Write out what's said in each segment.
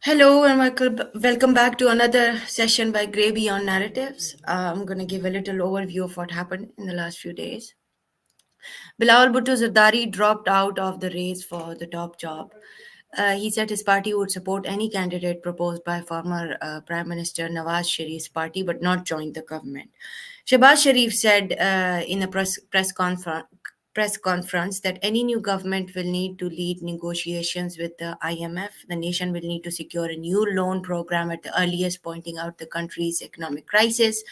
Hello and welcome back to another session by Grey Beyond Narratives. I'm going to give a little overview of what happened in the last few days. Bilal Bhutto Zardari dropped out of the race for the top job. He said his party would support any candidate proposed by former Prime Minister Nawaz Sharif's party but not join the government. Shehbaz Sharif said in a press conference that any new government will need to lead negotiations with the IMF. The nation will need to secure a new loan program at the earliest, pointing out the country's economic crisis.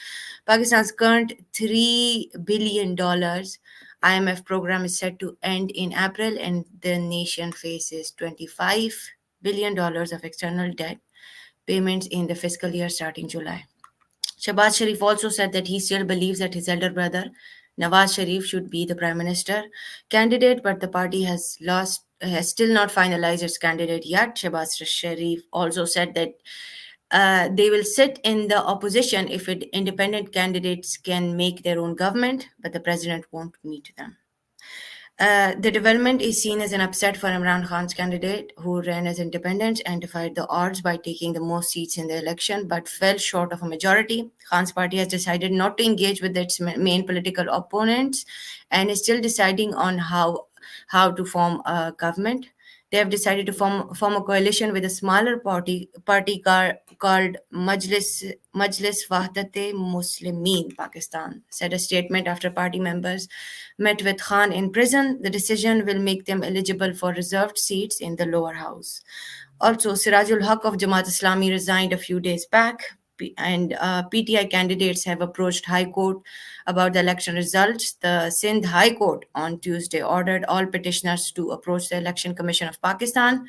Pakistan's current $3 billion IMF program is set to end in April, and the nation faces $25 billion of external debt payments in the fiscal year starting July. Shahbaz Sharif also said that he still believes that his elder brother, Nawaz Sharif, should be the prime minister candidate, but the party has still not finalized its candidate yet. Shahbaz Sharif also said that they will sit in the opposition if independent candidates can make their own government, but the president won't meet them. The development is seen as an upset for Imran Khan's candidate, who ran as independent and defied the odds by taking the most seats in the election but fell short of a majority. Khan's party has decided not to engage with its main political opponents and is still deciding on how to form a government. They have decided to form a coalition with a smaller called Majlis Wahdat-e Muslimin Pakistan, said a statement after party members met with Khan in prison. The decision will make them eligible for reserved seats in the lower house. Also, Sirajul Haq of Jamaat Islami resigned a few days back, and PTI candidates have approached High Court about the election results. The Sindh High Court on Tuesday ordered all petitioners to approach the Election Commission of Pakistan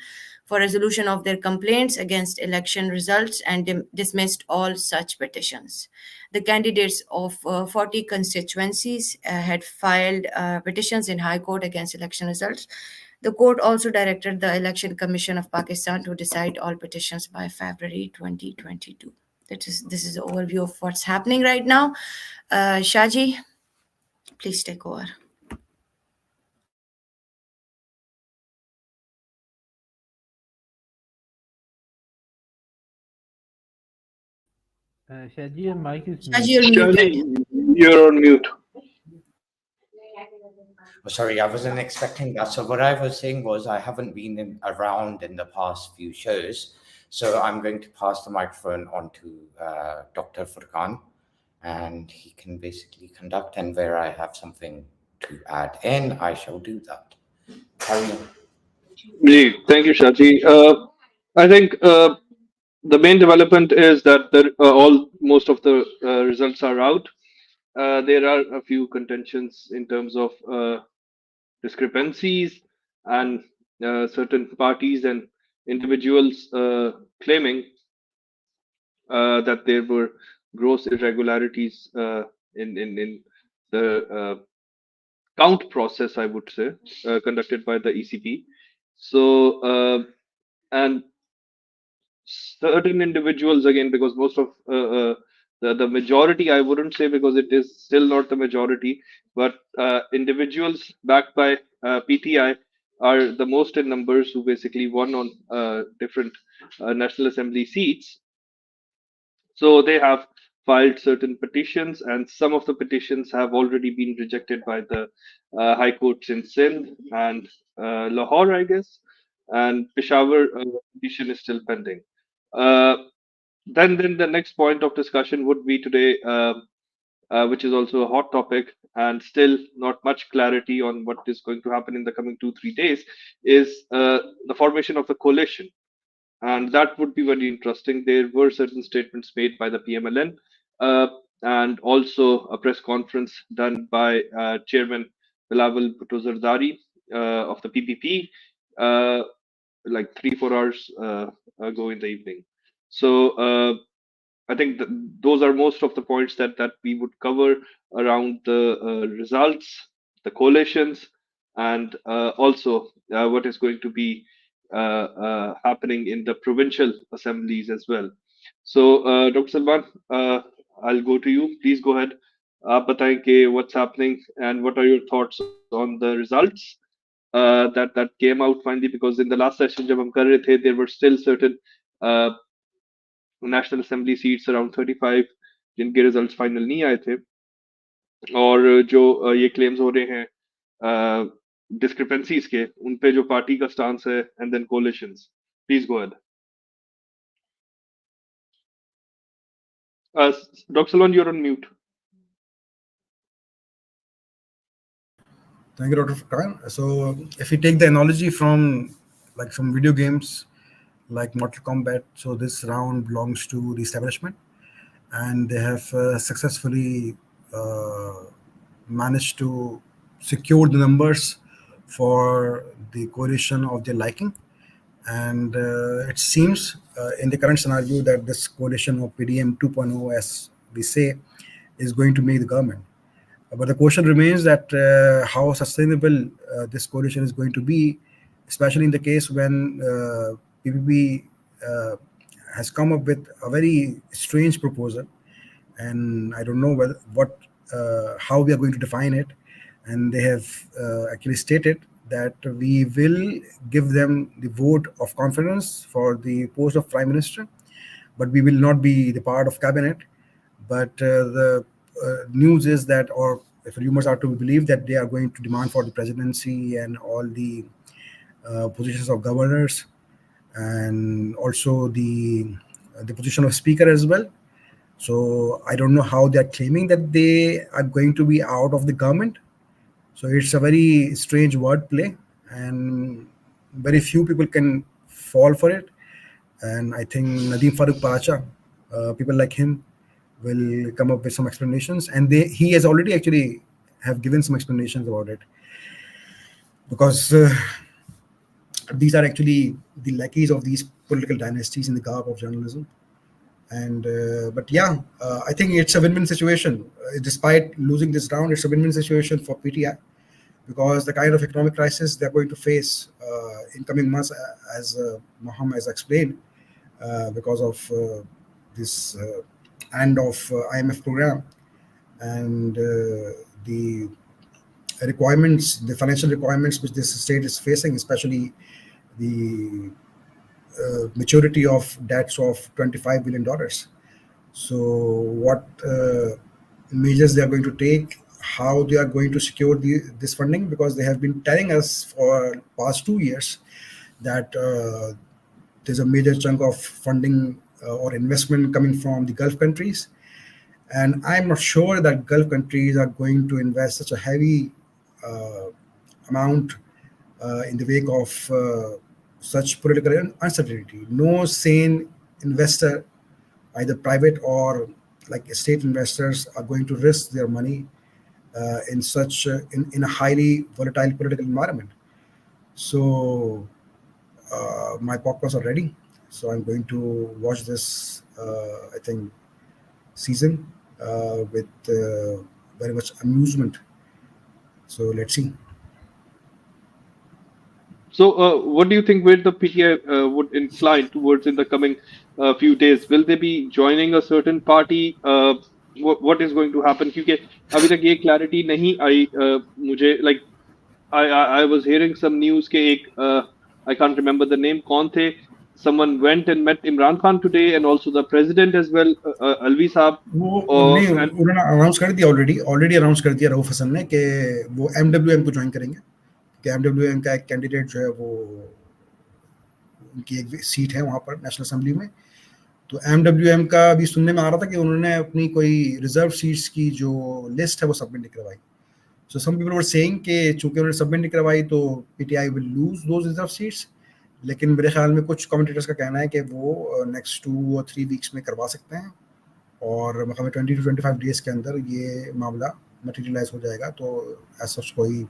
for resolution of their complaints against election results and dismissed all such petitions. The candidates of 40 constituencies had filed petitions in High Court against election results. The court also directed the Election Commission of Pakistan to decide all petitions by February 2022. This is an overview of what's happening right now. Shaji, please take over. Shaji, your mic is Shaji, you're muted. muted. You're on mute. Oh, sorry, I wasn't expecting that. So what I was saying was I haven't been around in the past few shows. So I'm going to pass the microphone on to Dr. Furqan, and he can basically conduct. And where I have something to add in, I shall do that. Carry on. Thank you, Shaji. I think the main development is that most of the results are out. There are a few contentions in terms of discrepancies and certain parties and individuals claiming that there were gross irregularities in the count process, I would say, conducted by the ECP. So, and certain individuals, again, because most of the majority, I wouldn't say, because it is still not the majority, but individuals backed by PTI are the most in numbers who basically won on different National Assembly seats. So they have filed certain petitions, and some of the petitions have already been rejected by the high courts in Sindh and Lahore, I guess, and Peshawar petition is still pending. Uh, then the next point of discussion would be today, which is also a hot topic and still not much clarity on what is going to happen in the coming 2-3 days, is the formation of the coalition. And that would be very interesting. There were certain statements made by the PMLN and also a press conference done by Chairman Bilawal Bhutto Zardari of the PPP like 3-4 hours ago in the evening. So I think those are most of the points that we would cover around the results, the coalitions, and also what is going to be happening in the provincial assemblies as well. So, Dr. Salman, I'll go to you. Please go ahead. आप बताएं कि what's happening and what are your thoughts on the results that came out finally, because in the last session जब हम कर रहे थे, there were still certain national assembly seats around 35, जिनके result final नहीं आए थे। और जो ये क्लेम्स हो रहे हैं डिस्क्रिपेंसीज के, उन पे जो पार्टी का स्टांस है, and then coalitions. Please go ahead. Doctor Salman, you're on mute. Thank you, Dr. Furkan. So, if we take the analogy from like some video games like Mortal Kombat, so this round belongs to the establishment, and they have successfully uh, managed to secure the numbers for the coalition of their liking. And it seems in the current scenario that this coalition of PDM 2.0, as we say, is going to make the government. But the question remains that how sustainable this coalition is going to be, especially in the case when PPP uh, has come up with a very strange proposal, and I don't know how we are going to define it. And they have actually stated that we will give them the vote of confidence for the post of prime minister, but we will not be the part of cabinet. But the news is that, or if rumors are to be believed, that they are going to demand for the presidency and all the positions of governors, and also the position of speaker as well. So I don't know how they are claiming that they are going to be out of the government. So it's a very strange wordplay, and very few people can fall for it. And I think Nadeem Farooq Pacha, people like him, will come up with some explanations, and he has already actually have given some explanations about it, because these are actually the lackeys of these political dynasties in the garb of journalism. And but yeah, I think it's a win-win situation. Despite losing this round, it's a win-win situation for PTI, because the kind of economic crisis they're going to face in coming months, as Mohammed has explained, because of this end of IMF program, and the requirements, the financial requirements which this state is facing, especially the maturity of debts of $25 billion. So, what measures they are going to take, how they are going to secure this funding, because they have been telling us for past 2 years that there's a major chunk of funding or investment coming from the Gulf countries, and I'm not sure that Gulf countries are going to invest such a heavy uh, amount in the wake of such political uncertainty. No sane investor, either private or like state investors, are going to risk their money in such in a highly volatile political environment. So my podcasts are ready. So I'm going to watch this. I think season with very much amusement. So let's see. So, what do you think where the PTI would incline towards in the coming few days? Will they be joining a certain party? What is going to happen? क्योंकि अभी तक ये clarity नहीं आई मुझे, like I was hearing some news के एक I can't remember the name कौन थे, someone went and met Imran Khan today and also the president as well, Alvi साहब, वो नहीं, and उन्होंने अनाउंस कर दिया, ऑलरेडी अनाउंस कर दिया रऊफ हसन ने कि वो MWM को ज्वाइन करेंगे, कि MWM का एक कैंडिडेट जो है वो, उनकी एक सीट है वहाँ पर नेशनल असेंबली में, तो MWM का भी सुनने में आ रहा था कि उन्होंने अपनी कोई रिजर्व सीट्स की जो लिस्ट है वो सबमिट नहीं करवाई. So some people were saying कि चूंकि उन्होंने सबमिट नहीं करवाई तो PTI will lose those reserve seats, लेकिन मेरे ख्याल में कुछ कमेंटेटर्स का कहना है कि वो नेक्स्ट 2 और 3 वीक्स में करवा सकते हैं, और मतलब 20 to 25 डेज के अंदर ये मामला मटेरियलाइज हो जाएगा. तो ऐसा कोई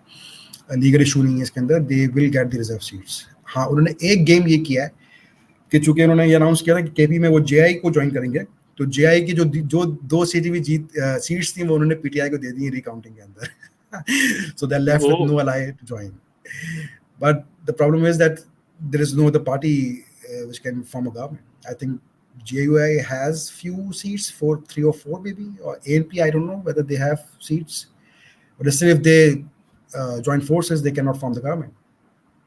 लीगल इशू नहीं है इसके अंदर. They will get the reserve seats. हाँ, उन्होंने एक गेम ये किया है कि चूंकि उन्होंने ये अनाउंस किया था कि केपी में वो जेआई को ज्वाइन करेंगे, तो जेआई की जो 2 सीट्स थी वो उन्होंने पीटीआई को दे दी रिकाउंटिंग के अंदर. So they're left with no ally to join. But the problem is that there is no other party which can form a government. I think GUI has few seats, 3 or 4 maybe, or ANP, I don't know whether they have seats. But still, if they join forces, they cannot form the government.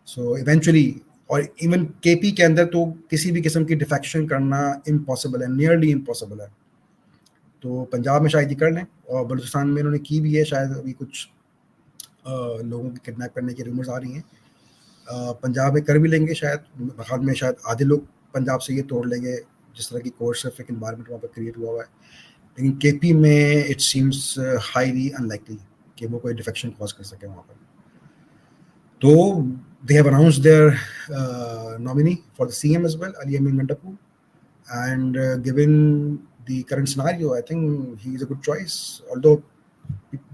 So eventually, और even KP के अंदर तो किसी भी किस्म की defection करना impossible है, नियरली इम्पॉसिबल है। तो पंजाब में शायद ये कर लें, और बलूचिस्तान में इन्होंने की भी है, शायद अभी कुछ लोगों की किडनैप करने की रूमर्स आ रही हैं। पंजाब में कर भी लेंगे शायद, बहार में शायद आधे लोग पंजाब से ये तोड़ लेंगे, जिस तरह की कोर्सिव इन्वायरमेंट वहाँ पर क्रिएट हुआ हुआ है। लेकिन केपी में इट सीम्स हाईली अनलाइकली कि वो कोई डिफेक्शन कॉज कर सके वहाँ पर। तो they have announced their nominee for the CM as well, Ali Amin Gandapu, and given the current scenario, I think he is a good choice. Although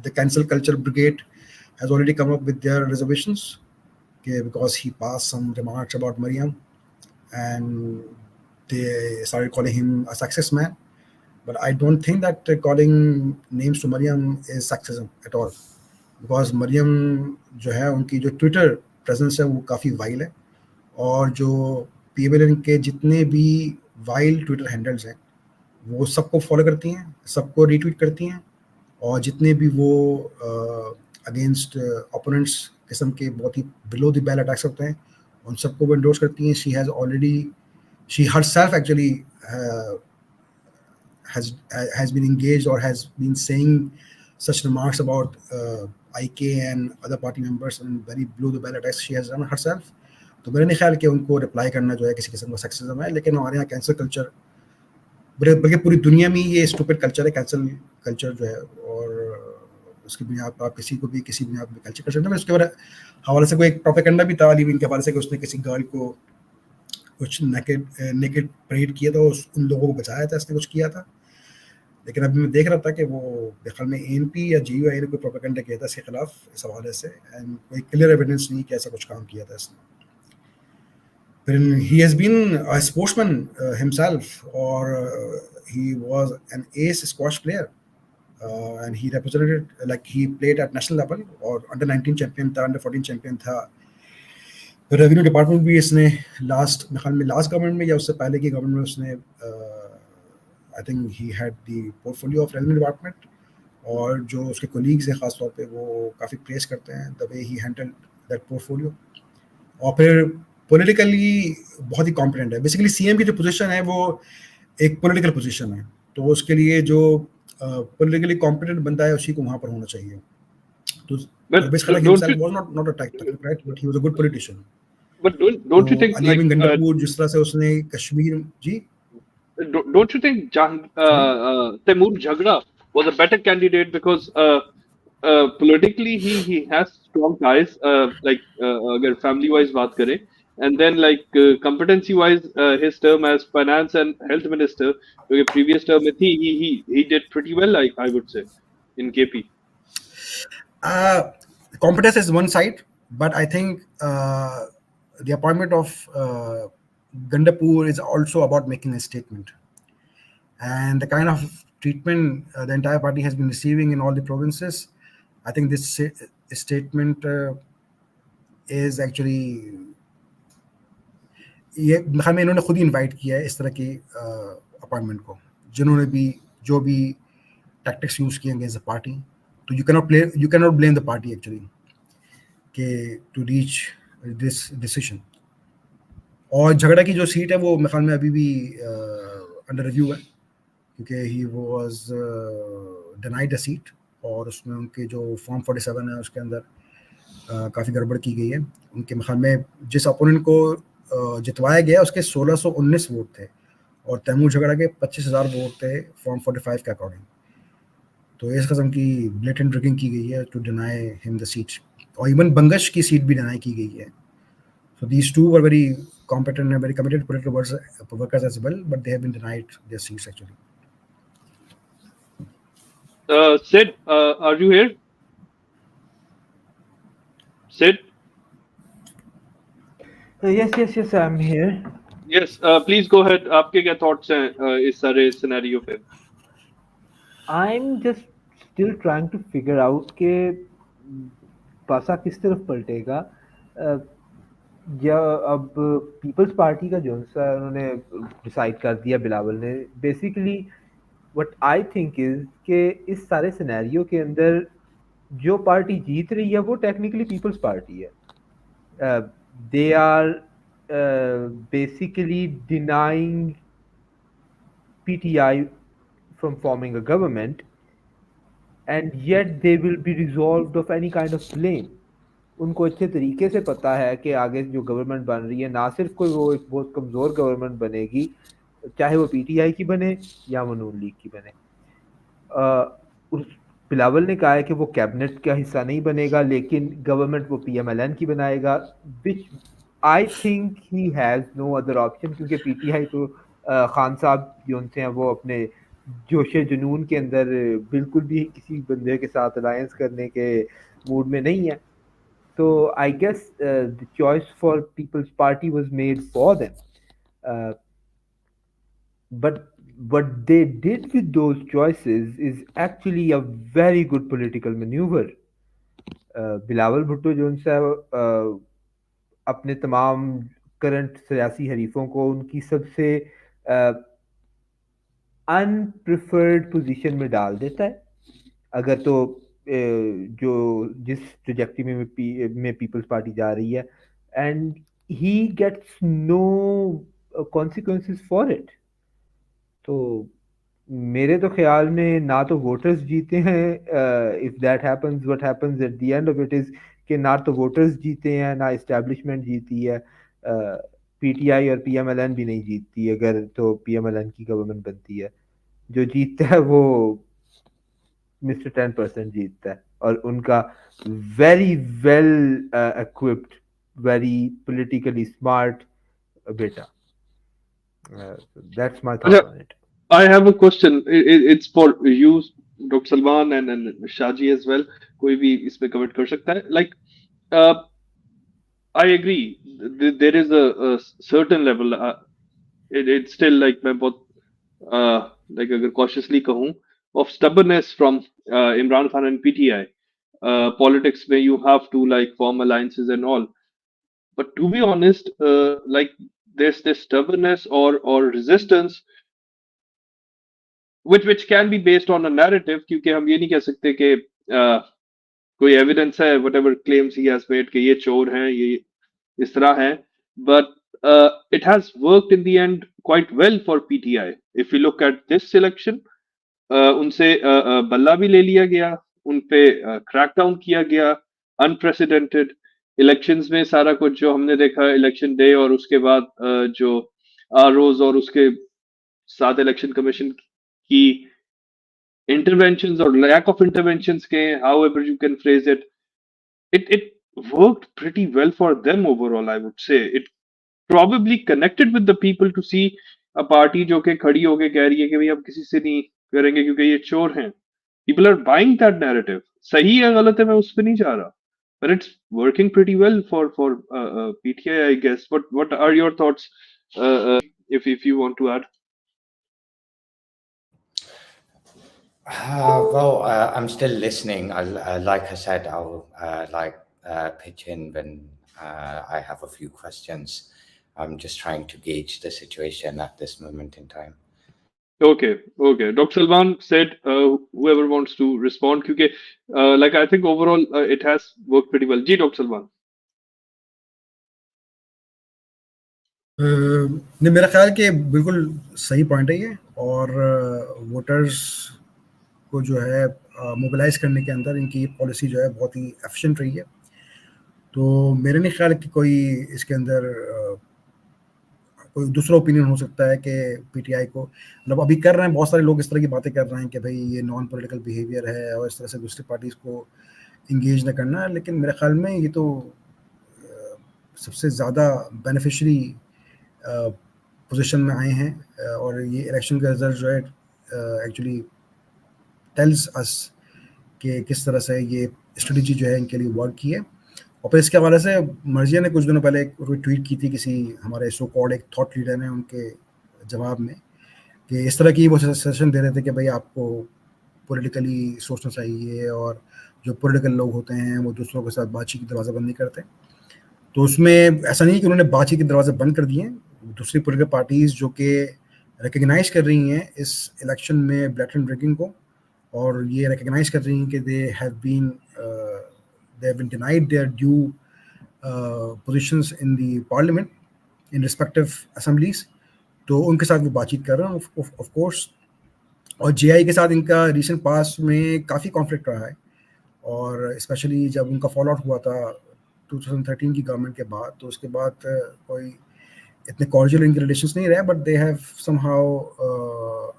the cancel culture brigade has already come up with their reservations, okay, because he passed some remarks about Mariam, and they started calling him a sexist man. But I don't think that calling names to Mariam is sexism at all, because Maryam जो है उनकी जो Twitter presence है वो काफ़ी while है, और जो पीएमएलएन के जितने भी वाइल ट्विटर हैंडल्स हैं वो सबको फॉलो करती हैं, सबको रीट्वीट करती हैं, और जितने भी वो अगेंस्ट ओपोनेंट्स किस्म के बहुत ही बिलो द बेल अटैक्स होते हैं उन सबको वो इंडोर्स करती हैं. She has already, she herself actually has been engaged or has been saying such remarks about IK and other party members and very below the bell attacks she has done herself. तो मेरा नहीं ख्याल कि उनको reply करना जो है किसी किस्म का सेक्सिज्म है. लेकिन हमारे यहाँ कैंसर कल्चर, बल्कि पूरी दुनिया में ये स्टूपिड कल्चर है, कैंसल कल्चर जो है, और उसकी बुनियाद पर आप किसी को भी किसी बुनियाद पर कल्चर कर सकते हैं. उसके बाद हवाले से कोई एक प्रोपेगेंडा भी था अली के हवाले से कि उसने किसी गर्ल को कुछ नेकेड परेड किया था, उन लोगों को बचाया था, इसने कुछ किया था. लेकिन अभी मैं देख रहा था कि वो बेखल में एएनपी या जीयूआई ने कोई प्रोपेगेंडा किया था इसके खिलाफ इस हवाले से, एंड कोई क्लियर एविडेंस नहीं कि ऐसा कुछ काम किया था इसने. फिर he has been a sportsman himself, और he was an ace squash player, and he represented, like he played at national level और under 19 चैंपियन था, under 14 चैंपियन था. रेवेन्यू डिपार्टमेंट भी इसने लास्ट गवर्नमेंट में या उससे पहले की गवर्नमेंट में उसने आई think he had the portfolio of revenue department, और जो उसके कोलीग्स हैं ख़ास तौर पे वो काफ़ी प्रेस करते हैं the way he handle that portfolio. और फिर पॉलिटिकली बहुत ही कॉम्पिटेंट है. बेसिकली सीएम की जो पोजीशन है वो एक पॉलिटिकल पोजीशन है, तो उसके लिए जो पॉलिटिकली कॉम्पिटेंट बंदा है उसी को वहाँ पर होना चाहिए. तो But परवेज खलक don't you himself was not a technocrat, but he was a good politician. but तो don't you think Ali like बिन गंडापुर जिस तरह से उसने कश्मीर जी don't you think sorry Temur Jhagra was a better candidate because politically he has strong ties like अगर family wise बात करें, and then like competency wise his term as finance and health minister जो कि previous term में थी, he did pretty well, I would say, in KP. competence is one side, but I think the appointment of Gandapur is also about making a statement, and the kind of treatment the entire party has been receiving in all the provinces. I think this statement is actually, ये ख्याल में इन्होंने खुद ही invite किया है इस तरह की अपॉइंटमेंट को, जिन्होंने भी जो भी टैक्टिक्स यूज किए अगेंस्ट द पार्टी. तो you cannot blame the party actually के टू रीच दिस डिसीजन. और झगड़ा की जो सीट है वो मेरे ख्याल में अभी भी अंडर रिव्यू है, क्योंकि he was denied the seat, और उसमें उनके जो फॉर्म 47 है उसके अंदर काफ़ी गड़बड़ की गई है. उनके ख्याल में जिस अपोनेंट को जितवाया गया उसके 1619 वोट थे, और तैमूर झगड़ा के 25,000 वोट थे फॉर्म 45 के अकॉर्डिंग. तो इस कस्म की ब्लेटेंट ड्रगिंग की गई है to deny him the seat, और इवन बंगश की सीट भी डिनाई की गई है. So these two were very competent and very committed political workers as well, but they have been denied their seats actually. Sid, are you here? Sid? Yes, I'm here. Yes, please go ahead. आपके क्या thoughts हैं इस सारे scenario पे? I'm just still trying to figure out कि पासा किस तरफ पलटेगा. या अब पीपल्स पार्टी का जो सा उन्होंने डिसाइड कर दिया बिलावल ने, basically what I think is कि इस सारे सिनेरियो के अंदर जो पार्टी जीत रही है वो टेक्निकली पीपल्स पार्टी है. They are basically denying PTI from forming a government, and yet they will be resolved of any kind of blame. उनको अच्छे तरीके से पता है कि आगे जो गवर्नमेंट बन रही है ना सिर्फ कोई वो एक बहुत कमज़ोर गवर्नमेंट बनेगी, चाहे वो पीटीआई की बने या वो नून लीग की बने। उस बिलावल ने कहा है कि वो कैबिनेट का हिस्सा नहीं बनेगा, लेकिन गवर्नमेंट वो पीएमएलएन की बनाएगा, which I think he has no other option, क्योंकि पीटीआई तो खान साहब जो उनसे हैं वो अपने जोशे जुनून के अंदर बिल्कुल भी किसी बंदे के साथ अलायंस करने के मूड में नहीं है। So I guess the choice for People's Party was made for them. Uh, but what they did with those choices is actually a very good political maneuver. Bilawal Bhutto जो उनसे अपने तमाम करंट सियासी हरीफों को उनकी सबसे अनप्रिफर्ड पोजीशन में डाल देता है। अगर तो जो जिस ट्रजेक्टरी में पीपल्स पार्टी जा रही है, and he gets no consequences for it. तो मेरे तो ख्याल में ना तो वोटर्स जीते हैं, if that happens what happens at the end of it is कि ना तो वोटर्स जीते हैं ना इस्टेब्लिशमेंट जीती है। पीटीआई और पीएमएलएन भी नहीं जीतती अगर तो पीएमएलएन की गवर्नमेंट बनती है। जो जीतता है वो मिस्टर 10% जीतता है, और उनका very well equipped, very politically smart बेटा। That's my thought on it. I have a question. It's for you, Dr. Salman, and Shaji as well. कोई भी इसमें कमेंट कर सकता है. Like, uh, I agree. There is a certain level. It's still like मैं बहुत like अगर cautiously कहूँ of stubbornness from Imran Khan and PTI. Politics where you have to like form alliances and all. But to be honest, like there's this stubbornness or resistance which can be based on a narrative, क्योंकि हम ये नहीं कह सकते कि कोई evidence है whatever claims he has made कि ये चोर हैं ये इस तरह है, but it has worked in the end quite well for PTI. If you look at this election, उनसे बल्ला भी ले लिया गया, उन पे क्रैकडाउन किया गया, अनप्रेसिडेंटेड इलेक्शंस में सारा कुछ जो हमने देखा इलेक्शन डे और उसके बाद जो आरओज और उसके साथ इलेक्शन कमीशन की interventions or lack of interventions के however you can phrase it, it worked pretty well for them overall. I would say it probably connected with the people to see a party जो कि खड़ी होके कह रही है कि भाई हम किसी से नहीं करेंगे क्योंकि ये चोर हैं. People are buying that narrative. सही है गलत है मैं उस पर नहीं जा रहा, but it's working pretty well for PTI, I guess. What are your thoughts, if you want to add? Well, I'm still listening. Like I said, I'll pitch in when I have a few questions. I'm just trying to gauge the situation at this moment in time. Okay. Dr. Salman said whoever wants to respond, क्योंकि like I think overall it has worked pretty well. Ji Dr. Salman. नहीं, मेरा ख्याल कि बिल्कुल सही point है ये, और वोटर्स को जो है मोबिलाइज करने के अंदर इनकी पॉलिसी जो है बहुत ही एफिशिएंट रही है। तो मेरे नहीं ख्याल कि कोई इसके अंदर कोई दूसरा ओपिनियन हो सकता है कि पीटीआई को, मतलब अभी कर रहे हैं बहुत सारे लोग इस तरह की बातें कर रहे हैं कि भाई ये नॉन पॉलिटिकल बिहेवियर है और इस तरह से दूसरी पार्टीज को इंगेज न करना है, लेकिन मेरे ख्याल में ये तो सबसे ज़्यादा बेनिफिशरी पोजीशन में आए हैं, और ये इलेक्शन का रिजल्ट जो है एक्चुअली टेल्स अस कि किस तरह से ये स्ट्रेटजी जो है इनके लिए वर्क की है। और फिर इसके हवाले से मर्जिया ने कुछ दिनों पहले एक ट्वीट की थी किसी हमारे सो कॉल्ड एक थॉट लीडर ने उनके जवाब में, कि इस तरह की वो सजेशन दे रहे थे कि भाई आपको पॉलिटिकली सोचना चाहिए, और जो पॉलिटिकल लोग होते हैं वो दूसरों के साथ बातचीत की दरवाज़ा बंद नहीं करते। तो उसमें ऐसा नहीं कि उन्होंने बातचीत के दरवाजे बंद कर दिए, दूसरी पॉलिटिकल पार्टीज जो कि रिकग्नाइज कर रही हैं इस इलेक्शन में ब्लैटेंट ड्रिंकिंग को, और ये रिकग्नाइज कर रही हैं कि they have been denied their due positions in the parliament, in respective assemblies, तो उनके साथ वो बातचीत कर रहे हैं ऑफ कोर्स। और जेआई के साथ इनका रिसेंट पास में काफ़ी कॉन्फ्लिक्ट रहा है, और स्पेशली जब उनका फॉल आउट हुआ था 2013 की गवर्नमेंट के बाद, तो उसके बाद कोई इतने कॉर्डियल इनके रिलेशंस नहीं रहे, but they have somehow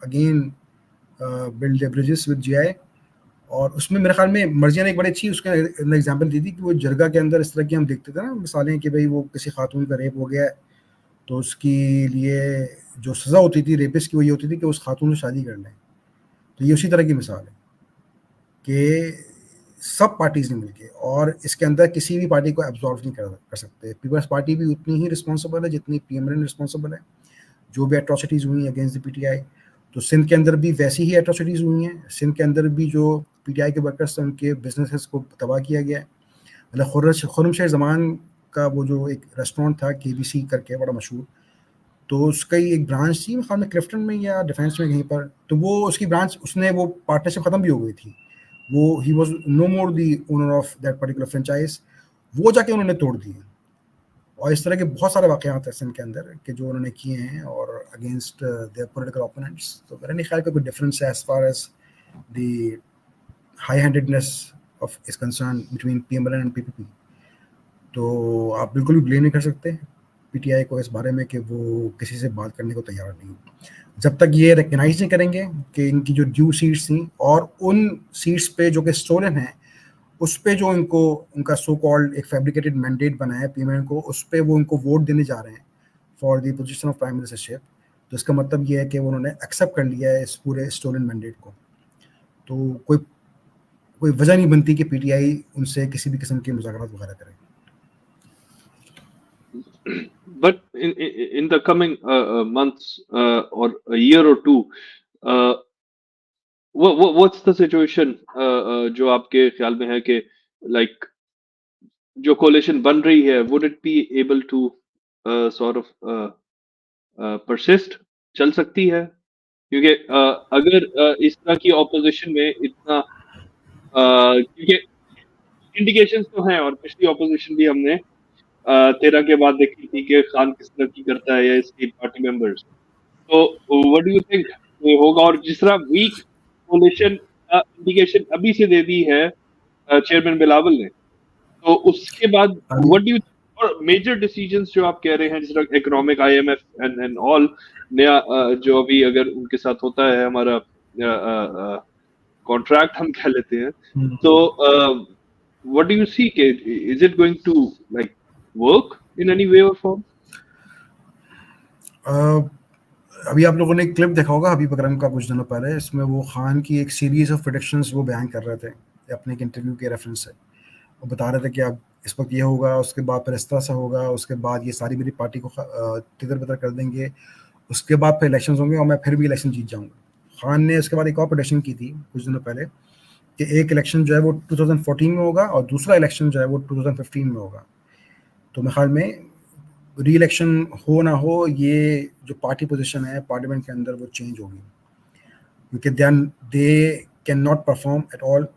again build the bridges with JI. और उसमें मेरे ख्याल में मर्जिया ने एक बड़ी अच्छी उसका एग्जांपल दी थी कि वो जरगा के अंदर इस तरह की हम देखते थे ना मिसालें कि भाई वो किसी खातून का रेप हो गया है, तो उसके लिए जो सज़ा होती थी रेपिस्ट की, वो ये होती थी कि उस खातून से शादी कर लें। तो ये उसी तरह की मिसाल है कि सब पार्टीज ने मिलके, और इसके अंदर किसी भी पार्टी को एब्जॉर्व नहीं कर सकते। पीपल्स पार्टी भी उतनी ही रिस्पॉन्सिबल है जितनी पीएमएल रिस्पॉन्सिबल है, जो भी एट्रोसिटीज़ हुई अगेंस्ट द पीटीआई। तो सिंध के अंदर भी वैसी ही एट्रोसिटीज़ हुई हैं। सिंध के अंदर भी जो पीटीआई के वर्कर्स थे उनके बिजनेसेस को तबाह किया गया है। मतलब खुर्रम शेख ज़मान का वो जो एक रेस्टोरेंट था केबीसी करके बड़ा मशहूर, तो उसका ही एक ब्रांच थी ख्याल में क्लिफ्टन में या डिफेंस में कहीं पर, तो वो उसकी ब्रांच, उसने वो पार्टनरशिप ख़त्म भी हो गई थी, वो he was no more the owner of that particular franchise, वो जाके उन्होंने तोड़ दिए। और इस तरह के बहुत सारे वाक़यात हैं सिंध के अंदर कि जो उन्होंने किए हैं और अगेंस्ट देयर पॉलिटिकल ओपोनेंट्स। तो मेरा नहीं ख्याल का कोई डिफरेंस है as far as the high handedness of is concern between PML and PPP. तो आप बिल्कुल भी ब्लेम नहीं कर सकते पीटीआई को इस बारे में कि वो किसी से बात करने को तैयार नहीं। जब तक ये रिकग्नाइज नहीं करेंगे कि इनकी जो ड्यू सीट्स थी और उन सीट्स पे जो कि स्टोलन है, उस पे जो इनको उनका सो कॉल्ड एक फैब्रिकेटेड मैंडेट बना है पीएमएल को, उस पे वो इनको वोट देने जा रहे हैं for the position of prime ministership, तो इसका मतलब ये है कि उन्होंने एक्सेप्ट कर लिया है इस पूरे स्टोलन मैंडेट को। तो कोई कोई वजह नहीं बनती कि पीटीआई उनसे किसी भी किस्म के मुज़ाकरात वगैरह करे। But in the coming months or a year or two, uh, what's the situation जो आपके ख्याल में है कि like जो कोलिशन बन रही है, would it be able to sort of persist, चल सकती है? क्योंकि अगर इस तरह की ऑपोजिशन में इतना क्योंकि इंडिकेशंस तो हैं, और पिछली ऑपोजिशन भी हमने 13 के बाद देखी थी कि खान किस तरह की करता है या इसकी पार्टी मेंबर्स। तो व्हाट डू यू थिंक ये होगा? और जिस तरह वीक कोलिशन इंडिकेशन अभी से दे दी है चेयरमैन बिलावल ने, तो उसके बाद अभी व्हाट डू यू, और मेजर डिसीजंस जो आप कह रहे हैं जिस तरह इकोनॉमिक आईएमएफ एंड ऑल, नया जो अभी अगर उनके साथ होता है हमारा कॉन्ट्रैक्ट हम कह लेते हैं, तो व्हाट डू यू सी के is it going to like work in any way और फॉर्म? अभी आप लोगों ने एक क्लिप देखा होगा हबीब अकरम का कुछ दिनों पहले, इसमें वो खान की एक सीरीज ऑफ प्रेडिक्शंस वो बयान कर रहे थे अपने एक इंटरव्यू के रेफरेंस से। वो बता रहे थे कि अब इस वक्त ये होगा, उसके बाद फिर इस तरह से होगा, उसके बाद ये सारी मेरी पार्टी को तितर बितर कर देंगे, उसके बाद फिर इलेक्शन होंगे और मैं फिर भी इलेक्शन जीत जाऊंगा। खान ने उसके बाद एक और प्रेडिक्शन की थी कुछ दिनों पहले कि एक इलेक्शन जो है वो 2014 में होगा और दूसरा इलेक्शन जो है वो 2015 में होगा। तो मेरे ख्याल में री इलेक्शन हो ना हो, ये जो पार्टी पोजीशन है पार्लियामेंट के अंदर वो चेंज होगी, क्योंकि they can not perform at all.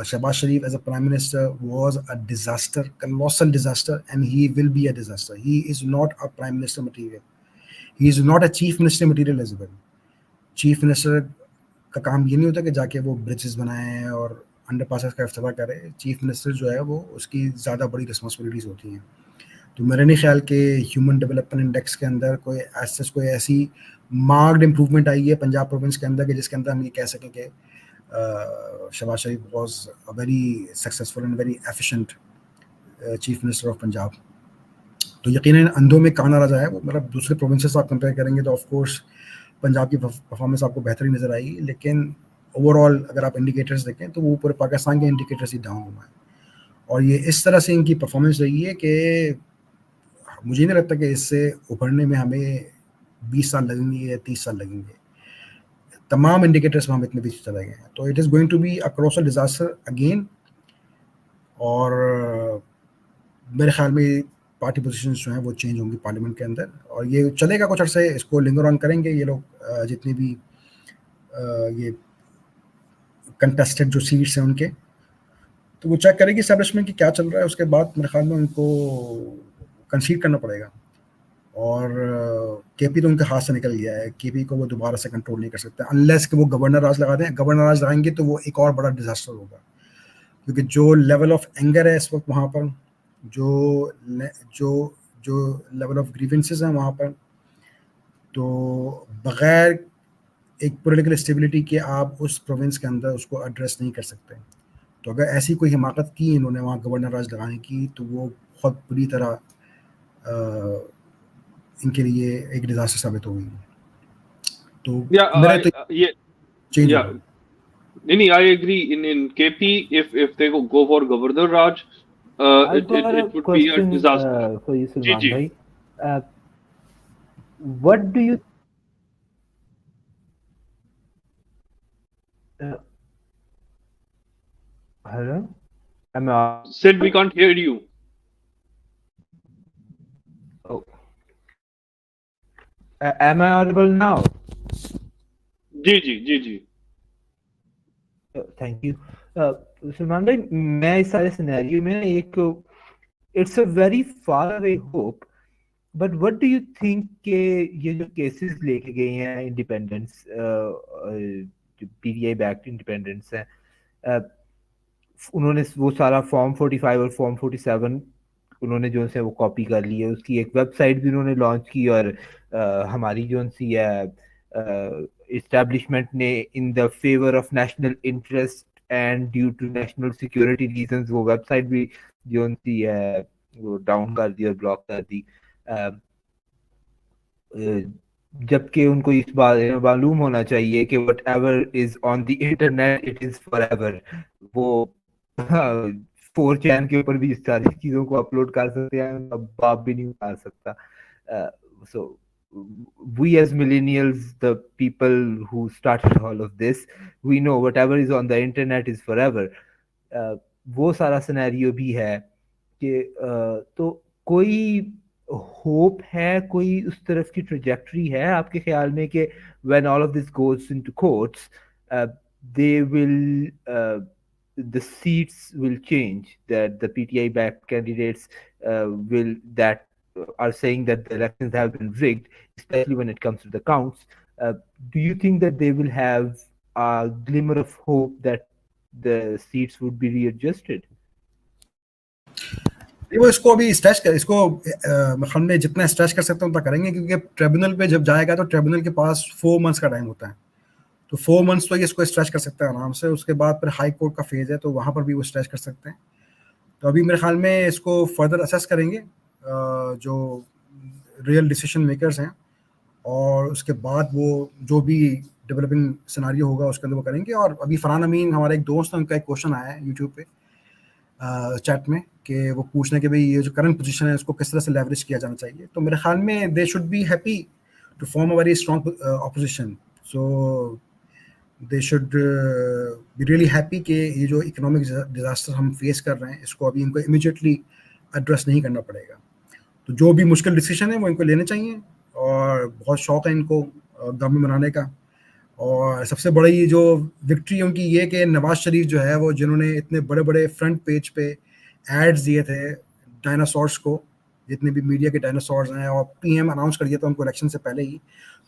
Shehbaz Sharif as a prime minister was a disaster, colossal disaster, and he will be a disaster. He is not a prime minister material. He is not a chief minister material as well. Chief minister का काम ये नहीं होता कि जाके वो bridges बनाए और अंडर पासेस का इफ्तिताह करे। चीफ मिनिस्टर जो है वो उसकी ज़्यादा बड़ी रिस्पॉन्सिबिलिटीज़ होती हैं। तो मेरे नहीं ख्याल कि ह्यूमन डेवलपमेंट इंडेक्स के अंदर कोई ऐसी मार्क्ड इम्प्रूवमेंट आई है पंजाब प्रोविंस के अंदर कि जिसके अंदर हम ये कह सकें कि Shahbaz Sharif was a very successful and very efficient chief minister of Punjab. तो यकीनन अंधों में काना राजा है वो। मतलब दूसरे प्रोविंसेस आप कंपेयर करेंगे तो ऑफ कोर्स पंजाब की परफॉर्मेंस आपको बेहतरी नज़र आएगी, लेकिन ओवरऑल अगर आप इंडिकेटर्स देखें तो वो पूरे पाकिस्तान के इंडिकेटर्स ही डाउन हुआ है। और ये इस तरह से इनकी परफॉर्मेंस रही है कि मुझे नहीं लगता कि इससे उभरने में हमें 20 साल लगेंगे या 30 साल लगेंगे। तमाम इंडिकेटर्स में हम इतने पीछे चले गए हैं, तो it is going to be a colossal disaster again. और मेरे ख्याल में पार्टी पोजीशंस जो हैं वो चेंज होंगी पार्लियामेंट के अंदर, और ये चलेगा कुछ अर्से, इसको लिंगर ऑन करेंगे ये लोग, जितने भी ये कंटेस्टेड जो सीट्स हैं उनके, तो वो चेक करेगी एस्टेब्लिशमेंट की क्या चल रहा है। उसके बाद मेरे ख्याल में उनको कंसीड करना पड़ेगा और केपी तो उनके हाथ से निकल गया है, केपी को वो दोबारा से कंट्रोल नहीं कर सकते अनलेस कि वो गवर्नर राज लगा दें। गवर्नर राज लगाएंगे तो वो एक और बड़ा डिजास्टर होगा, क्योंकि जो लेवल ऑफ एंगर है इस वक्त वहाँ पर, जो जो जो लेवल ऑफ ग्रीवेंसेस हैं वहाँ पर, तो बगैर एक पॉलिटिकल स्टेबिलिटी के आप उस प्रोविंस के अंदर उसको एड्रेस नहीं कर सकते। तो अगर ऐसी कोई हिमाकत की इन्होंने वहाँ गवर्नर राज लगाने की, तो वो बहुत बुरी तरह इनके लिए एक डिजास्टर साबित हो गई। तो Yeah, मेरा तो yeah, चेंज yeah. होगा। I agree. In KP, if they go for Governor Raj, I've got a it would be a question disaster. for you, Ji Salman ji. bhai. Uh, what do you uh, hello? Am I Said we can't hear you. oh, am I audible now? Ji ji ji ji. Thank you. Salman भाई, मैं इस सारे scenario में एक it's a very far away hope, but what do you think के ये जो cases लेके गए हैं इंडिपेंडेंस, पीटीआई बैक्ड इंडिपेंडेंस है, उन्होंने वो सारा फॉर्म 45 और फॉर्म 47 उन्होंने जो से वो कॉपी कर ली है, उसकी एक वेबसाइट भी उन्होंने लॉन्च की, और हमारी जो सी है इस्टेब्लिशमेंट ने in the favour of national interest and due to national security reasons वो वेबसाइट भी जो सी है वो डाउन कर दी और ब्लॉक कर दी। जबकि उनको इस बात मालूम होना चाहिए कि what ever is on the internet it is for ever. वो 4chan के ऊपर भी इस सारी चीजों को अपलोड कर सकते हैं, उनका बाप भी नहीं उतार सकता। सो we as millennials, the people who started all of this, we know whatever is on the internet is forever. वो सारा सिनेरियो भी है कि तो कोई होप है, कोई उस तरफ की ट्रेजेक्टरी है आपके ख्याल में कि when all of this goes into courts they will the seats will change, that the PTI backed candidates will that are saying that the elections have been rigged, especially when it comes to the counts. Do you think that they will have a glimmer of hope that the seats would be readjusted? वो इसको अभी stretch कर, इसको हम में जितना stretch कर सकते हैं उतना करेंगे, क्योंकि ट्रिब्यूनल पे जब जाएगा तो ट्रिब्यूनल के पास 4 मंथ्स का टाइम होता है। तो 4 मंथ्स तो ये इसको स्ट्रेच कर सकते हैं आराम से। उसके बाद फिर हाई कोर्ट का फेज है, तो वहाँ पर भी वो स्ट्रेच कर सकते हैं। तो अभी मेरे ख्याल में इसको फर्दर असेस करेंगे जो रियल डिसीजन मेकर्स हैं, और उसके बाद वो जो भी डेवलपिंग सिनारियो होगा उसके अंदर वो करेंगे। और अभी फरहान अमीन हमारे एक दोस्त हैं, उनका एक क्वेश्चन आया है यूट्यूब पे चैट में कि वो पूछने के भाई ये जो करंट पोजीशन है उसको किस तरह से लेवरेज किया जाना चाहिए। तो मेरे ख्याल में they should be happy to form a very strong opposition. So they should be really happy कि ये जो इकोनॉमिक डिजास्टर हम फेस कर रहे हैं इसको अभी इनको इमीडिएटली एड्रेस नहीं करना पड़ेगा। तो जो भी मुश्किल डिसीजन है वो इनको लेने चाहिए, और बहुत शौक है इनको गवर्नमेंट बनाने का। और सबसे बड़ी जो विक्ट्री उनकी ये कि नवाज शरीफ जो है वो, जिन्होंने इतने बड़े बड़े फ्रंट पेज पे एड्स दिए थे डायनासोर्स को, जितने भी मीडिया के डायनासोर्स हैं, और पीएम अनाउंस कर दिया था उनको इलेक्शन से पहले ही,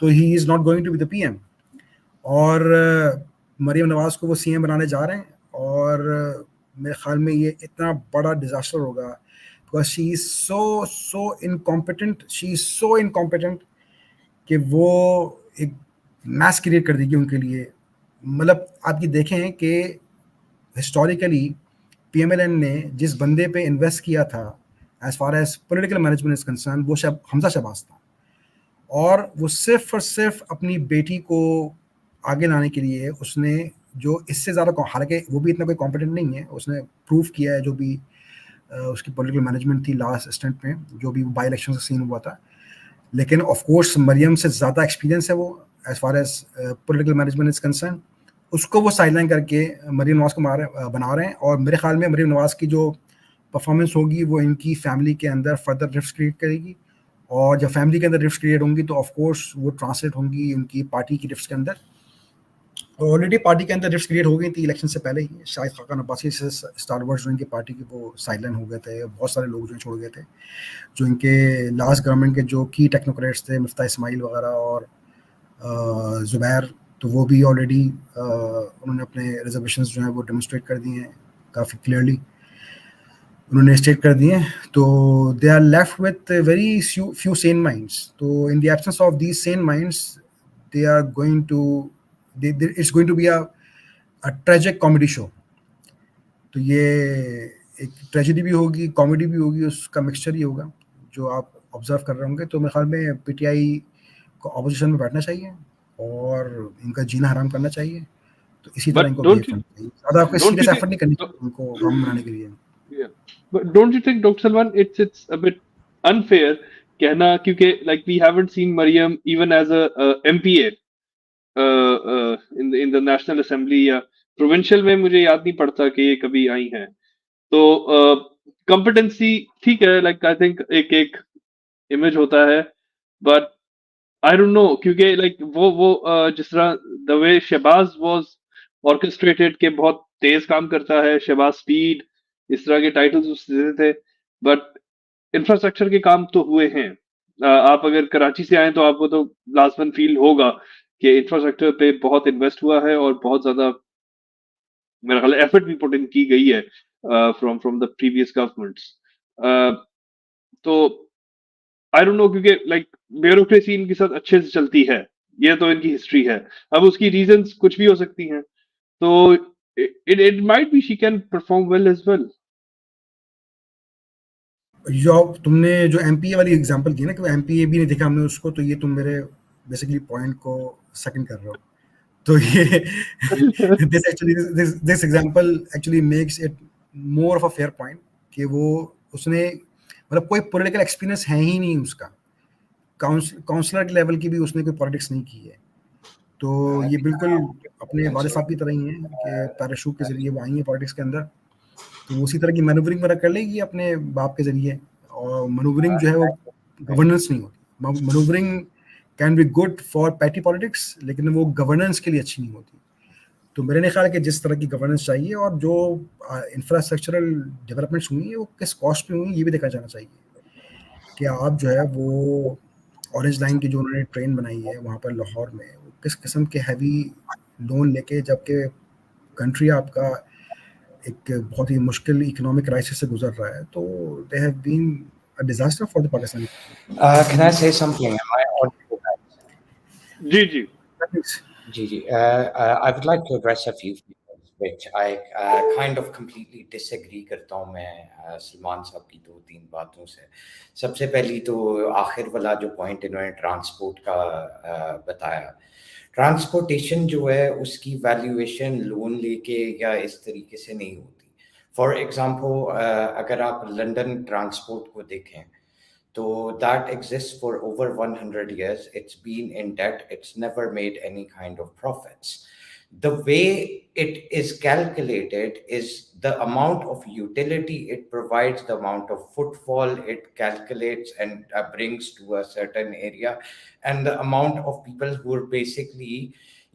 तो he is not going to be the PM. और मरीम नवाज को वो सीएम बनाने जा रहे हैं, और मेरे ख्याल में ये इतना बड़ा डिजास्टर होगा, because she is so incompetent, she is so incompetent कि वो एक मैस क्रिएट कर देगी उनके लिए। मतलब आप ये देखें कि हिस्टोरिकली पीएमएलएन ने जिस बंदे पे इन्वेस्ट किया था as far as political management is concern, वो हमजा शहबाज था, और वो सिर्फ और सिर्फ अपनी बेटी को आगे लाने के लिए उसने जो इससे ज़्यादा, हालांकि वो भी इतना कोई कॉम्पिटेंट नहीं है, उसने प्रूव किया है जो भी उसकी पॉलिटिकल मैनेजमेंट थी लास्ट स्टेंट में, जो भी बाई इलेक्शन का सीन हुआ था। लेकिन ऑफ कोर्स मरियम से ज़्यादा एक्सपीरियंस है वो as far as political management is concern. उसको वो साइडलाइन करके मरीम नवाज को बना रहे हैं, और मेरे ख्याल में मरीम नवाज की जो परफॉर्मेंस होगी वो इनकी फैमिली के अंदर फर्दर रिफ्ट क्रिएट करेगी, और जब फैमिली के अंदर रिफ्ट क्रिएट होंगी तो ऑफ कोर्स वो ट्रांसलेट होंगी उनकी पार्टी की रिफ्ट के अंदर। ऑलरेडी पार्टी के अंदर रिफ्ट क्रिएट हो गई थी इलेक्शन से पहले ही। शायद खाकन अब्बासी से स्टार वर्ड जो इनकी पार्टी की वो साइलेंट हो गए थे, बहुत सारे लोग जो छोड़ गए थे, जो इनके लास्ट गवर्नमेंट के जो की टेक्नोक्रेट्स थे, मिफ्ता इस्माइल वगैरह और ज़ुबैर, तो वो भी ऑलरेडी उन्होंने अपने रिजर्वेशंस जो हैं वो डेमोस्ट्रेट कर दिए हैं काफ़ी क्लियरली, उन्होंने स्टेट कर दिए हैं। तो they are left with very few sane minds. तो in the absence of these sane minds they are going to, it's going to be a tragic comedy show. तो ये एक ट्रेजेडी भी होगी, कॉमेडी भी होगी, उसका मिक्सचर ही होगा जो आप ऑब्जर्व कर रहे होंगे। तो मेरे ख्याल में पीटीआई को अपोजिशन में बैठना चाहिए और इनका जीना हराम करना चाहिए। तो इसी तरह But इनको बिहेव करना चाहिए, ज़्यादा कोई don't you serious think effort नहीं करनी चाहिए उनको गवर्नमेंट बनाने के लिए। yeah, but don't you think, Dr. Salman, it's a bit unfair कहना, क्योंकि like we haven't seen Mariam even as a MPA in the National Assembly या provincial में मुझे याद नहीं पड़ता कि ये कभी आई हैं। तो competency ठीक है, like I think एक एक image होता है, but I don't know, क्योंकि like वो जिस तरह the way Shahbaz was orchestrated के बहुत तेज काम करता है, शहबाज स्पीड, इस तरह के टाइटल्स उसने देते थे, बट इंफ्रास्ट्रक्चर के काम तो हुए हैं। आप अगर कराची से आए तो आपको तो लाजमन फील होगा कि इंफ्रास्ट्रक्चर पे बहुत इन्वेस्ट हुआ है और बहुत ज्यादा मेरा ख्याल एफर्ट भी पुट इन की गई है फ्रॉम द प्रीवियस गवर्नमेंट्स। तो आई डोंट नो, क्योंकि लाइक ब्यूरोक्रेसी इनके साथ अच्छे से चलती है, ये तो इनकी हिस्ट्री है। अब उसकी रीजंस कुछ भी हो सकती हैं, तो it might be she can perform well as well. जो तुमने जो एमपीए वाली एग्जांपल की ना कि वो एमपीए भी नहीं देखा हमने उसको, तो ये तुम मेरे बेसिकली पॉइंट को सेकंड कर रहे हो। तो ये this example actually makes it more of a fair point कि वो उसने मतलब कोई पॉलिटिकल एक्सपीरियंस है ही नहीं उसका, काउंसलर के लेवल की भी उसने कोई पॉलिटिक्स नहीं की है। तो ये बिल्कुल अपने वाले साहब की तरह ही है कि पैराशूट के जरिए वो आई है पॉलिटिक्स के अंदर, तो उसी तरह की मैनूवरिंग वगैरह कर लेगी अपने बाप के जरिए। और मैनूवरिंग जो है वो गवर्नेंस नहीं होती। Manoeuvring can be good for petty politics, लेकिन वो गवर्नेंस के लिए अच्छी नहीं होती। तो मेरे नहीं ख्याल कि जिस तरह की गवर्नेंस चाहिए और जो इंफ्रास्ट्रक्चरल डेवलपमेंट्स हुई है वो किस कॉस्ट पे हुई ये भी देखा जाना चाहिए कि आप जो है वो ऑरेंज लाइन की जो उन्होंने ट्रेन बनाई है वहाँ पर लाहौर में, वो किस किस्म के हैवी लोन लेके, जबकि कंट्री आपका एक बहुत ही मुश्किल इकोनॉमिक क्राइसिस से गुजर रहा है। तो they have been a disaster for the Pakistani Can I say something? Am I audible, guys? जी जी people. Gigi, I would like to address a few things which I kind of completely disagree करता हूँ मैं सलमान साहब की दो तीन बातों से। सबसे पहली तो आखिर वाला जो पॉइंट इन्होंने ट्रांसपोर्ट का बताया, ट्रांसपोर्टेशन जो है उसकी वैल्यूएशन लोन लेके या इस तरीके से नहीं होती। फॉर एग्जांपल अगर आप लंदन ट्रांसपोर्ट को देखें तो that exists for over 100 years. It's been in debt. It's never made any kind of profits. The way it is calculated is the amount of utility it provides, the amount of footfall it calculates and brings to a certain area, and the amount of people who are basically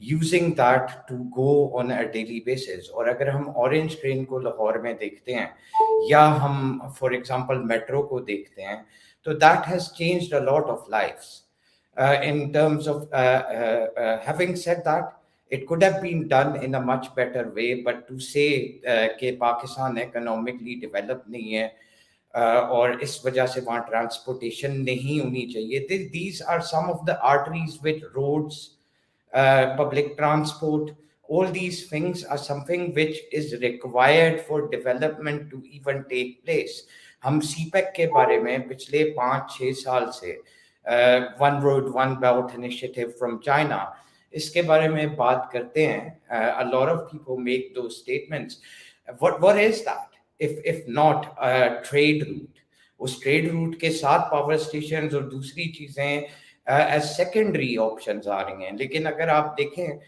using that to go on a daily basis. और अगर हम orange train को लाहौर में देखते हैं या हम for example metro को देखते हैं, so that has changed a lot of lives. In terms of having said that, it could have been done in a much better way, but to say कि पाकिस्तान economically developed नहीं है और इस वजह से वहाँ transportation नहीं होनी चाहिए, these are some of the arteries with roads, public transport. All these things are something which is required for development to even take place. हम सीपेक के बारे में पिछले 5-6 साल से one road one belt initiative from China इसके बारे में बात करते हैं। a lot of people make those statements. What is that if not a trade route? उस ट्रेड रूट के साथ पावर स्टेशन और दूसरी चीजें एज सेकेंडरी ऑप्शंस आ रही हैं। लेकिन अगर आप देखें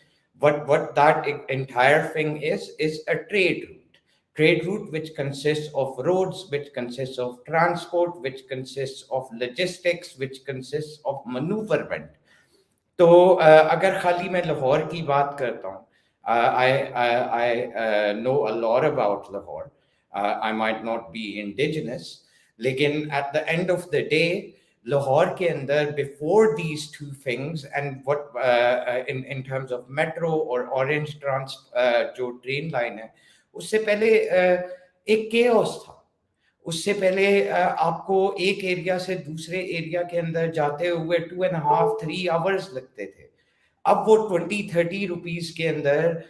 what that entire thing is a trade route which consists of roads, which consists of transport, which consists of logistics, which consists of maneuverment. तो अगर खाली मैं लाहौर की बात करता हूँ I know a lot about Lahore. I might not be indigenous, लेकिन at the end of the day, Lahore के अंदर before these two things and what in terms of metro or orange trans जो train line है, उससे पहले एक chaos था. उससे पहले आपको एक एरिया से दूसरे एरिया के अंदर जाते हुए 2.5-3 hours लगते थे. अब वो 20-30 रुपीज के अंदर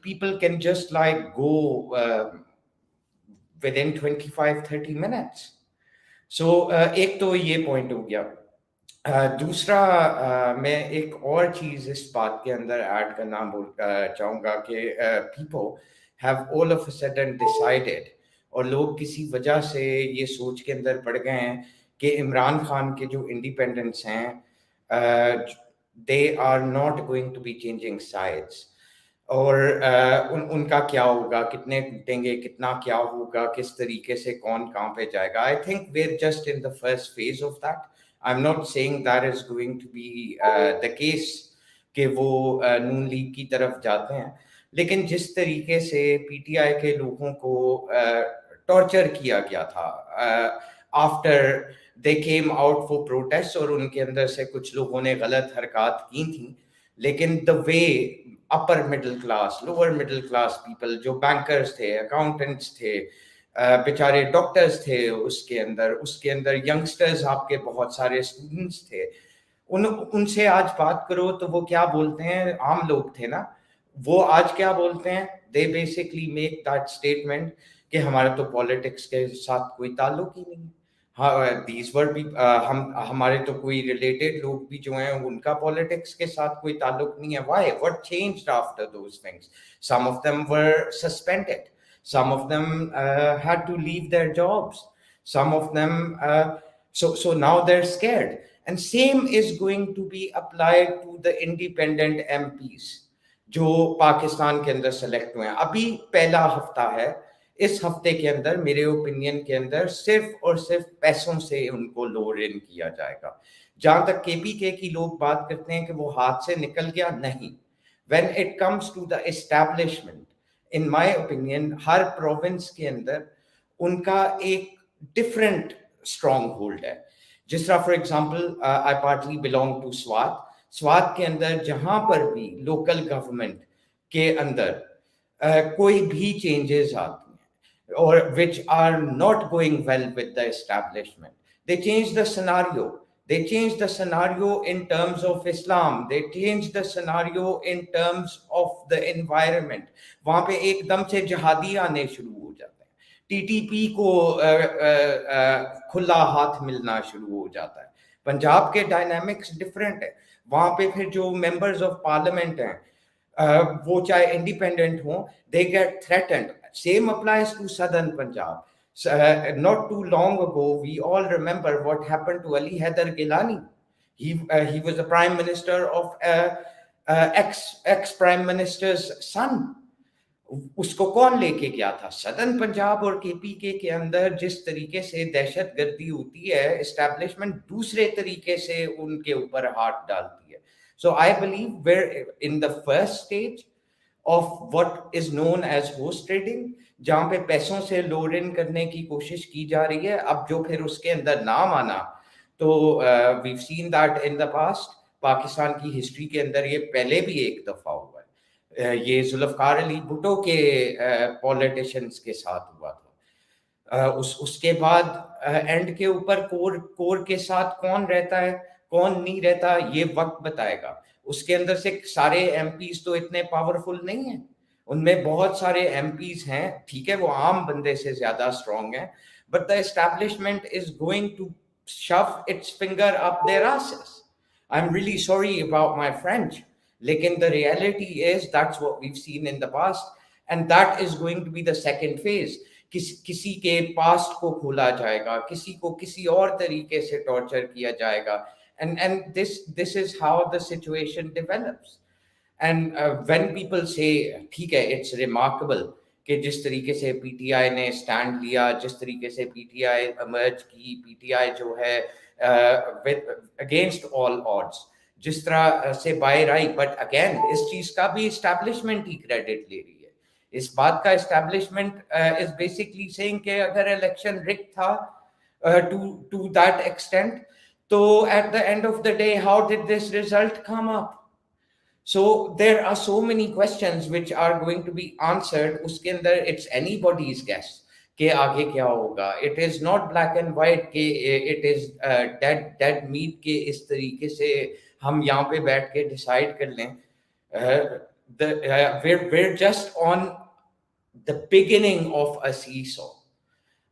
people can just like go within 25-30 minutes. So एक तो ये पॉइंट हो गया. दूसरा मैं एक और चीज इस बात के अंदर ऐड करना चाहूंगा कि people have all of a sudden decided और लोग किसी वजह से ये सोच के अंदर पड़ गए हैं कि इमरान खान के जो इंडिपेंडेंट्स हैं they are not going to be changing sides. और उनका क्या होगा, कितने टूटेंगे, कितना क्या होगा, किस तरीके से कौन कहाँ पे जाएगा. I think we're just in the first phase of that. I'm not saying that is going to be the case कि वो नून लीग की तरफ जाते हैं, लेकिन जिस तरीके से पीटीआई के लोगों को टॉर्चर किया गया था after they came out for protest और उनके अंदर से कुछ लोगों ने गलत हरकत की थी, लेकिन the way upper middle class, lower middle class people जो बैंकर्स थे, अकाउंटेंट्स थे, बेचारे डॉक्टर्स थे, उसके अंदर यंगस्टर्स, आपके बहुत सारे स्टूडेंट्स थे, उनसे आज बात करो तो वो क्या बोलते हैं, आम लोग थे ना, वो आज क्या बोलते हैं, they basically make that statement कि हमारा तो पॉलिटिक्स के साथ कोई ताल्लुक ही नहीं है. हाँ, दीज वर भी हमारे तो कोई रिलेटेड लोग भी जो हैं उनका पॉलिटिक्स के साथ कोई ताल्लुक नहीं है. Why, what changed after those things? Some of them were suspended, some of them had to leave their jobs, some of them so now they're scared, and same is going to be applied to the independent MPs जो पाकिस्तान के अंदर select हुए हैं. अभी पहला हफ्ता है, इस हफ्ते के अंदर मेरे ओपिनियन के अंदर सिर्फ और सिर्फ पैसों से उनको लोड इन किया जाएगा. जहां तक केपीके की लोग बात करते हैं कि वो हाथ से निकल गया, नहीं. when it comes to the establishment, in my opinion, her province के अंदर उनका एक डिफरेंट स्ट्रॉन्ग होल्ड है. जिस तरह for example I partly belong to Swat. Swat के अंदर जहां पर भी लोकल गवर्नमेंट के अंदर कोई भी चेंजेस आती हैं और which are not going well with the establishment, they change the scenario. They change the scenario in terms of Islam. They change the scenario in terms of the environment. वहाँ पे एकदम से जहादी आने शुरू हो जाते हैं. टीटीपी को खुला हाथ मिलना शुरू हो जाता है. पंजाब के डायनामिक्स डिफरेंट है. वहाँ पे फिर जो मेंबर्स ऑफ पार्लियामेंट हैं वो चाहे इंडिपेंडेंट हों, they get threatened. Same applies to southern Punjab. Not too long ago, we all remember what happened to Ali Haider Gilani. He was the prime minister of ex prime minister's son. उसको कौन लेके गया था? Southern Punjab और KPK के अंदर जिस तरीके से दहशतगर्दी होती है, एस्टैब्लिशमेंट दूसरे तरीके से उनके ऊपर हाथ डालती है. So I believe we're in the first stage of what is known as horse trading, जहां पे पैसों से लोड इन करने की कोशिश की जा रही है. अब जो फिर उसके अंदर नाम आना, तो we've seen that in the past. Pakistan की हिस्ट्री के अंदर ये पहले भी एक दफा हुआ है. ये जुल्फकार अली भुट्टो के पॉलिटिशियंस के साथ हुआ था. उसके बाद एंड के ऊपर कोर के साथ कौन रहता है, कौन नहीं रहता, ये वक्त बताएगा. उसके अंदर से सारे एमपीज तो इतने पावरफुल नहीं हैं. उनमें बहुत सारे एमपीज हैं, ठीक है, वो आम बंदे से ज्यादा स्ट्रॉन्ग हैं, but the establishment is going to shove its finger up their asses. I'm really sorry about my French, लेकिन the reality is that's what we've seen in the past, and that is going to be the second phase. किसी के past को खोला जाएगा, किसी को किसी और तरीके से टॉर्चर किया जाएगा, and this is how the situation develops. And when people say ठीक है, it's remarkable कि जिस तरीके से पीटीआई ने स्टैंड लिया, जिस तरीके से पीटीआई इमर्ज की, पीटीआई जो है अगेंस्ट ऑल ऑड्स, जिस तरह से बाय राइट, बट अगेन इस चीज का भी इस्टेब्लिशमेंट ही क्रेडिट ले रही है। इस बात का इस्टेब्लिशमेंट इज बेसिकली सेइंग कि अगर इलेक्शन रिग था टू दैट एक्सटेंट, तो eight the end of the day how did this result come up? So there are so many questions which are going to be answered. उसके अंदर it's anybody's guess कि आगे क्या होगा. It is not black and white कि it is dead meat के इस तरीके से हम यहाँ पे बैठ के decide कर लें. We're just on the beginning of a seesaw.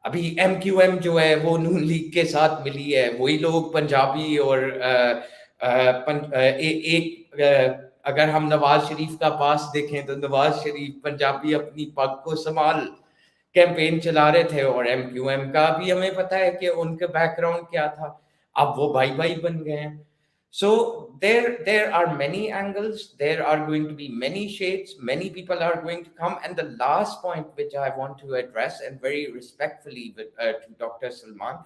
अभी MQM जो है वो नून लीग के साथ मिली है, वही लोग पंजाबी और अगर हम नवाज शरीफ का पास देखें तो नवाज शरीफ पंजाबी अपनी पग को संभाल कैंपेन चला रहे थे, और MQM का भी हमें पता है कि उनका बैकग्राउंड क्या था, अब वो भाई भाई बन गए हैं. So there are many angles, there are going to be many shades, many people are going to come. And the last point which I want to address, and very respectfully to Dr. Salman,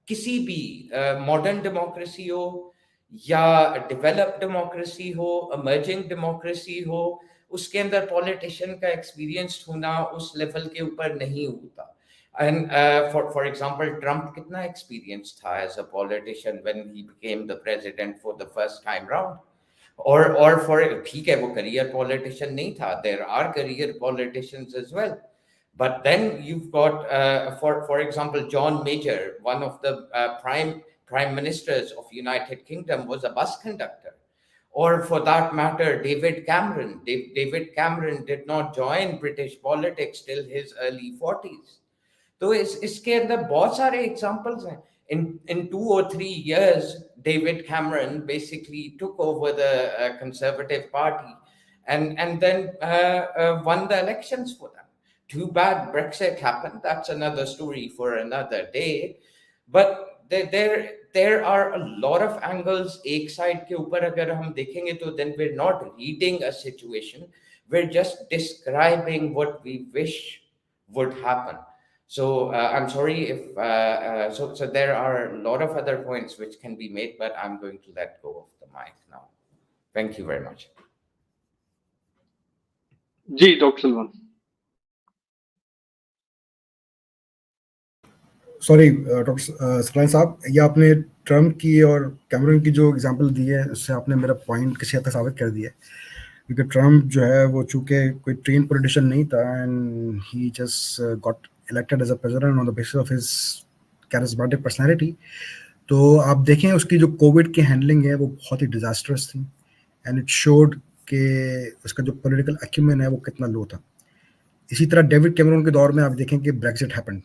किसी भी modern democracy हो या developed democracy हो, emerging democracy हो, उसके अंदर politician का experience होना उस लेवल के ऊपर नहीं होता. And for example, Trump कितना experience था as a politician when he became the president for the first time round? Or for ठीक है वो career politician नहीं था. There are career politicians as well. But then you've got, for example, John Major, one of the prime ministers of United Kingdom, was a bus conductor. Or for that matter, David Cameron. David Cameron did not join British politics till his early 40s. तो इसके अंदर बहुत सारे examples हैं. In 2 or 3 years, David Cameron basically took over the Conservative Party and then won the elections for them. Too bad Brexit happened. That's another story for another day. But there are a lot of angles. एक side के ऊपर अगर हम देखेंगे तो then we're not reading a situation. We're just describing what we wish would happen. So I'm sorry if so there are a lot of other points which can be made, but I'm going to let go of the mic now. Thank you very much. जी doctor Salman. Sorry doctor Salman साहब, ये आपने Trump की और Cameron की जो example दी है उससे आपने मेरा पॉइंट किसी हद तक साबित कर दिया है. क्योंकि ट्रम्प जो है वो चूंकि कोई ट्रेन पॉलिटिशियन नहीं था and he just got elected as a president on the basis of his charismatic personality. तो आप देखें उसकी जो कोविड की हैंडलिंग है वो बहुत ही डिजास्टरस थी एंड इट शोड कि उसका जो पॉलिटिकल एक्यूमेन है वो कितना लो था. इसी तरह डेविड कैमरून के दौर में आप देखें कि ब्रेक्जिट हैपेंड,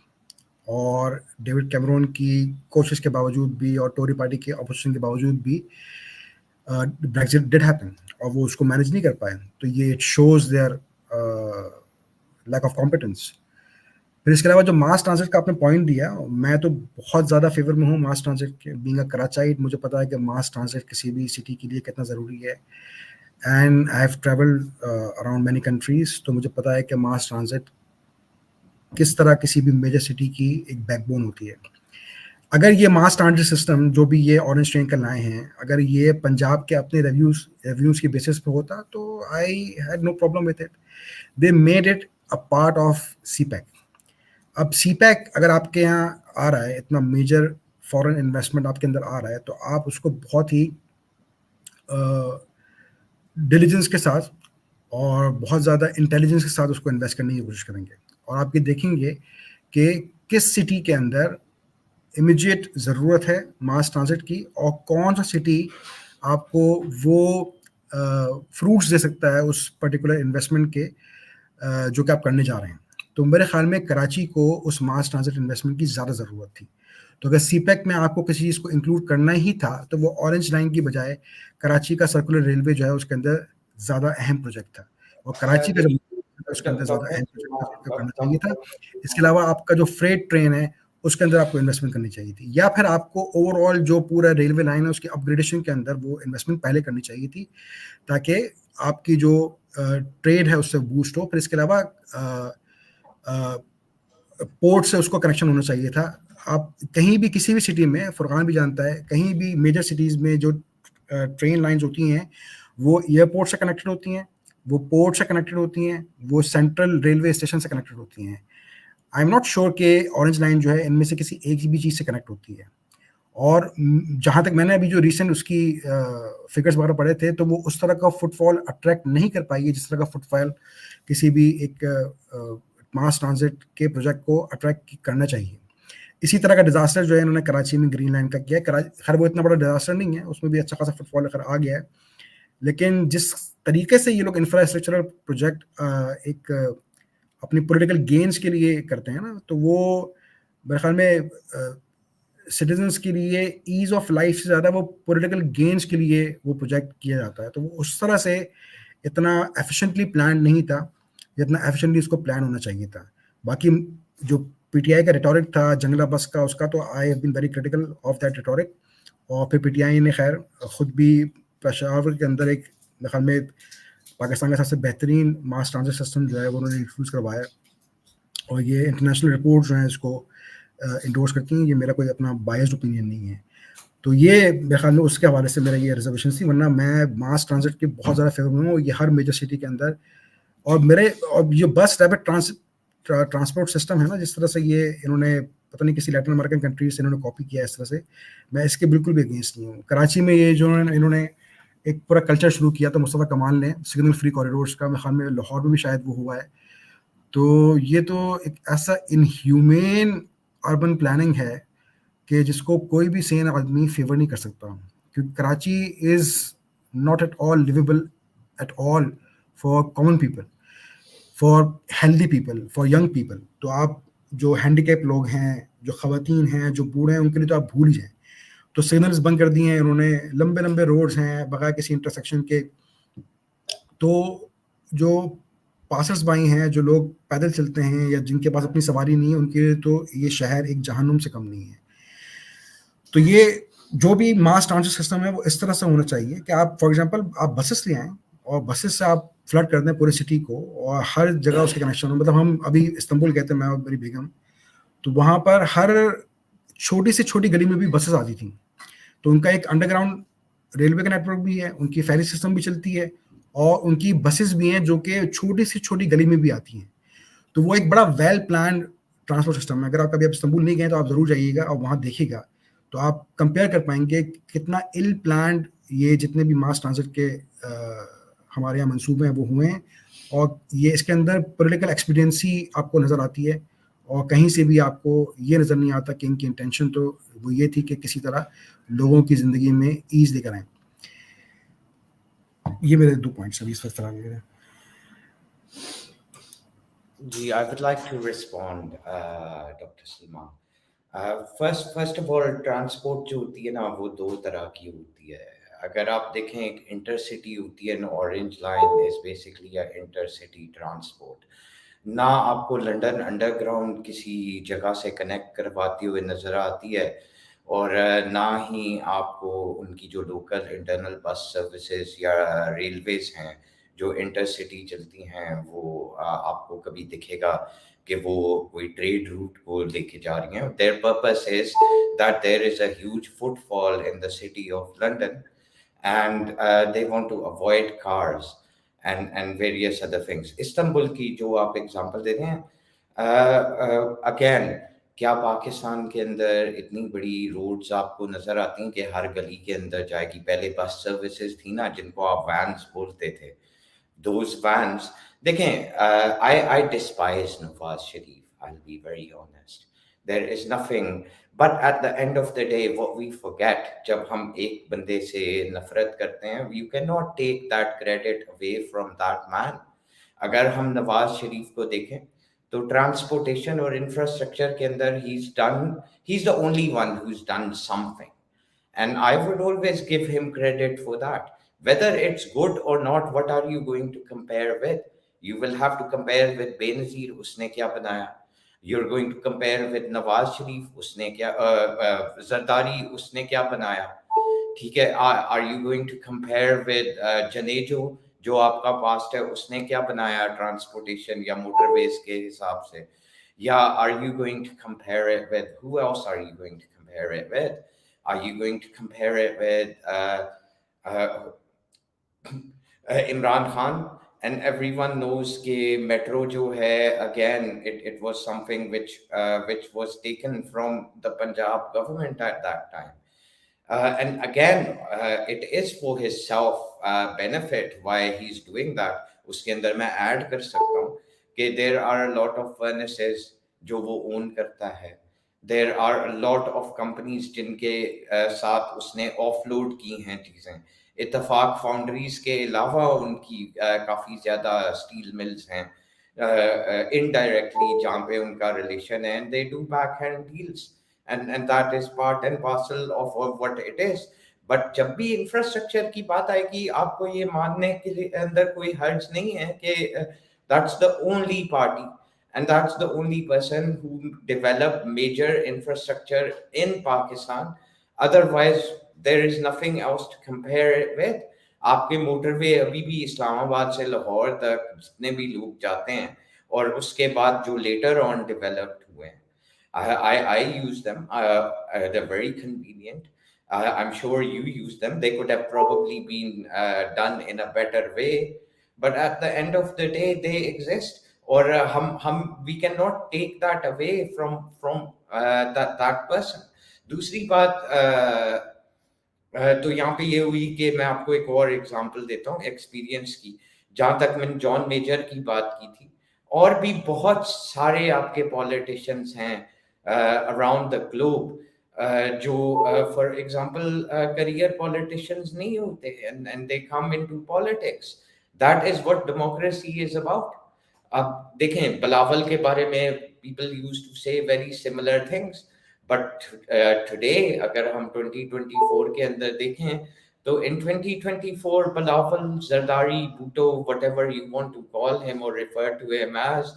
और डेविड कैमरून की कोशिश के बावजूद भी और टोरी पार्टी के अपोजिशन के बावजूद भी ब्रेक्जिट डिड हैपन और वो उसको मैनेज नहीं कर पाए. तो ये it shows their lack of competence. फिर इसके अलावा जो मास ट्रांजिट का आपने पॉइंट दिया, मैं तो बहुत ज़्यादा फेवर में हूँ मास ट्रांजिट के. बीइंग अ कराचाइट, मुझे पता है कि मास ट्रांजिट किसी भी सिटी के लिए कितना ज़रूरी है. And I have travelled around many countries, तो मुझे पता है कि मास ट्रांजिट किस तरह किसी भी मेजर सिटी की एक बैकबोन होती है. अगर ये मास ट्रांजिट सिस्टम जो भी ये ऑरेंज ट्रेन का लाए हैं, अगर ये पंजाब के अपने रिव्यूज की बेसिस पे होता तो I had no problem with it. They made it a part of CPEC. अब सीपैक अगर आपके यहाँ आ रहा है, इतना मेजर फॉरेन इन्वेस्टमेंट आपके अंदर आ रहा है, तो आप उसको बहुत ही डिलीजेंस के साथ और बहुत ज़्यादा इंटेलिजेंस के साथ उसको इन्वेस्ट करने की कोशिश करेंगे. और आप ये देखेंगे कि किस सिटी के अंदर इमीडिएट ज़रूरत है मास ट्रांजिट की और कौन सा सिटी आपको वो फ्रूट्स दे सकता है उस पर्टिकुलर इन्वेस्टमेंट के जो कि आप करने जा रहे हैं. तो मेरे ख्याल में कराची को उस मास ट्रांजिट इन्वेस्टमेंट की ज़्यादा ज़रूरत थी. तो अगर सीपैक में आपको किसी चीज़ को इंक्लूड करना ही था तो वो ऑरेंज लाइन की बजाय कराची का सर्कुलर रेलवे जो है उसके अंदर ज़्यादा अहम प्रोजेक्ट था. और कराची का जो उसके अंदर ज़्यादा अहम प्रोजेक्ट करना चाहिए था. इसके अलावा आपका जो फ्रेट ट्रेन है उसके अंदर आपको इन्वेस्टमेंट करनी चाहिए थी, या फिर आपको ओवरऑल जो पूरा रेलवे लाइन है उसकी अपग्रेडेशन के अंदर वो इन्वेस्टमेंट पहले करनी चाहिए थी, ताकि आपकी जो ट्रेड है उससे बूस्ट हो. फिर इसके अलावा पोर्ट से उसको कनेक्शन होना चाहिए था। आप कहीं भी किसी भी सिटी में, फुरकान भी जानता है, कहीं भी मेजर सिटीज़ में जो ट्रेन लाइंस होती हैं वो एयरपोर्ट से कनेक्टेड होती हैं, वो पोर्ट से कनेक्टेड होती हैं, वो सेंट्रल रेलवे स्टेशन से कनेक्टेड होती हैं। आई एम नॉट श्योर कि ऑरेंज लाइन जो है इनमें से किसी एक भी चीज़ से कनेक्ट होती है। और जहाँ तक मैंने अभी जो रिसेंट उसकी फिगर्स वगैरह पढ़े थे, तो वो उस तरह का फुटफॉल अट्रैक्ट नहीं कर पाई है जिस तरह का फुटफॉल किसी भी एक मास ट्रांजिट के प्रोजेक्ट को अट्रैक्ट करना चाहिए। इसी तरह का डिजास्टर जो है इन्होंने कराची में ग्रीन लाइन का किया है। खैर वो इतना बड़ा डिजास्टर नहीं है, उसमें भी अच्छा खासा फुटफॉल आ गया है, लेकिन जिस तरीके से ये लोग इंफ्रास्ट्रक्चरल प्रोजेक्ट एक अपनी पॉलिटिकल गेन्स के लिए करते हैं ना, तो वो मेरे ख्याल में सिटीजन्स के लिए ईज ऑफ लाइफ से ज़्यादा वो पॉलिटिकल गेन्स के लिए वो प्रोजेक्ट किया जाता है। तो वो उस तरह से इतना एफिशिएंटली प्लान नहीं था जितना एफिशिएंटली उसको प्लान होना चाहिए था। बाकी जो पीटीआई का रिटोरिक था जंगला बस का, उसका तो I have been very critical of that rhetoric. और फिर पीटीआई ने खैर खुद भी पेशावर के अंदर एक मेरे ख्याल में पाकिस्तान का सबसे बेहतरीन मास ट्रांजिट सिस्टम जो है वो उन्होंने इंट्रोड्यूस करवाया। और ये इंटरनेशनल रिपोर्ट जो है इसको इंडोर्स करती हैं, ये मेरा कोई अपना बायस्ड ओपिनियन नहीं है। तो ये मेरे ख्याल में उसके हवाले से मेरा ये रिजर्वेशन थी, वरना मैं मास ट्रांजिट के बहुत ज़्यादा फेवर में हूँ। ये हर मेजर सिटी के अंदर, और मेरे और ये बस रैपिड ट्रांसपोर्ट सिस्टम है ना, जिस तरह से ये इन्होंने पता नहीं किसी लैटिन अमेरिकन कंट्री से इन्होंने कॉपी किया इस तरह से, मैं इसके बिल्कुल भी अगेंस्ट नहीं हूँ। कराची में ये जो इन्होंने एक पूरा कल्चर शुरू किया था मुस्तफ़ा कमाल ने, सिग्नल फ्री कॉरिडोर्स का, मेरे ख्याल में लाहौर में भी शायद वो हुआ है। तो ये तो एक ऐसा इनह्यूमेन अर्बन प्लानिंग है कि जिसको कोई भी सेन आदमी फेवर नहीं कर सकता, क्योंकि Karachi is not at all livable at all for common people, for healthy people, for young people. तो आप जो हैंडीकैप लोग हैं, जो ख़वातीन हैं, जो बूढ़े हैं, उनके लिए तो आप भूल ही जाएँ। तो सिग्नल्स बंद कर दिए हैं इन्होंने, लंबे लंबे रोड्स हैं बगैर किसी इंटरसेक्शन के। तो जो पासर्स बाई हैं, जो लोग पैदल चलते हैं या जिनके पास अपनी सवारी नहीं है, उनके लिए तो ये शहर एक जहन्नुम से कम नहीं है। तो ये जो भी मास ट्रांजिट सिस्टम है वो इस तरह से होना चाहिए कि आप फॉर एग्जांपल आप बसेस ले आएँ और बसेस से आप फ्लड कर दें पूरी सिटी को, और हर जगह उसके कनेक्शन हो। मतलब हम अभी इस्तांबुल गए थे, मैं और मेरी बेगम, तो वहाँ पर हर छोटी से छोटी गली में भी बसेस आती थी। तो उनका एक अंडरग्राउंड रेलवे का नेटवर्क भी है, उनकी फेरी सिस्टम भी चलती है, और उनकी बसेस भी हैं जो कि छोटी से छोटी गली में भी आती हैं। तो वो एक बड़ा वेल प्लान ट्रांसपोर्ट सिस्टम है। अगर आप कभी आप इस्तांबुल नहीं गए तो आप ज़रूर जाइएगा और वहाँ देखिएगा, तो आप कंपेयर कर पाएंगे कितना इल प्लान्ड ये जितने भी मास ट्रांजिट के हमारे यहाँ मंसूबे हैं वो हुए हैं। और ये इसके अंदर पॉलिटिकल एक्सपीडियंसी आपको नज़र आती है, और कहीं से भी आपको ये नज़र नहीं आता कि इनकी इंटेंशन तो वो ये थी कि किसी तरह लोगों की ज़िंदगी में ईज़ लेकर आएँ। ये मेरे 2 पॉइंट्स अभी इस वक्त मेरे। Gee, I would like to respond, Dr. Salman. First of all, transport जो होती है ना, वो दो तरह की होती है। अगर आप देखें, एक इंटरसिटी होती है ना, orange line is basically a intercity transport. ना आपको लंदन अंडरग्राउंड किसी जगह से कनेक्ट करवाती हुए नज़र आती है, और ना ही आपको उनकी जो लोकल इंटरनल बस सर्विसेज या रेलवेज हैं जो इंटरसिटी चलती हैं, वो आपको कभी दिखेगा कि वो कोई ट्रेड रूट को लेके जा रही हैं। Their purpose is that there is a huge footfall in the city of London, and they want to avoid cars and various other things. Istanbul की जो आप एग्जांपल दे रहे हैं, अगेन क्या पाकिस्तान के अंदर इतनी बड़ी रोड्स आपको नजर आती हैं कि हर गली के अंदर जाएगी? पहले बस सर्विसेज थी ना, जिनको आप वैन्स बोलते थे, those vans. देखें, I despise Nawaz Sharif, I'll be very honest. There is nothing, but at the end of the day, what we forget, जब हम एक बंदे से नफरत करते हैं, you cannot take that credit away from that man. अगर हम नवाज शरीफ को देखें तो ट्रांसपोर्टेशन और इंफ्रास्ट्रक्चर के अंदर he's the only one who's done something, and I would always give him credit for that. Whether it's good or not, what are you going to compare with? You will have to compare with Benazir, उसने क्या बनाया? You're going to compare with Nawaz Sharif, उसने क्या जरदारी, उसने क्या बनाया? ठीक है, are you going to compare with Junejo, जो आपका पास्ट है, उसने क्या बनाया ट्रांसपोर्टेशन या मोटरवेज के हिसाब से? Yeah, are you going to compare it with who else are you going to compare it with? Are you going to compare it with uh, Imran Khan? And everyone knows कि metro जो है, again, it was something which was taken from the Punjab government at that time. And again, it is for his self benefit why he's doing that. उसके अंदर मैं add कर सकता हूँ कि there are a lot of furnaces जो वो own करता है. There are a lot of companies जिनके साथ उसने offload की हैं चीज़ें. इत्तेफाक फाउंड्रीज के अलावा उनकी काफ़ी ज़्यादा स्टील मिल्स हैं indirectly जहाँ पे उनका रिलेशन है, and they do backhand deals. And that is part and parcel of what it is. But जब भी इंफ्रास्ट्रक्चर की बात आएगी आपको ये मानने के लिए अंदर कोई हर्ज नहीं है कि that's the only party and that's the only person who developed major infrastructure in Pakistan. Otherwise there is nothing else to compare it with. आपके मोटरवे अभी भी इस्लामाबाद से लाहौर तक जितने भी लोग जाते हैं और उसके बाद जो later on developed हुए हैं, I use them. They're very convenient. I'm sure you use them. They could have probably been done in a better way, but at the end of the day, they exist. Or we cannot take that away from that person. दूसरी बात तो यहाँ पे ये हुई कि मैं आपको एक और एग्जांपल देता हूँ एक्सपीरियंस की. जहाँ तक मैंने जॉन मेजर की बात की थी, और भी बहुत सारे आपके पॉलिटिशियंस हैं अराउंड द ग्लोब जो फॉर एग्जांपल करियर पॉलिटिशियंस नहीं होते and they come into politics. That is what democracy is about. अब देखें बिलावल के बारे में पीपल यूज्ड टू से very similar things, but today अगर हम 2024 के अंदर देखें तो in 2024 Bilawal Zardari Bhutto whatever you want to call him or refer to him as,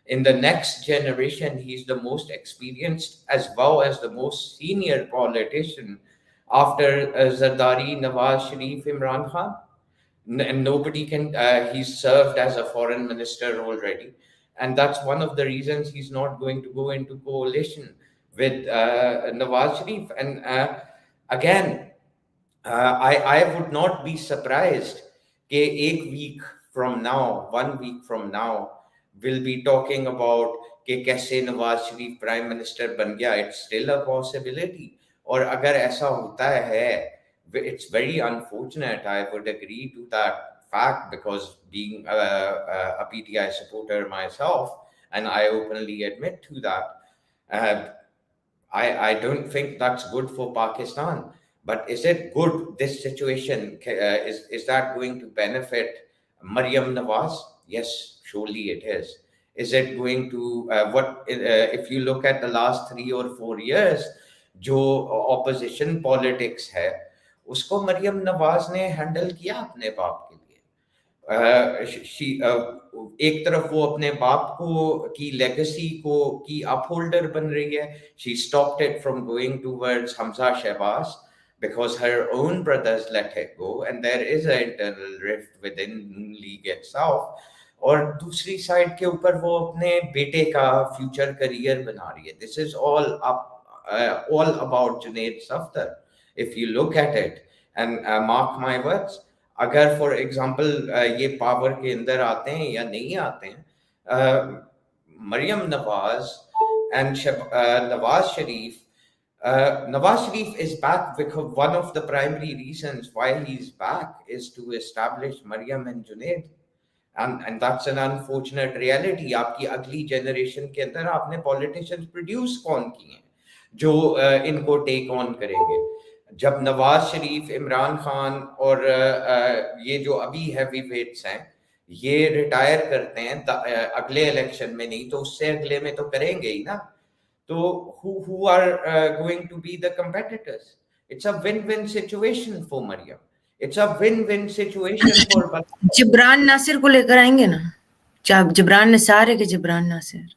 in the next generation he's the most experienced as well as the most senior politician after Zardari, Nawaz Sharif, Imran Khan. And nobody can he's served as a foreign minister already, and that's one of the reasons he's not going to go into coalition with Nawaz Sharif. And again, I would not be surprised कि एक week from now, 1 week from now, we'll be talking about कि कैसे Nawaz Sharif prime minister बन गया. It's still a possibility. और अगर ऐसा होता है, it's very unfortunate. I would agree to that fact because being a PTI supporter myself, and I openly admit to that, uh, I don't think that's good for Pakistan. But is it good, this situation? Is that going to benefit Maryam Nawaz? Yes, surely it is. Is it going to, if you look at the last 3 or 4 years, जो opposition politics है, उसको मरियम नवाज ने handle किया अपने बाप के लिए. एक तरफ वो अपने बाप को की लेगेसी को की अपहोल्डर बन रही है. She stopped it from going towards Hamza Shahbaz because her own brothers let it go and there is an internal rift within League itself. और दूसरी साइड के ऊपर वो अपने बेटे का फ्यूचर करियर बना रही है. This is all about Junaid Safdar if you look at it. And mark my words, अगर फॉर एग्जांपल ये पावर के अंदर आते हैं या नहीं आते हैं, Maryam Nawaz and Nawaz Sharif, Nawaz Sharif is back because one of the primary reasons why he's back is to establish Maryam and Junaid. And that's an unfortunate reality. आपकी अगली जनरेशन के अंदर आपने पॉलिटिशियंस प्रोड्यूस कौन किए हैं जो इनको टेक ऑन करेंगे? जब नवाज शरीफ, इमरान खान और ये जो अभी हैवी वेट्स हैं ये रिटायर करते हैं अगले इलेक्शन में, नहीं तो उससे अगले में तो करेंगे ही ना. तो who are going to be the competitors? It's a win-win situation for Maryam. It's a win-win situation for Jibran Nasir को लेकर आएंगे ना, जिब्रान निसार है कि जिब्रान नासिर?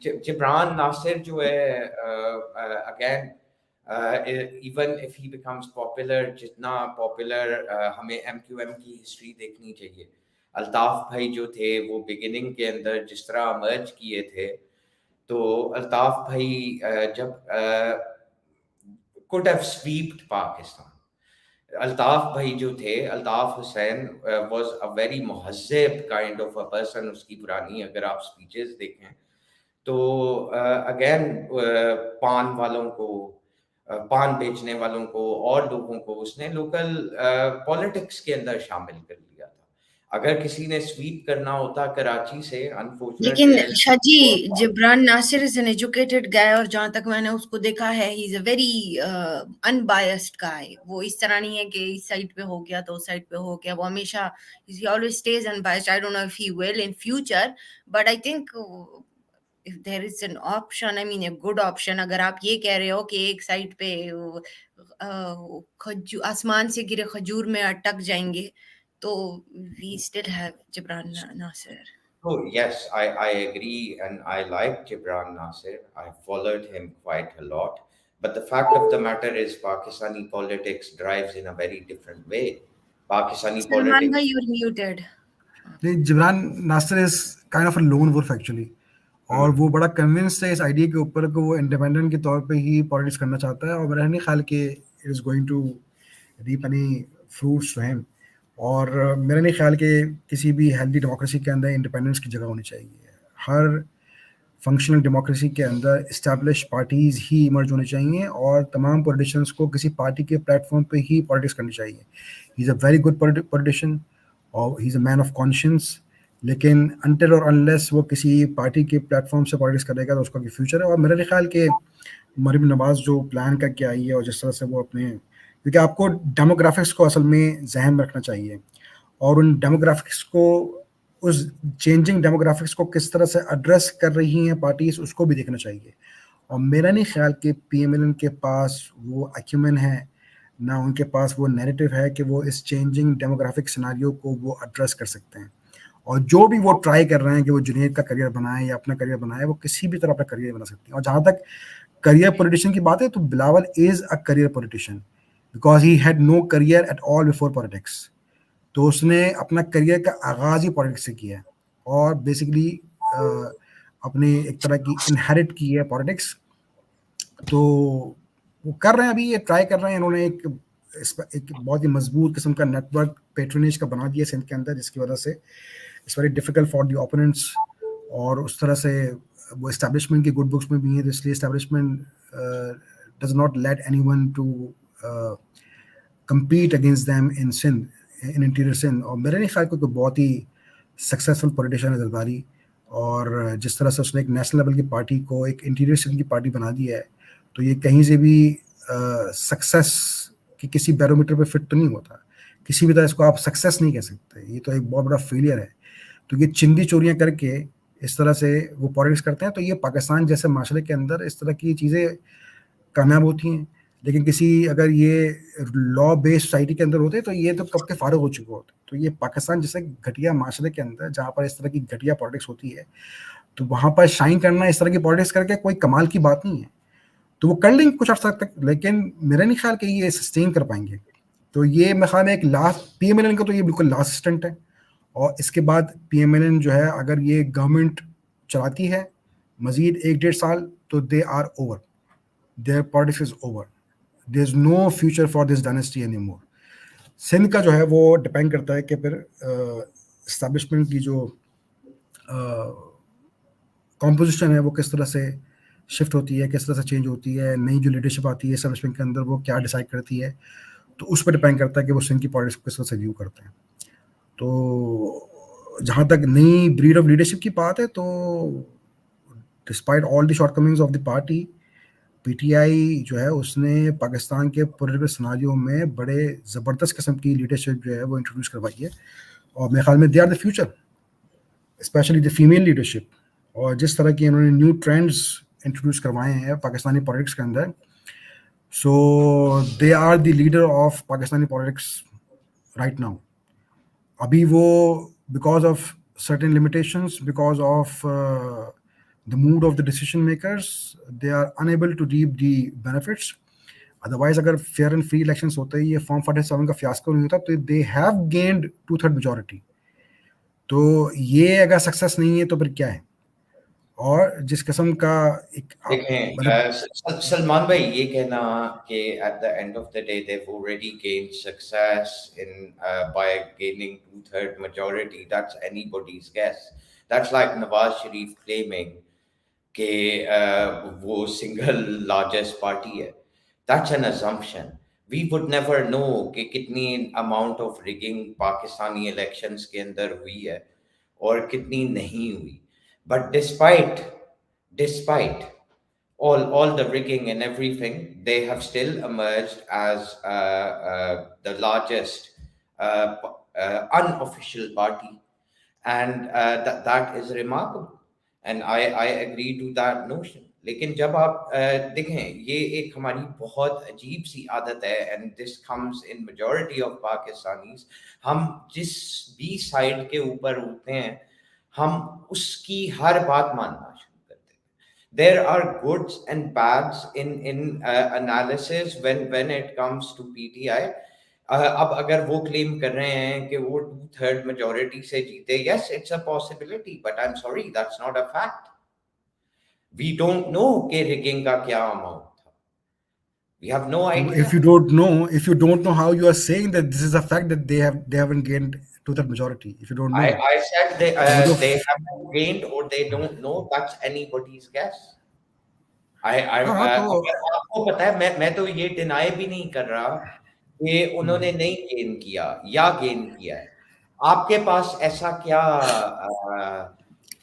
जिब्रान नासिर जो है again even if he becomes popular, जितना पॉपुलर हमें MQM की हिस्ट्री देखनी चाहिए. अल्ताफ भाई जो थे वो बिगिनिंग के अंदर जिस तरह मर्ज किए थे, तो अल्ताफ भाई जब could have swept Pakistan. Altaf भाई जो थे, Altaf Hussain was a very मुहज़्ज़ब काइंड ऑफ अ पर्सन. उसकी पुरानी अगर आप स्पीचेस देखें तो अगेन पान वालों को, पान बेचने वालों को और लोगों को उसने लोकल पॉलिटिक्स के अंदर शामिल कर लिया था. अगर किसी ने स्वीप करना होता कराची से, लेकिन अनफॉर्चुनेट शाजी, Jibran Nasir is an educated guy, और जहां तक मैंने उसको देखा है, he is a very unbiased guy. वो इस तरह नहीं है कि इस साइड पे हो गया तो उस साइड पे हो गया. वो हमेशा, ही always stage unbiased. I don't know if he will in future, but I think if there is an option, I mean a good option, अगर आप ये कह रहे हो कि एक साइड पे आसमान से गिरे खजूर में अटक जाएंगे, तो we still have Jibran Nasir. Oh, yes, I agree, and I like Gibran Nasir. I followed him quite a lot. But the fact of the matter is, Pakistani politics drives in a very different way. Pakistani Salman bhai, politics. you're muted. नहीं, Jibran Nasir is kind of a lone wolf actually, और वो बड़ा convinced है इस idea के ऊपर कि वो इंडिपेंडेंट के तौर पे ही पॉलिटिक्स करना चाहता है, और मेरा नहीं ख्याल कि it is going to reap any fruits to him. और मेरा नहीं ख्याल कि किसी भी हेल्दी डेमोक्रेसी के अंदर इंडिपेंडेंस की जगह होनी चाहिए. हर फंक्शनल डेमोक्रेसी के अंदर इस्टेब्लिश पार्टीज़ ही इमर्ज होनी चाहिए, और तमाम पॉलिटिशियंस को किसी पार्टी के प्लेटफॉर्म पे ही पॉलिटिक्स करनी चाहिए. He is a very good politician और he is a man of conscience, लेकिन अनटिल और अनलेस वो किसी पार्टी के प्लेटफॉर्म से पॉलिटिक्स करेगा तो उसका फ्यूचर है. और मेरा नहीं ख्याल कि मरीम नवाज जो प्लान करके आई है और जिस तरह से वो अपने, क्योंकि आपको डेमोग्राफिक्स को असल में जहन में रखना चाहिए, और उन डेमोग्राफिक्स को, उस चेंजिंग डेमोग्राफिक्स को किस तरह से एड्रेस कर रही हैं पार्टीज, उसको भी देखना चाहिए. और मेरा नहीं ख्याल कि पीएमएलएन के पास वो अक्यूमेन है, ना उनके पास वो नैरेटिव है कि वो इस चेंजिंग डेमोग्राफिक सिनारियो को वो एड्रेस कर सकते हैं. और जो भी वो ट्राई कर रहे हैं कि वो जुनेद का करियर बनाए या अपना करियर बनाए, वो किसी भी तरह अपना करियर बना सकते हैं. और जहाँ तक करियर पॉलिटिशियन की बात है, तो Bilawal is a career politician because he had no career at all before politics. तो उसने अपना करियर का आगाज ही पॉलिटिक्स से किया है, और बेसिकली अपने एक तरह की इनहेरिट की है पॉलिटिक्स. तो वो कर रहे हैं, अभी ये ट्राई कर रहे हैं. इन्होंने एक बहुत ही मजबूत किस्म का नेटवर्क पेट्रोनेज का बना दिया सिंध के अंदर, जिसकी वजह से it's very difficult for the opponents. और उस तरह से वो इस्टेब्लिशमेंट की गुड बुक्स में भी है, तो इसलिए establishment does not let anyone to compete against them in Sindh, in interior Sindh. और मेरे नहीं ख्याल कोई बहुत ही सक्सेसफुल पॉलिटिशियन है जरदारी, और जिस तरह से उसने एक नेशनल लेवल की पार्टी को एक इंटीरियर सिंध की पार्टी बना दी है, तो ये कहीं से भी सक्सेस की किसी बैरोमीटर पे फिट तो नहीं होता. किसी भी तरह इसको आप सक्सेस नहीं कह सकते, ये तो एक बहुत बड़ा फेलियर है. तो ये चिंदी चोरियां करके इस तरह से वो पॉलिटिक्स करते हैं, तो ये पाकिस्तान जैसे माशरे के अंदर इस तरह की चीज़ें कामयाब होती हैं. लेकिन किसी, अगर ये लॉ बेस्ड सोसाइटी के अंदर होते तो ये तो कब के फारूक हो चुके होते. तो ये पाकिस्तान जैसे घटिया माशरे के अंदर, जहाँ पर इस तरह की घटिया पॉलिटिक्स होती है, तो वहाँ पर शाइन करना इस तरह की पॉलिटिक्स करके कोई कमाल की बात नहीं है. तो वो कर लेंगे कुछ अर्सा तक, लेकिन मेरा नहीं ख्याल कि ये सस्टेन कर पाएंगे. तो ये मेरे ख्याल में एक लास्ट पीएमएलएन का तो ये बिल्कुल लास्ट स्टंट है. और इसके बाद पीएमएलएन जो है, अगर ये गवर्नमेंट चलाती है मजीद 1-1.5 साल, तो they are over, their politics is over. There is no future for this dynasty any more. Sindh का जो है वो डिपेंड करता है कि फिर इस्टेब्लिशमेंट की जो कॉम्पोजिशन है वो किस तरह से शिफ्ट होती है, किस तरह से चेंज होती है, नई जो लीडरशिप आती है इस्टेब्लिशमेंट के अंदर वो क्या डिसाइड करती है. तो उस पर डिपेंड करता है कि वो सिंध की पॉलिटिक्स को किस तरह से व्यू करते हैं. तो जहाँ तक नई ब्रीड ऑफ लीडरशिप की बात है, तो despite all the shortcomings of the party, PTI जो है उसने पाकिस्तान के पॉलिटिकल सिनारियो में बड़े ज़बरदस्त किस्म की लीडरशिप जो है वो इंट्रोड्यूस करवाई है. और मेरे ख्याल में they are the future, specially the female leadership. और जिस तरह की इन्होंने न्यू ट्रेंड्स इंट्रोड्यूस करवाए हैं पाकिस्तानी पॉलिटिक्स के अंदर, so they are the leader of Pakistani politics right now. अभी वो because of certain limitations, because of the mood of the decision makers, they are unable to reap the benefits. Otherwise, अगर fair and free elections होते ही ये form 47 का fiasco नहीं होता, तो they have gained 2/3 majority. तो ये अगर सक्सेस नहीं है तो फिर क्या है. और जिस किस्म का एक आप देखें मतलब सलमान भाई, ये कहना कि at the end of the day they've already gained success in by gaining two-third majority, that's anybody's guess. That's like Nawaz Sharif claiming कि वो सिंगल लार्जेस्ट पार्टी है. That's an assumption. We would never know कि कितनी amount of rigging Pakistani elections के अंदर हुई है और कितनी नहीं हुई. But despite all the rigging and everything, they have still emerged as the largest unofficial party, and that is remarkable. And I agree to that notion. लेकिन जब आप देखें, ये एक हमारी बहुत अजीब सी आदत है, and this comes in majority of Pakistanis. हम जिस भी साइड के ऊपर होते हैं, हम उसकी हर बात मानना शुरू करते हैं. There are goods and bads in analysis when it comes to PTI. अब अगर वो क्लेम कर रहे हैं कि वो two-third majority से जीते, yes, it's a possibility, but I'm sorry, that's not a fact. We don't know कि rigging का क्या amount था. We have no idea. if you don't know how you are saying that this is a fact that they haven't gained to that majority, if you don't know. I said वो जो they haven't gained or they don't know. That's anybody's guess. हाँ तो अगर आपको पता है, मैं तो ये डिनाई भी नहीं कर रहा कि उन्होंने नहीं गेन किया या गेन किया है. आपके पास ऐसा क्या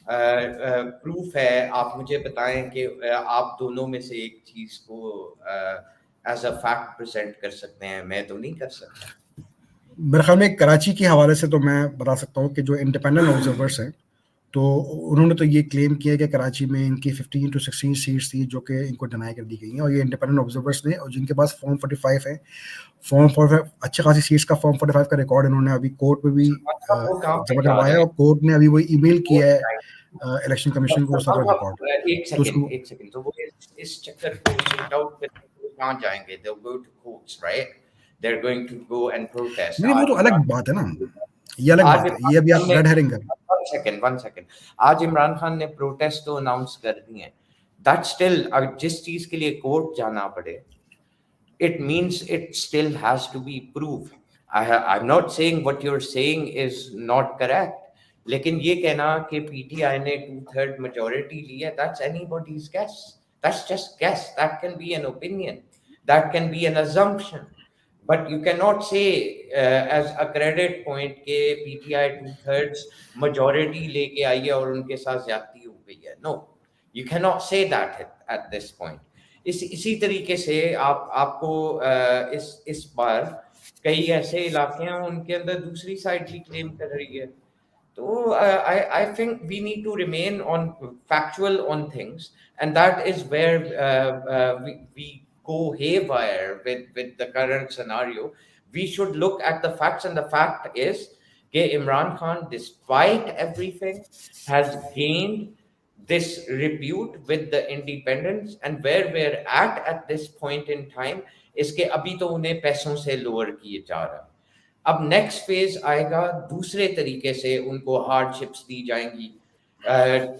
प्रूफ है? आप मुझे बताएं कि आप दोनों में से एक चीज को एज अ फैक्ट प्रेजेंट कर सकते हैं. मैं तो नहीं कर सकता. मेरे ख्याल में कराची के हवाले से तो मैं बता सकता हूँ कि जो इंडिपेंडेंट ऑब्जर्वर्स हैं, तो उन्होंने तो ये क्लेम किया कि कराची में इनकी 15 to 16 सीट्स थी जो कि इनको डिनाई कर दी गई हैं, और ये इंडिपेंडेंट ऑब्जर्वर्स ने, और जिनके पास फॉर्म 45 है, फॉर्म 45 अच्छी खासी सीट्स का फॉर्म 45 का रिकॉर्ड इन्होंने अभी कोर्ट में भी वो कहाँ पे जमा जा करवाया रहे है, हैं? और कोर्ट ने अभी वो ईमेल किया है वो इलेक्शन कमीशन को, वो सारा रिकॉर्ड. तो उसको एक सेकंड. तो वो इस चक्कर को सॉर्ट आउट करने के लिए कहाँ जाएंगे? They'll go to courts, right? They're going to go and protest. नहीं, वो आज तो अलग बात है ना, ये अलग आज बात है, ये इमरान अभी खान आप ने रेड हेरिंग कर. One second. आज इमरान खान ने प्रोटेस्ट तो अनाउंस कर दी है. दैट स्टिल, जिस चीज के लिए कोर्ट जाना पड़े, it means it still has to be proved. I'm not saying what you're saying is not correct. लेकिन ये कहना कि पीटीआई ने two-third majority ली है, that's anybody's guess. That's just guess. That can be an opinion. That can be an assumption. But you cannot say as a credit point कि PTI two-thirds majority लेके आई है और उनके साथ ज्यादती हो गई है. No, you cannot say that at this point. इसी तरीके से आपको इस बार कई ऐसे इलाके हैं उनके अंदर दूसरी साइड भी क्लेम कर रही है. तो I think we need to remain on factual on things, and that is where we go haywire with the current scenario. We should look at the facts, and the fact is that Imran Khan, despite everything, has gained this repute with the independents, and where we're at this point in time is कि अभी तो उन्हें पैसों से lower किए जा रहा है. अब नेक्स्ट फेज आएगा, दूसरे तरीके से उनको हार्डशिप्स दी जाएंगी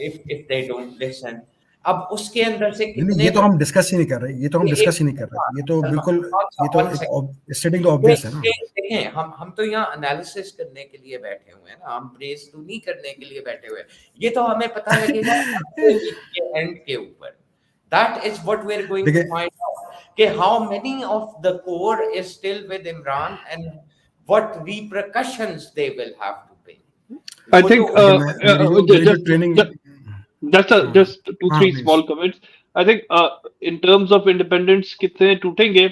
if they don't listen. अब उसके अंदर से नहीं, कितने ये तो हम डिस्कस ही नहीं कर रहे, ये तो हम डिस्कस ही नहीं कर रहे, ये तो बिल्कुल, ये तो एक स्टेटिंग द ऑब्वियस है ना. देखें, हम तो यहाँ एनालिसिस करने के लिए बैठे हुए हैं ना, हम प्रेस तो नहीं करने के लिए बैठे हुए हैं. ये तो हमें पता लगेगा के एंड के ऊपर. That is what we're going to देखिए, find out. कि how many of the core is still with Imran and what repercussions they will have to pay. I वो think जो मेरी जो ट्रेनिंग. just two हाँ three please. small comments. I think in terms of independence कितने टूटेंगे,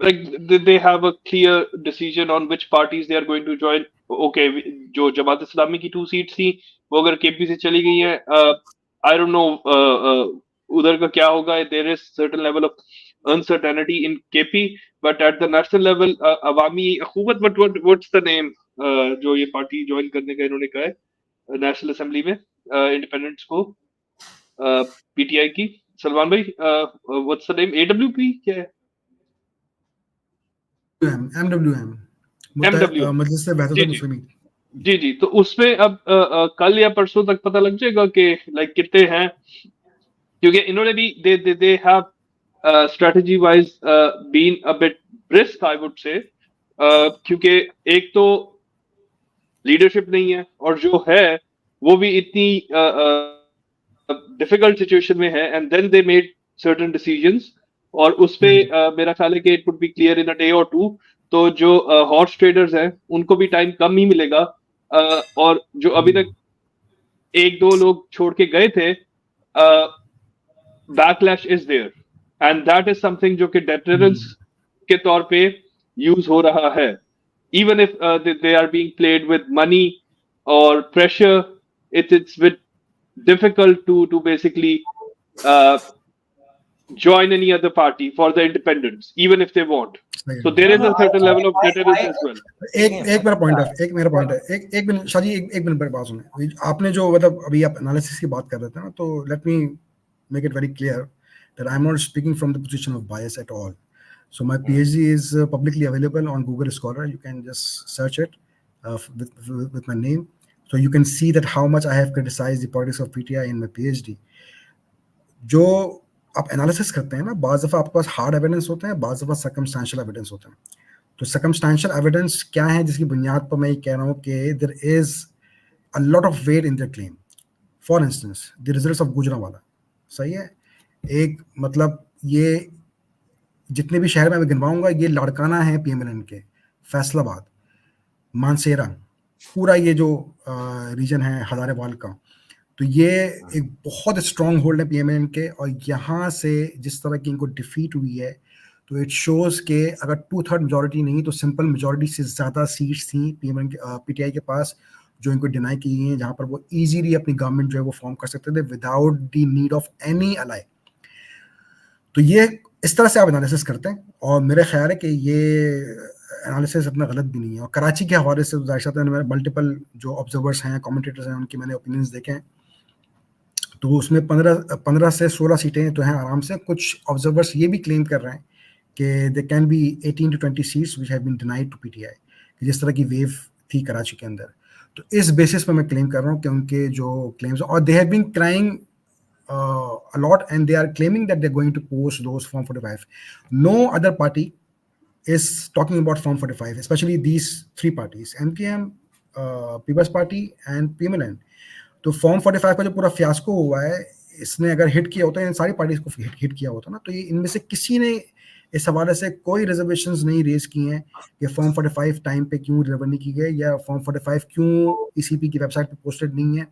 like they have a clear decision on which parties they are going to join. Okay, जो जमात इस्लामी की 2 seats थी वो अगर केपी से चली गई हैं, I don't know उधर का क्या होगा. There is certain level of uncertainty in KP, but at the national level Awami अखुवत, what's the name जो ये पार्टी ज्वाइन करने का इन्होंने कहा है नेशनल असेंबली में इंडिपेंडेंट्स को, पीटीआई की. सलमान भाई, व्हाट्स द नेम? एडब्ल्यूपी क्या है? MWM, MW. मजलिस से बेहतर जी जी मुस्लिमीन. जी जी, तो उसमें अब कल या परसों तक पता लग जाएगा कि लाइक कितने हैं, क्योंकि इन्होंने भी they have strategy wise been a bit brisk I would say, क्योंकि एक तो लीडरशिप नहीं है, और जो है वो भी इतनी डिफिकल्ट सिचुएशन में है, and then they made certain decisions, और उस पे हम्म, मेरा ख्याल है कि it would be clear in a day or two. तो जो हॉर्स ट्रेडर्स हैं उनको भी टाइम कम ही मिलेगा, और जो अभी तक हम्म, एक दो लोग छोड़ के गए थे, backlash is there, and that is something जो कि डेटरेंस हम्म, के तौर पे यूज हो रहा है, even if they are being played with money or pressure. It's bit difficult to basically uh, join any other party for the independents, even if they want. सही So है। there No, is no, a certain level of deterrence I as well. एक देखिए एक मेरा point है, एक मेरा point है, मतलब एक मिनट शादी, एक मिनट मेरी बात सुने। आपने जो मतलब अभी आप एनालिसिस की बात कर रहे थे ना, तो let me make it very clear that I am not speaking from the position of bias at all. So my hmm, PhD is publicly available on Google Scholar. You can just search it with my name. So you can see that how much I have criticized the politics of PTI in my PhD. जो आप analysis करते हैं ना, बाज़ दफ़ा आपके पास hard evidence होते हैं, बाज़ दफ़ा सर्कमस्टेंशियल एविडेंस होते हैं। तो सर्कमस्टेंशियल एविडेंस क्या है जिसकी बुनियाद पर मैं ये कह रहा हूँ कि there is a lot of weight in their claim. For instance the results of Gujranwala, सही है, एक मतलब ये जितने भी शहर में मैं गिनवाऊंगा ये लाड़काना है पीएमएलएन के, फैसलाबाद, मानसेरा, पूरा ये जो रीजन है हजारेवाल का, तो ये एक बहुत स्ट्रॉन्ग होल्ड है पीएमएलएन के, और यहाँ से जिस तरह की इनको डिफीट हुई है, तो इट शोज के अगर 2/3 मेजोरिटी नहीं तो सिंपल मेजोरिटी से ज़्यादा सीट्स थी पीएमएलएन के पीटीआई के पास, जो इनको डिनाई की गई हैं, जहाँ पर वो इजीली अपनी गवर्नमेंट जो है वो फॉर्म कर सकते थे without the need of any ally. तो ये इस तरह से आप एनालिसिस करते हैं, और मेरा ख्याल है कि ये एनालिसिस इतना गलत भी नहीं है. और कराची के हवाले से तो जाहिर सी बात है, मैंने मल्टीपल जो ऑब्जर्वर्स हैं, कमेंटेटर्स हैं, उनकी मैंने ओपिनियंस देखे हैं, तो उसमें 15 से 16 सीटें तो हैं आराम से. कुछ ऑब्जर्वर्स ये भी क्लेम कर रहे हैं कि they can be 18 to 20 seats which have been denied to PTI, जिस तरह की वेव थी कराची के अंदर. तो इस बेसिस पर मैं क्लेम कर रहा हूँ कि उनके जो क्लेम्स, और they have been crying a lot, and they are claiming that they're going to post those Form 45. No other party is talking about Form 45, especially these three parties, MKM, People's Party and PMLN. तो form 45 का जो पूरा fiasco हुआ है, इसने अगर hit किया होता है, इन सारी पार्टीज को हिट किया होता ना, तो ये इनमें से किसी ने इस हवाले से कोई रिजर्वेशंस नहीं रेज की हैं कि फॉर्म 45 टाइम पे क्यों डिलीवर नहीं की गई, या फॉर्म 45 क्यों ईसीपी की वेबसाइट पे पोस्टेड नहीं है,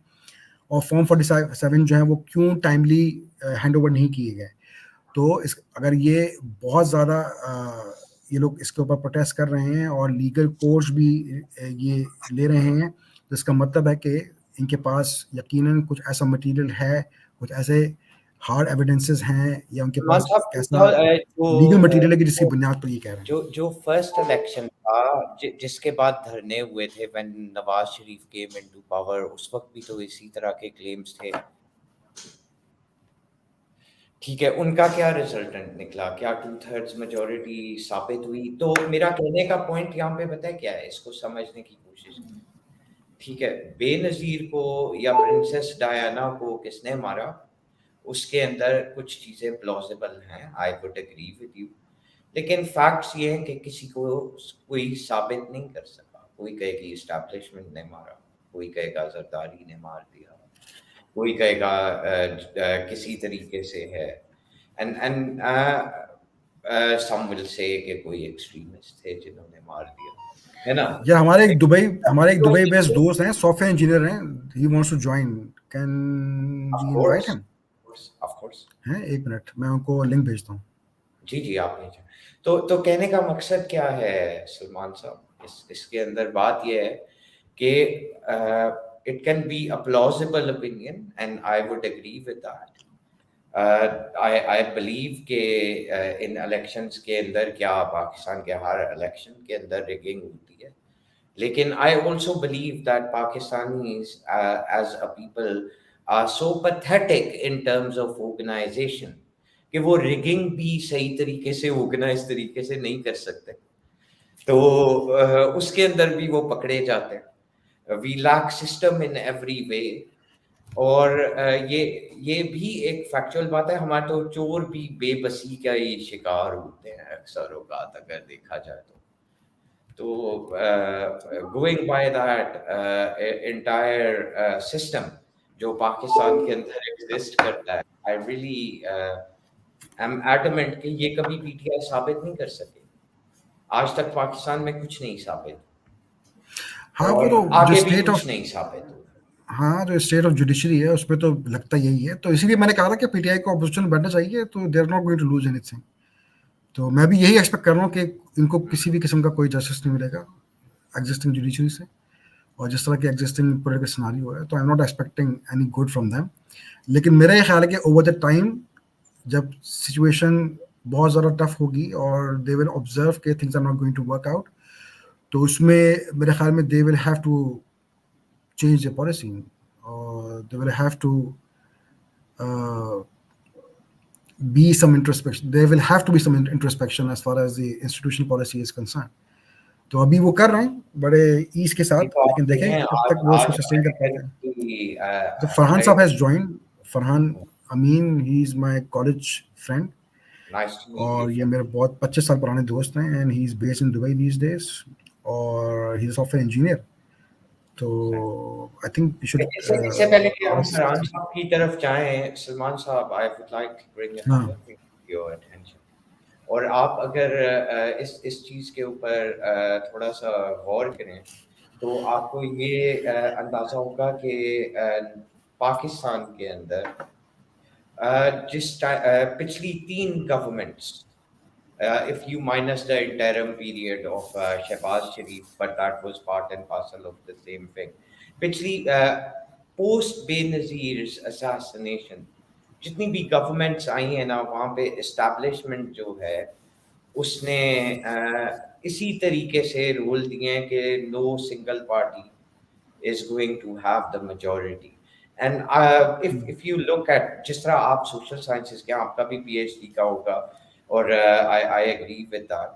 और फॉर्म 47 जो है वो क्यों टाइमली हैंड ओवर नहीं किए गए. तो इस अगर ये बहुत ज़्यादा ये लोग इसके ऊपर प्रोटेस्ट कर रहे हैं और लीगल कोर्स भी ये ले रहे हैं, तो इसका मतलब है कि इनके पास यकीनन कुछ ऐसा मटेरियल है, कुछ ऐसे हार्ड एविडेंसेस हैं, या उनके सलमान पास साहब एक ऐसा लीगल मटेरियल है कि जिसकी बुनियाद पर ये कह रहे हैं. जो जो फर्स्ट इलेक्शन था जिसके बाद धरने हुए थे when Nawaz Sharif came into power, उस वक्त भी तो इसी तरह के क्लेम्स थे. ठीक है, उनका क्या रिजल्टेंट निकला? क्या 2/3 मेजोरिटी साबित हुई? तो मेरा कहने का पॉइंट यहाँ पे पता है क्या है, इसको समझने की कोशिश करें. ठीक है, बेनजीर को या प्रिंसेस डायना को किसने मारा, उसके अंदर कुछ चीजें प्लॉजिबल हैं, I would agree with you. लेकिन फैक्ट्स ये हैं कि किसी को कोई साबित नहीं कर सका. कोई कहे कि इस्टेब्लिशमेंट ने मारा, कोई कहेगा जरदारी ने मार दिया, कोई कहेगा किसी तरीके से है, एंड सम विल से कि कोई एक्सट्रीमिस्ट थे जिन्होंने मार दिया, है ना. यार हमारे एक तो दुबई बेस्ड दोस्त हैं, सॉफ्टवेयर इंजीनियर हैं, he wants to join, can of we invite course, him? Of course. हैं, एक मिनट मैं उनको लिंक भेजता हूँ. जी जी, आप भेजें. तो कहने का मकसद क्या है सलमान साहब, इसके अंदर बात यह है कि it can be a plausible opinion and I would agree with that. I believe के इन इलेक्शंस के अंदर क्या पाकिस्तान के हर इलेक्शन के अंदर रिगिंग होती है, लेकिन I also believe that Pakistanis as a people are so pathetic in terms of organization कि वो रिगिंग भी सही तरीके से ऑर्गेनाइज तरीके से नहीं कर सकते. तो उसके अंदर भी वो पकड़े जाते हैं. We lack system in every way. और ये भी एक फैक्चुअल बात है, हमारे तो चोर भी बेबसी का ही शिकार होते हैं अक्सर औकात अगर देखा जाए तो going by that entire system जो पाकिस्तान के अंदर एग्जिस्ट करता है, आई रियली एम एडमेंट कि ये कभी पीटीआई साबित नहीं कर सके। आज तक पाकिस्तान में कुछ नहीं साबित हाँ, वो और तो जो आगे भी स्टेट ऑफ कुछ नहीं साबित हो। हाँ, जो स्टेट ऑफ जुडिशरी है उसमें तो लगता यही है, तो इसीलिए मैंने कहा था कि पीटीआई को अपोजिशन बैठना चाहिए, तो they are not going to lose anything. तो मैं भी यही एक्सपेक्ट कर रहा हूँ कि इनको किसी भी किस्म का कोई जस्टिस नहीं मिलेगा एग्जिस्टिंग जुडिशरी से, और जिस तरह की एग्जिस्टिंग पॉलिटिकल सिनारियो है, तो I am not expecting any good from them. लेकिन मेरा ये ख्याल है कि ओवर द टाइम जब सिचुएशन बहुत ज़्यादा टफ होगी और दे विल ऑब्जर्व के things are not going to work out, तो उसमें मेरे ख्याल में they will have to change their policy, or they will have to uh, be some introspection. There will have to be some introspection as far as the institutional policy is concerned. तो अभी वो कर रहे हैं बड़े ease के साथ, तो आप लेकिन देखें देखें कब आज तक वो आज उसको सस्टेन कर अमेरिकन पाते हैं। की तो Farhan sahab has American joined, Farhan Amin, he is my college friend, nice to meet you और ये सर। मेरे बहुत 25 साल पुराने दोस्त हैं, and he is based in Dubai these days, और ही इज सॉफ्टवेयर इंजीनियर। तो आई थिंक वी शुड इससे पहले कि हम फरहान साहब की तरफ जाएं, सलमान साहब, I would like to bring हाँ another thing to your attention. और आप अगर इस चीज़ के ऊपर थोड़ा सा गौर करें तो आपको ये अंदाज़ा होगा कि पाकिस्तान के अंदर पिछली 3 governments, if you minus the interim period of Shehbaz Sharif, but that was part and parcel of the same thing. पिछली post बेनज़ीर assassination जितनी भी गवर्नमेंट्स आई हैं ना, वहाँ पे एस्टैब्लिशमेंट जो है उसने इसी तरीके से रूल दिए हैं कि no single party is going to have the majority. And if you look at जिस तरह आप social sciences के, आपका भी PhD का होगा, और I agree with that.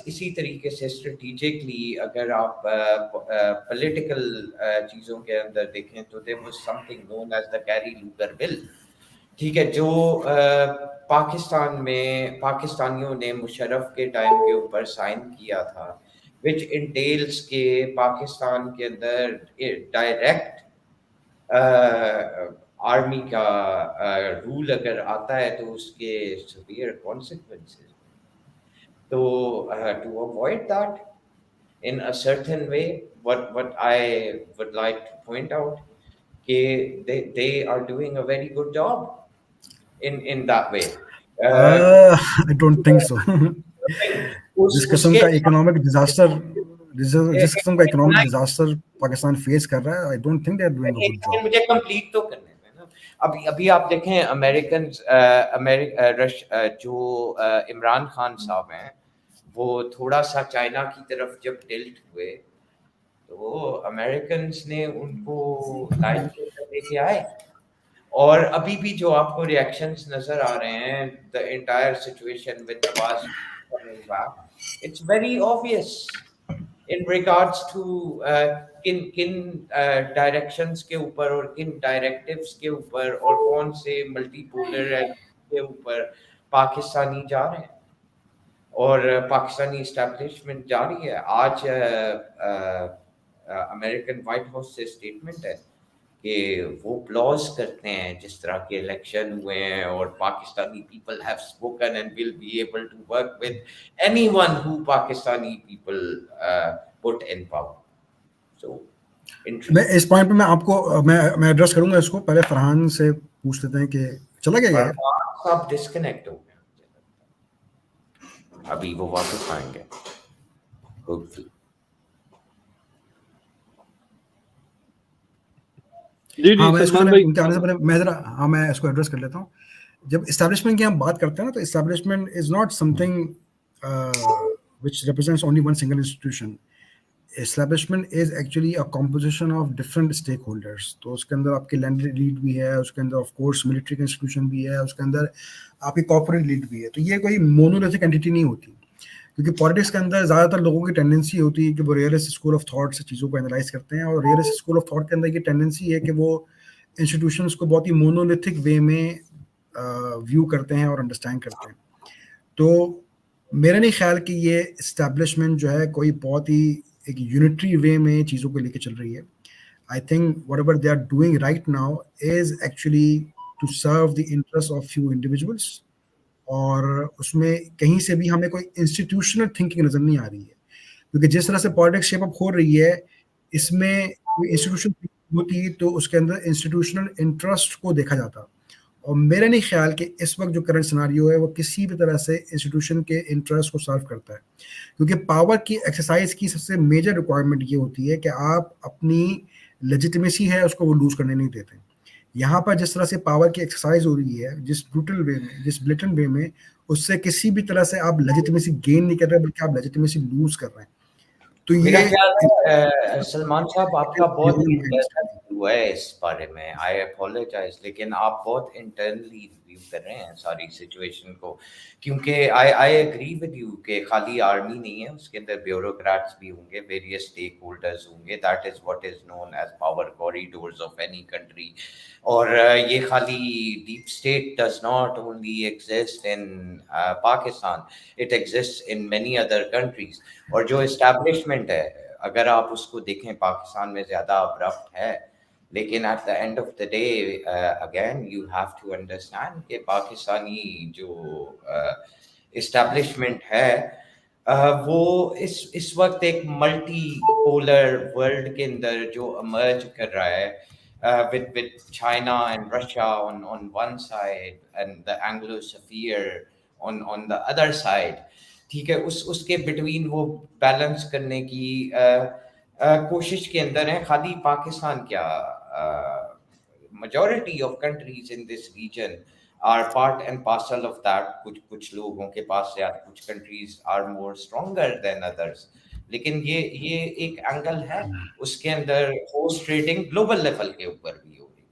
इसी तरीके से strategically अगर आप political चीज़ों के अंदर देखें तो there was something known as the Kerry Lugar Bill, ठीक है, जो पाकिस्तान में पाकिस्तानियों ने मुशर्रफ के टाइम के ऊपर साइन किया था, which entails के पाकिस्तान के अंदर डायरेक्ट आर्मी का रूल अगर आता है तो उसके severe consequences। तो to avoid that in a certain way, what I would like to point out कि they are doing a very good job in that way. I don't think so. जिस किस्म उसके का इकोनॉमिक डिजास्टर जिस किस्म का economic disaster Pakistan face कर रहा है, I don't think they are doing a good लेकिन जॉब। मुझे कंप्लीट तो करने दें ना। अभी अभी आप देखें अमेरिकन जो इमरान खान साहब हैं, वो थोड़ा सा चाइना की तरफ जब टिल्ट हुए तो अमेरिकन ने उनको लाइन के अंदर लेके आए। और अभी भी जो आपको रिएक्शंस नजर आ रहे हैं, the entire situation with Nawaz coming back, it's very obvious in regards to किन किन डायरेक्शंस के ऊपर और किन डायरेक्टिव्स के ऊपर और कौन से मल्टीपोलर के ऊपर पाकिस्तानी जा रहे हैं और पाकिस्तानी इस्टेब्लिशमेंट जा रही है। आज अमेरिकन व्हाइट हाउस से स्टेटमेंट है कि वो प्लॉज करते हैं जिस तरह के इलेक्शन हुए हैं, और Pakistani people have spoken and will be able to work with anyone who Pakistani people put in power. So मैं इस पॉइंट पे मैं आपको मैं एड्रेस करूंगा इसको, पहले फरहान से पूछ लेते हैं कि चला गया यार। सब डिस्कनेक्ट हो गए, अभी वो वापस आएंगे होपफुली। जी हाँ, जी मैं इसको सलमान पहले भाई। उनके आने से पहले मैं जरा मैं इसको एड्रेस कर लेता हूँ। जब इस्टेब्लिशमेंट की हम बात करते हैं ना, तो establishment is not something which represents only one single institution. Establishment is actually a composition of different stakeholders. तो उसके अंदर आपकी लैंड लीड भी है, उसके अंदर ऑफ कोर्स मिलिट्री इंस्टीट्यूशन भी है, उसके अंदर आपकी कॉर्पोरेट लीड भी है। तो ये कोई मोनोलिथिक एंटिटी नहीं होती। क्योंकि पॉलिटिक्स के अंदर ज़्यादातर लोगों की टेंडेंसी होती है कि वो रियलिस्ट स्कूल ऑफ थॉट से चीज़ों को एनालाइज करते हैं, और रियलिस्ट स्कूल ऑफ थॉट के अंदर ये टेंडेंसी है कि वो इंस्टीट्यूशंस को बहुत ही मोनोलिथिक वे में व्यू करते हैं और अंडरस्टैंड करते हैं। तो मेरा नहीं ख्याल कि ये इस्टेब्लिशमेंट जो है कोई बहुत ही एक यूनिटरी वे में चीज़ों को लेके चल रही है। I think whatever they are doing right now is actually to serve the interest of few individuals, और उसमें कहीं से भी हमें कोई इंस्टीट्यूशनल थिंकिंग नज़र नहीं आ रही है, क्योंकि जिस तरह से पॉलिटिक्स शेप अप हो रही है, इसमें कोई इंस्टीट्यूशन होती तो उसके अंदर इंस्टीट्यूशनल इंटरेस्ट को देखा जाता। और मेरा नहीं ख्याल कि इस वक्त जो करंट सिनारियो है वो किसी भी तरह से इंस्टीट्यूशन के इंटरेस्ट को सर्व करता है, क्योंकि पावर की एक्सरसाइज की सबसे मेजर रिक्वायरमेंट ये होती है कि आप अपनी लेजिटिमेसी है उसको वो लूज करने नहीं देते। यहाँ पर जिस तरह से पावर की एक्सरसाइज हो रही है, जिस ब्रूटल वे में, जिस ब्लेटेंट वे में, उससे किसी भी तरह से आप लेजिटिमेसी गेन नहीं कर रहे, बल्कि आप लेजिटिमेसी लूज कर रहे हैं। तो मेरा ये ख्याल है सलमान साहब आपका बहुत beyond my internal understanding। View है इस बारे में, आई अपोलोजाइज, लेकिन आप बहुत इंटरनली रिव्यू कर रहे हैं सारी सिचुएशन को, क्योंकि आई आई एग्री विद यू कि खाली आर्मी नहीं है, उसके अंदर ब्यूरोक्रेट्स भी होंगे, वेरियस स्टेक होल्डर्स होंगे, that is what is known as power corridors of any country. और ये खाली deep state does not only exist in Pakistan, it exist in many other countries. और जो इस्टेब्लिशमेंट है, अगर आप उसको देखें, पाकिस्तान में ज़्यादा अब्रप्ट है, लेकिन at the end of the day again you have to understand कि पाकिस्तानी जो इस्टेब्लिशमेंट है वो इस वक्त एक मल्टी पोलर वर्ल्ड के अंदर जो अमर्ज कर रहा है, with China and Russia on one side and the Anglosphere on the other side, ठीक है, उसके बिटवीन वो बैलेंस करने की कोशिश के अंदर है। खाली पाकिस्तान क्या, majority of countries in this region are part and parcel of that। कुछ लोगों के पास या कुछ countries are more stronger than others, लेकिन ये एक एंगल है, उसके अंदर होस्ट ट्रेडिंग ग्लोबल लेवल के ऊपर भी हो रही है।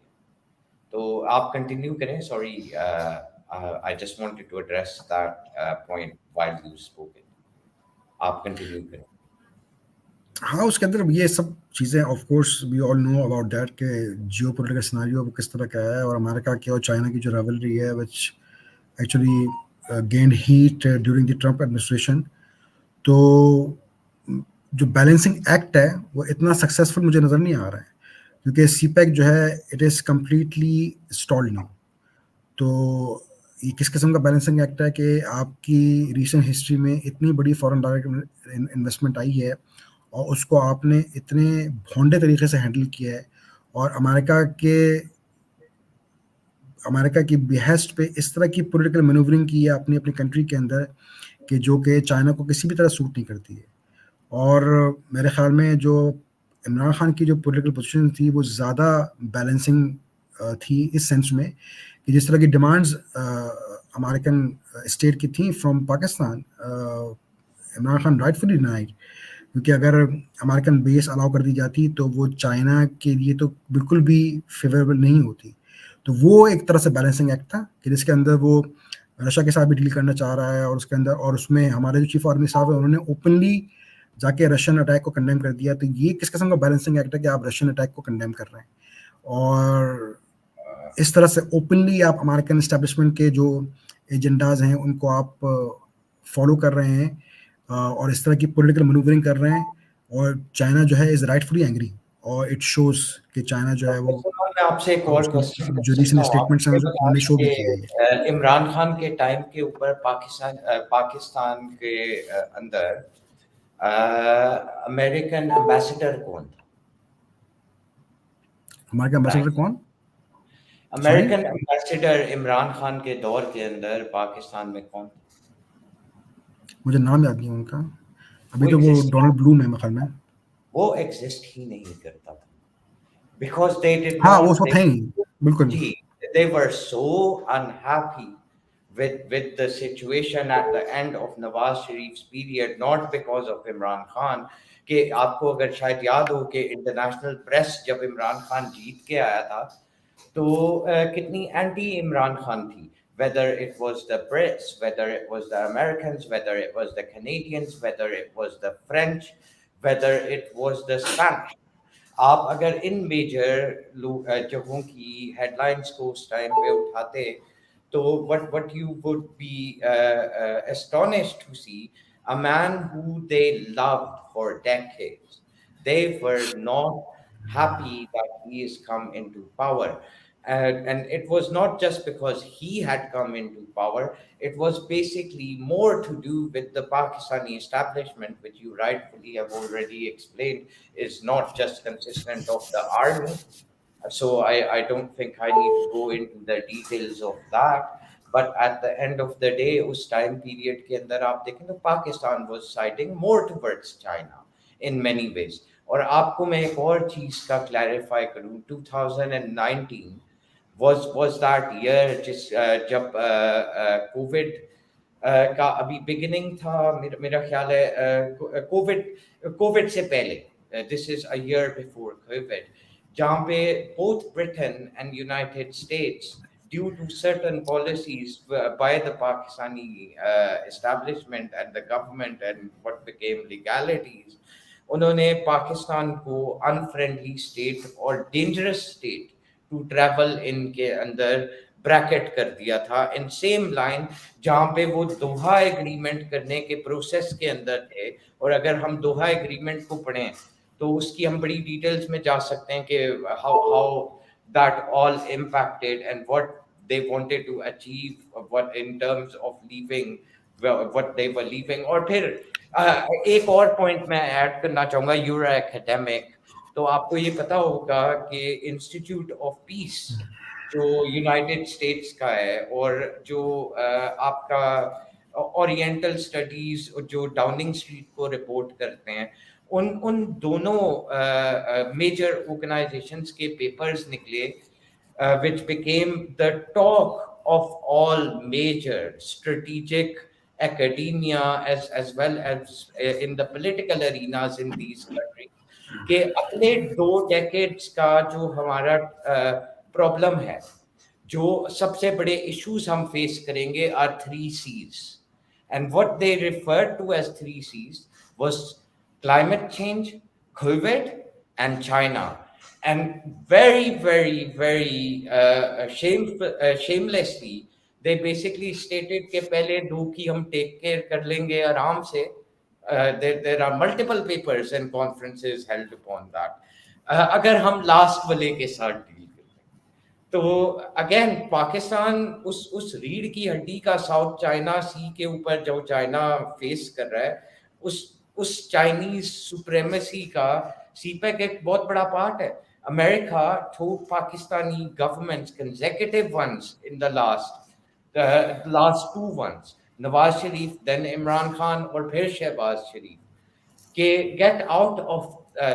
तो आप कंटिन्यू करें, sorry, I just wanted to address that point while you spoke it, आप कंटिन्यू करें। हाँ, उसके अंदर ये सब चीज़ें of course we all know about that कि जियो पोलिटिकल सिनारियो वो किस तरह का है, और अमेरिका की और चाइना की जो राइवलरी है which actually gained heat during the Trump administration. तो जो बैलेंसिंग एक्ट है वो इतना सक्सेसफुल मुझे नज़र नहीं आ रहा है, क्योंकि सीपैक जो है it is completely stalled now. तो ये किस किस्म का बैलेंसिंग एक्ट है कि आपकी रिसेंट हिस्ट्री में इतनी बड़ी फॉरेन डायरेक्ट इन्वेस्टमेंट आई है और उसको आपने इतने भोंडे तरीके से हैंडल किया है, और अमेरिका की बिहेस्ट पे इस तरह की पॉलिटिकल मैनूवरिंग की है अपनी अपनी कंट्री के अंदर कि जो कि चाइना को किसी भी तरह सूट नहीं करती है। और मेरे ख्याल में जो इमरान खान की जो पॉलिटिकल पोजीशन थी वो ज़्यादा बैलेंसिंग थी, इस सेंस में कि जिस तरह की डिमांड्स अमेरिकन स्टेट की थी from Pakistan, Imran Khan rightfully denied, क्योंकि अगर अमेरिकन बेस अलाउ कर दी जाती तो वो चाइना के लिए तो बिल्कुल भी फेवरेबल नहीं होती। तो वो एक तरह से बैलेंसिंग एक्ट था कि जिसके अंदर वो रशिया के साथ भी डील करना चाह रहा है, और उसके अंदर और उसमें हमारे जो चीफ आर्मी साहब है उन्होंने ओपनली जाके रशियन अटैक को कंडेम कर दिया। तो ये किस किस्म का बैलेंसिंग एक्ट है कि आप रशियन अटैक को कंडेम कर रहे हैं, और इस तरह से ओपनली आप अमेरिकन एस्टेब्लिशमेंट के जो एजेंडाज हैं उनको आप फॉलो कर रहे हैं, और इस तरह की पॉलिटिकल मैनूवरिंग कर रहे हैं, और चाइना जो है इज़ राइटफुली एंग्री, और इट शोज कि चाइना जो है वो मैं आपसे एक और क्वेश्चन कर जो सकता रीसेंट हूँ? आप स्टेटमेंट्स हैं मुझे उन्होंने शो भी किया है ये। इमरान खान के टाइम के ऊपर पाकिस्तान के अंदर अमेरिकन एम्बेसडर कौन था? हमारे एम्बेसडर कौन? Sorry, American ambassador Imran Khan के दौर के अंदर पाकिस्तान में कौन था? मुझे नाम याद नहीं है उनका। अभी वो तो वो एग्जिस्ट डोनाल्ड ब्लूम है मेरे ख्याल में। वो एग्जिस्ट ही नहीं करता था, because they did हाँ, वो not उसको थे ही बिल्कुल। they were so unhappy with the situation at the end of Nawaz Sharif's period, not because of Imran Khan। कि आपको अगर शायद याद हो कि इंटरनेशनल प्रेस जब इमरान खान जीत के आया था तो कितनी एंटी इमरान खान थी, whether it was the Brits, whether it was the Americans, whether it was the Canadians, whether it was the French, whether it was the Spanish. आप अगर इन मेजर जगहों की हेडलाइंस को उस टाइम पे उठाते तो what you would be astonished to see a man who they loved for decades. They were not happy that he has come into power. And it was not just because he had come into power, it was basically more to do with the Pakistani establishment, which you rightfully have already explained is not just consistent of the army. So I don't think I need to go into the details of that. But at the end of the day, उस time period के अंदर आप देखें तो Pakistan was siding more towards China in many ways. और आपको मैं एक और चीज का clarify करूं, 2019 was that year जब कोविड का अभी बिगिनिंग था, मेरा ख्याल है कोविड से पहले, this is a year before Covid, जहाँ पे both Britain and United States, due to certain policies by the Pakistani establishment and the government and what became legalities, उन्होंने पाकिस्तान को अनफ्रेंडली स्टेट और dangerous state to travel in के अंदर bracket कर दिया था, इन सेम लाइन जहां पे वो दोहा एग्रीमेंट करने के प्रोसेस के अंदर थे। और अगर हम दोहा एग्रीमेंट को पढ़ें तो उसकी हम बड़ी डिटेल्स में जा सकते हैं कि how that all impacted and what they wanted to achieve what in terms of leaving what they were leaving। और फिर एक और पॉइंट मैं ऐड करना चाहूंगा, यूर एकेडमिक, तो आपको ये पता होगा कि इंस्टीट्यूट ऑफ पीस जो यूनाइटेड स्टेट्स का है और जो आपका ओरिएंटल स्टडीज जो डाउनिंग स्ट्रीट को रिपोर्ट करते हैं, उन उन दोनों मेजर ऑर्गेनाइजेशंस के पेपर्स निकले which became the talk of all major strategic academia as well as in the political arenas in these countries कि अगले 2 decades का जो हमारा प्रॉब्लम है, जो सबसे बड़े इश्यूज हम फेस करेंगे are 3 C's। And what they referred to as 3 C's was climate change, COVID, and China। And very shamelessly they basically stated कि पहले 2 की हम टेक केयर कर लेंगे आराम से। there are multiple papers and conferences held upon that। अगर हम लास्ट वाले के साथ डील करें तो अगेन पाकिस्तान उस रीढ़ की हड्डी का साउथ चाइना सी के ऊपर जो चाइना फेस कर रहा है, उस चाइनीज सुप्रेमेसी का सीपेक एक बहुत बड़ा पार्ट है। America told Pakistani governments, consecutive ones in the last 2 ones, Nawaz Sharif, then Imran Khan, और फिर शहबाज शरीफ, के get out of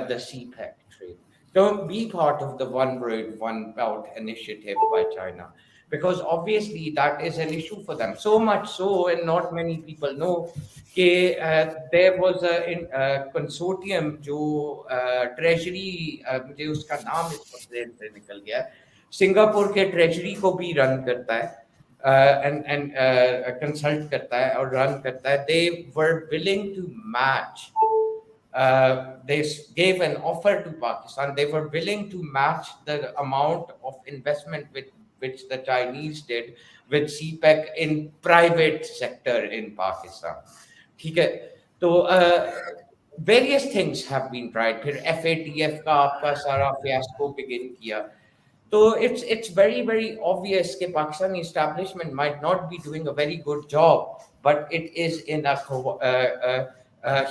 the CPEC trade. Don't be part of the One Road, One Belt initiative by China, because obviously that is an issue for them. So much so, and not many people know, that there was a consortium जो treasury, मुझे उसका नाम इस वक्त से निकल गया, Singapore के treasury को भी run करता है and consult करता है और run करता है। They were willing to match they gave an offer to Pakistan. They were willing to match the amount of investment which the Chinese did with CPEC in private sector in Pakistan. ठीक है, तो various things have been tried। फिर FATF का आपका सारा fiasco begin किया। So it's very obvious that Pakistani establishment might not be doing a very good job, but it is in a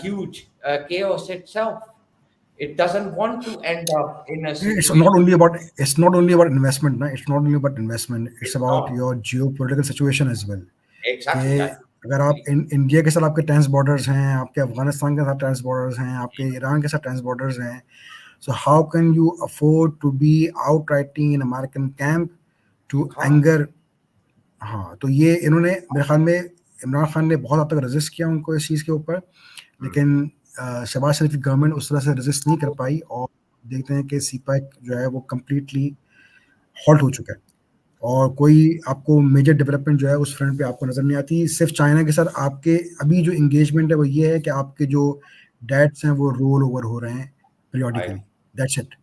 huge chaos itself. It doesn't want to end up in a It's situation. not only about investment, na? It's not only about investment. It's It's about not. your geopolitical situation as well. Exactly. कि अगर आप India के साथ आपके tense borders हैं, आपके अफगानिस्तान के साथ टेंस बॉर्डर्स हैं, आपके ईरान के साथ टेंस बॉर्डर्स हैं, so how can you afford to be outrighting in American camp to हाँ, anger? हाँ, तो ये इन्होंने मेरे ख्याल में इमरान खान ने बहुत हद तक रेजिस्ट किया उनको इस चीज़ के ऊपर, लेकिन शहबाज शरीफ की गवर्नमेंट उस तरह से रेजिस्ट नहीं कर पाई और देखते हैं कि सीपैक जो है वो कम्प्लीटली हॉल्ट हो चुका है और कोई आपको मेजर डेवलपमेंट जो है उस फ्रंट पे आपको नज़र नहीं आती। सिर्फ चाइना के साथ आपके अभी जो इंगेजमेंट है वो ये है कि आपके जो डेट्स हैं वो रोल ओवर हो रहे हैं राइट। Periodically, that's it.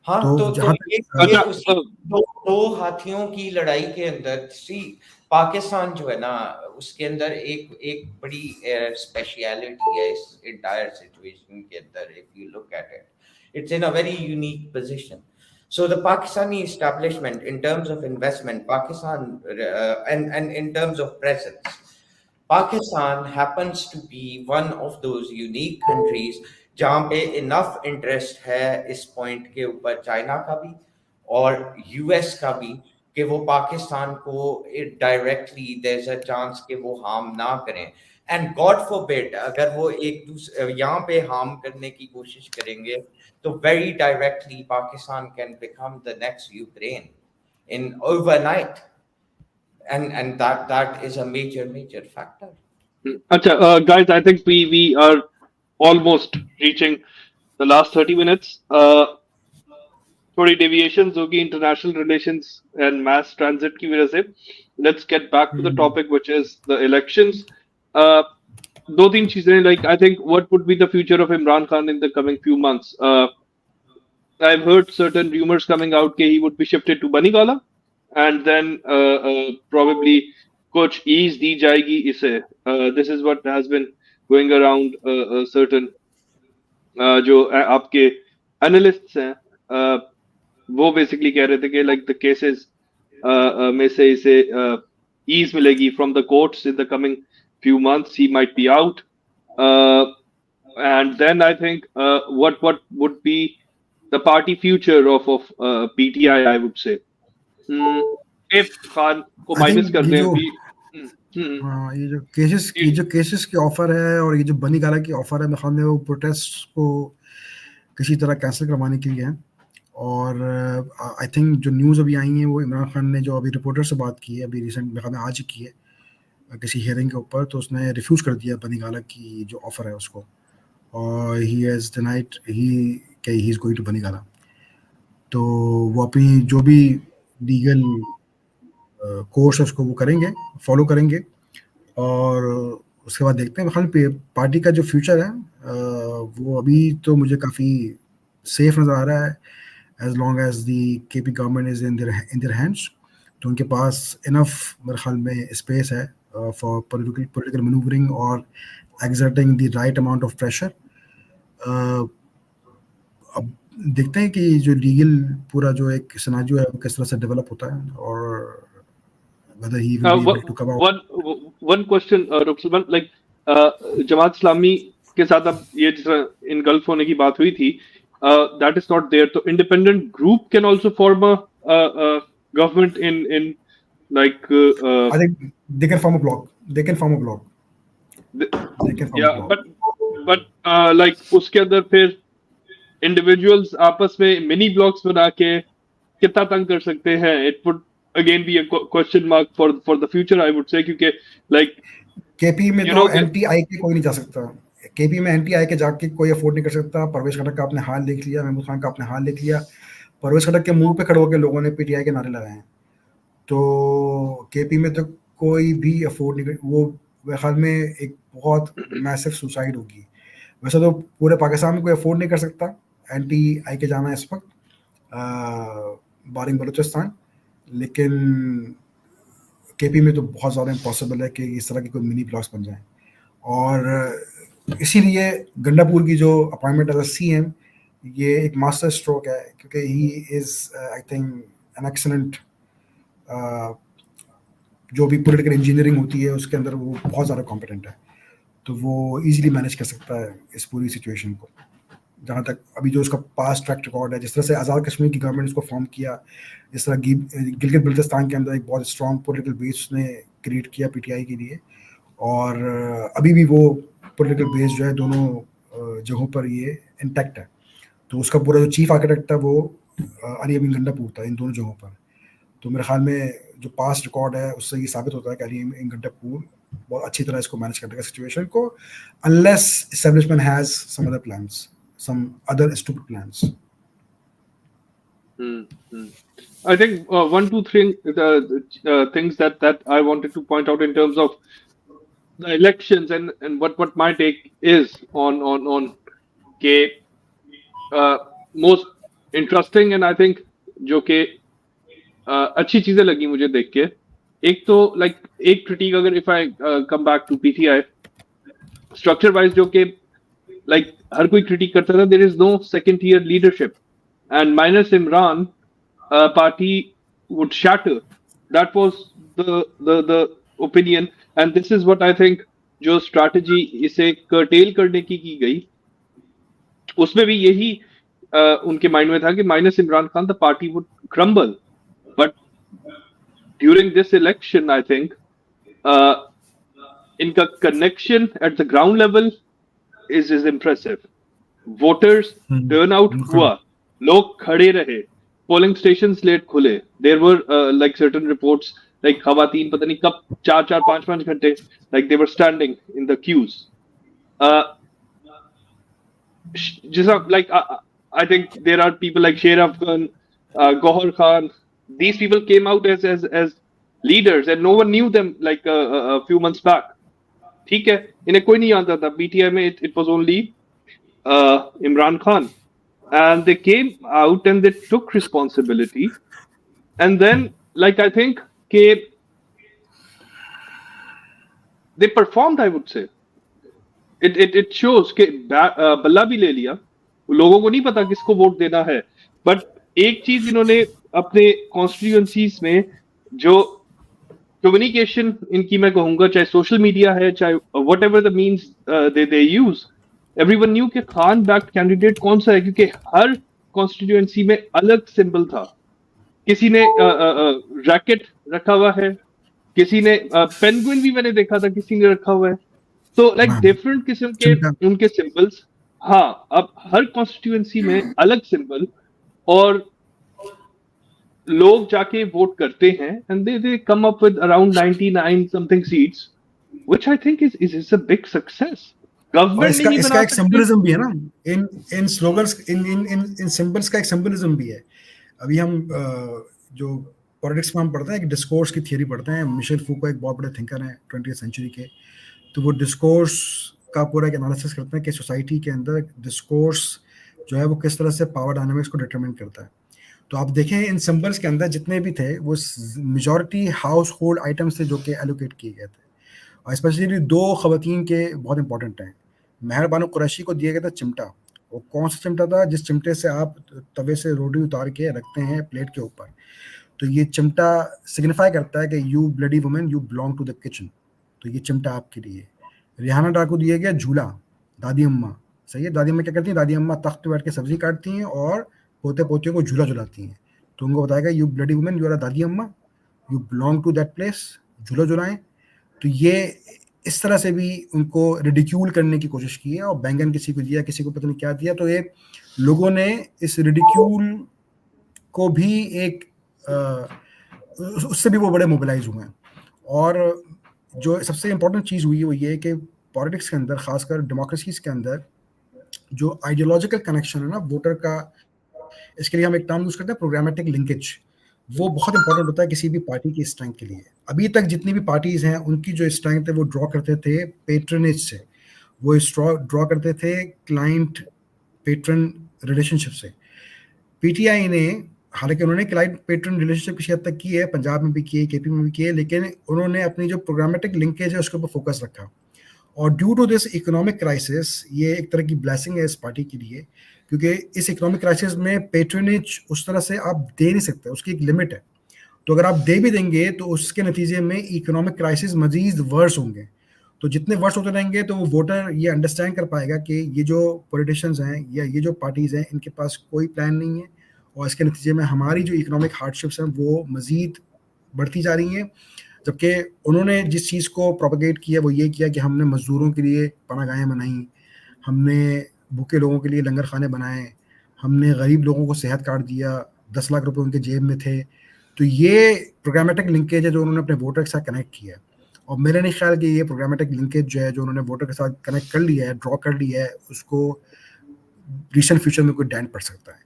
हाँ, तो तो जहाँ ये अच्छा उसी दो हाथियों की लड़ाई के अंदर सी पाकिस्तान जो है ना, उसके अंदर एक एक बड़ी स्पेशलिटी है इस इंटायर सिचुएशन के अंदर। If you look at it, it's in a very unique position. So the Pakistani establishment, in terms of investment, Pakistan, and in terms of presence, Pakistan happens to be one of those unique countries जहाँ पे enough interest है इस point के ऊपर China का भी और US का भी कि वो पाकिस्तान को directly there is a chance कि वो हार्म ना करें. एंड गॉड फॉरबिड अगर वो एक दूसरे यहाँ पे हार्म करने की कोशिश करेंगे तो very directly Pakistan can become the next Ukraine in overnight, and that is a major factor. Acha, guys, I think we are almost reaching the last 30 minutes. थोड़ी डेविएशंस होगी international relations and mass transit की वजह से. Let's get back to the topic which is the elections. दो तीन चीजें, like I think what would be the future of Imran Khan in the coming few months. I've heard certain rumors coming out that he would be shifted to Banigala, and then probably कुछ ease दी जाएगी इसे. This is what has been going around. Certain जो आपके analysts हैं, वो basically कह रहे थे कि लाइक द केसेस में से इसे ईज मिलेगी from the courts in the coming few months. He might be out. And then I think what would be the party future of PTI, I would say. Hmm. If Khan को आई minus think कर ये दें जो भी. हम्म, हम्म, हाँ, ये जो cases की ऑफर है और ये जो बनीगाला की ऑफर है, मेरे ख्याल में वो प्रोटेस्ट को किसी तरह कैंसिल करवाने के लिए है। और आई थिंक जो न्यूज़ अभी आई है वो इमरान खान ने जो अभी रिपोर्टर से बात की है अभी रिसेंट मेरे ख्याल में आज ही की है किसी हियरिंग के ऊपर, तो उसने रिफ्यूज कर दिया बनीगाला की जो ऑफर है उसको, और he has denied he is going to Banigala. तो वो अपनी जो भी लीगल कोर्स है उसको वो करेंगे, फॉलो करेंगे, और उसके बाद देखते हैं। खाली पार्टी का जो फ्यूचर है वो अभी तो मुझे काफ़ी सेफ नज़र आ रहा है as long as the KP government is in their hands. तो उनके पास इनफ मेरे ख्याल में स्पेस है फॉर पॉलिटिकल मैनूवरिंग और exerting the right amount of pressure. अब देखते हैं कि जो लीगल पूरा जो एक सिनारियो है वो किस तरह से डेवलप होता है और whether he will be able to come out. one one question, Ruksaban, like Jamaat Islami के साथ अब ये जिस तरह इनगल्फ होने की बात हुई थी, that is not there. तो independent group can also form a government in like I think they can form a block. They can form a block. the, They can form a yeah, block. but like उसके अंदर फिर individuals आपस में mini blocks बना के कितना तंग कर सकते हैं? It would again be a question mark for the future, I would say, क्योंकि like केपी में you तो know एंटी आई के कोई नहीं जा सकता। केपी में एंटी आई के जाके कोई अफोर्ड नहीं कर सकता। परवेश खटक का आपने हाल देख लिया, महमूद खान का आपने हाल देख लिया। परवेश खटक के मुंह पे खड़े होकर लोगों ने पीटीआई के नारे लगाए हैं। तो केपी में तो कोई भी अफोर्ड नहीं कर, वो मेरे ख्याल में एक बहुत मैसिव सुसाइड होगी। वैसे तो पूरे पाकिस्तान में कोई अफोर्ड नहीं कर सकता एंटी आई के जाना इस वक्त, बारिंग बलूचिस्तान, लेकिन केपी में तो बहुत ज़्यादा इम्पॉसिबल है कि इस तरह के कोई मिनी ब्लॉक्स बन जाएं। और इसीलिए गंडापुर की जो अपॉइंटमेंट एज अ सीएम ये एक मास्टर स्ट्रोक है, क्योंकि he is I think an excellent, जो भी पॉलिटिकल इंजीनियरिंग होती है उसके अंदर वो बहुत ज़्यादा कॉम्पिटेंट है। तो वो इजीली मैनेज कर सकता है इस पूरी सिचुएशन को। जहाँ तक अभी जो उसका पास्ट ट्रैक रिकॉर्ड है, जिस तरह से आज़ाद कश्मीर की गवर्नमेंट उसको फॉर्म किया, जिस तरह गिलगित बल्तिस्तान के अंदर एक बहुत स्ट्रॉन्ग पॉलिटिकल बेस ने क्रिएट किया पीटीआई के लिए, और अभी भी वो पॉलिटिकल बेस जो है दोनों जगहों पर ये इंटैक्ट है। तो उसका पूरा जो चीफ आर्किटेक्ट था वो अली अमीन गंडापुर था इन दोनों जगहों पर। तो मेरे ख्याल में जो पास्ट रिकॉर्ड है उससे ये साबित होता है कि अली अमीन गंडापुर बहुत अच्छी तरह इसको मैनेज करने का सिचुएशन को, unless establishment has some other plans, some other stupid plans. Hmm. Hmm. I think one, two, three things that I wanted to point out in terms of the elections and what my take is on के most interesting and I think जो कि अच्छी चीजें लगी मुझे देख के एक तो लाइक एक क्रिटिक अगर if I come back to PTI structure wise जो कि लाइक हर कोई क्रिटिक करता था there is no second tier leadership and minus Imran party would shatter. That was the opinion, and this is what I think. जो strategy इसे curtail करने की गई, उसमें भी यही उनके माइंड में था कि minus Imran Khan the party would crumble. But during this election, I think इनका connection at the ground level is impressive. Voters turn out बिल्कुल। हुआ, लोग खड़े रहे, पोलिंग स्टेशन लेट खुले, there were like certain reports like खवातीन पता नहीं कब 4-4 5-5 घंटे like they were standing in the queues जिसा like I think there are people like Sher Afghan, Gohar Khan. These people came out as leaders and no one knew them like a few months back. ठीक है, इन्हें कोई नहीं जानता था. BTI में it was only Imran Khan, and they came out and they took responsibility, and then like I think they performed. I would say it shows कि बल्ला भी ले लिया, लोगों को नहीं पता किसको वोट देना है, बट एक चीज इन्होंने अपने कॉन्स्टिट्यूएंसीज में जो कम्युनिकेशन इनकी मैं कहूंगा चाहे सोशल मीडिया है चाहे what ever the means they use everyone new कि खान बैक्ड कैंडिडेट कौन सा है क्योंकि हर कॉन्स्टिट्यूएंसी में अलग सिंबल था. किसी ने रैकेट रखा हुआ है, किसी ने पेंगुइन भी मैंने देखा था किसी ने रखा हुआ है. तो लाइक डिफरेंट किस्म के उनके सिंबल्स. हाँ, अब हर कॉन्स्टिट्यूएंसी में अलग सिंबल और लोग जाके वोट करते हैं and they come up with around 99 something seats which I think is a big success. Government नहीं इसका बना एक सकते. सिंबलिज्म भी है ना इन इन स्लोगन्स इन इन इन इन सिंबल्स का एक सिंबलिज्म भी है. अभी हम जो पॉलिटिक्स में हम पढ़ते हैं एक डिस्कोर्स की थियरी पढ़ते हैं. मिशेल फूको एक बहुत बड़े थिंकर हैं 20th सेंचुरी के. तो वो डिस्कोर्स का पूरा एक एनालिसिस करते हैं कि सोसाइटी के अंदर डिस्कोर्स जो है वो किस तरह से पावर डायनामिक्स को डिटरमिन करता है. तो आप देखें इन सिंबल्स के अंदर जितने भी थे वो मेजॉरिटी हाउस होल्ड आइटम्स थे जो कि एलोकेट किए गए थे, और स्पेशली दो खवातीन के बहुत इंपॉर्टेंट हैं. मेहर बानो कुरैशी को दिया गया था चिमटा. वो कौन सा चिमटा था? जिस चिमटे से आप तवे से रोटी उतार के रखते हैं प्लेट के ऊपर. तो ये चिमटा सिग्निफाई करता है कि you bloody women you belong to the kitchen. तो ये चिमटा आपके लिए. रिहाना डार को दिया गया झूला, दादी अम्मा. सही है, दादी अम्मा क्या करती हैं? दादी अम्मा तख्त पे बैठ के सब्जी काटती हैं और पोते पोतियों को झूला झुलाती हैं. तो उनको बताएगा you bloody women you are दादी अम्मा, you belong to that place, झूला झुलाएं. तो ये इस तरह से भी उनको रिडिक्यूल करने की कोशिश की है. और बैंगन किसी को दिया, किसी को पता नहीं क्या दिया. तो ये लोगों ने इस रिडिक्यूल को भी एक उससे भी वो बड़े मोबिलाइज हुए हैं. और जो सबसे इम्पोर्टेंट चीज़ हुई है वो ये है कि पॉलिटिक्स के अंदर खासकर डेमोक्रेसीज के अंदर जो आइडियोलॉजिकल कनेक्शन है ना वोटर का, इसके लिए हम एक टर्म यूज़ करते हैं प्रोग्रामेटिक लिंकेज. वो बहुत इंपॉर्टेंट होता है किसी भी पार्टी की स्ट्रेंथ के लिए. अभी तक जितनी भी पार्टीज हैं उनकी जो स्ट्रेंथ है वो ड्रॉ करते थे पेट्रनेज से, वो ड्रॉ करते थे क्लाइंट पेट्रन रिलेशनशिप से. पीटीआई ने हालांकि उन्होंने क्लाइंट पेट्रन रिलेशनशिप किसी हद तक की है, पंजाब में भी की है, केपी में भी की है, लेकिन उन्होंने अपनी जो प्रोग्रामेटिक लिंकेज है उसके ऊपर फोकस रखा. और due to this economic crisis ये एक तरह की ब्लेसिंग है इस पार्टी के लिए, क्योंकि इस इकोनॉमिक क्राइसिस में पेट्रनेज उस तरह से आप दे नहीं सकते, उसकी एक लिमिट है. तो अगर आप दे भी देंगे तो उसके नतीजे में इकोनॉमिक क्राइसिस मजीद वर्स होंगे. तो जितने वर्स होते रहेंगे तो वो वोटर ये अंडरस्टैंड कर पाएगा कि ये जो पॉलिटिशियंस हैं या ये जो पार्टीज़ हैं इनके पास कोई प्लान नहीं है, और इसके नतीजे में हमारी जो इकोनॉमिक हार्डशिप्स हैं वो मज़ीद बढ़ती जा रही हैं. जबकि उन्होंने जिस चीज़ को प्रोपगेट किया वो ये किया कि हमने मज़दूरों के लिए पनाहगाहें बनाई, हमने भूखे लोगों के लिए लंगर खाने बनाए, हमने गरीब लोगों को सेहत कार्ड दिया, 10 लाख रुपए उनके जेब में थे. तो ये प्रोग्रामेटिक लिंकेज है जो उन्होंने अपने वोटर के साथ कनेक्ट किया. और मेरा नहीं ख्याल कि ये प्रोग्रामेटिक लिंकेज जो है जो उन्होंने वोटर के साथ कनेक्ट कर लिया है, ड्रॉ कर लिया है, उसको रिसेंट फ्यूचर में कोई डेंट पड़ सकता है.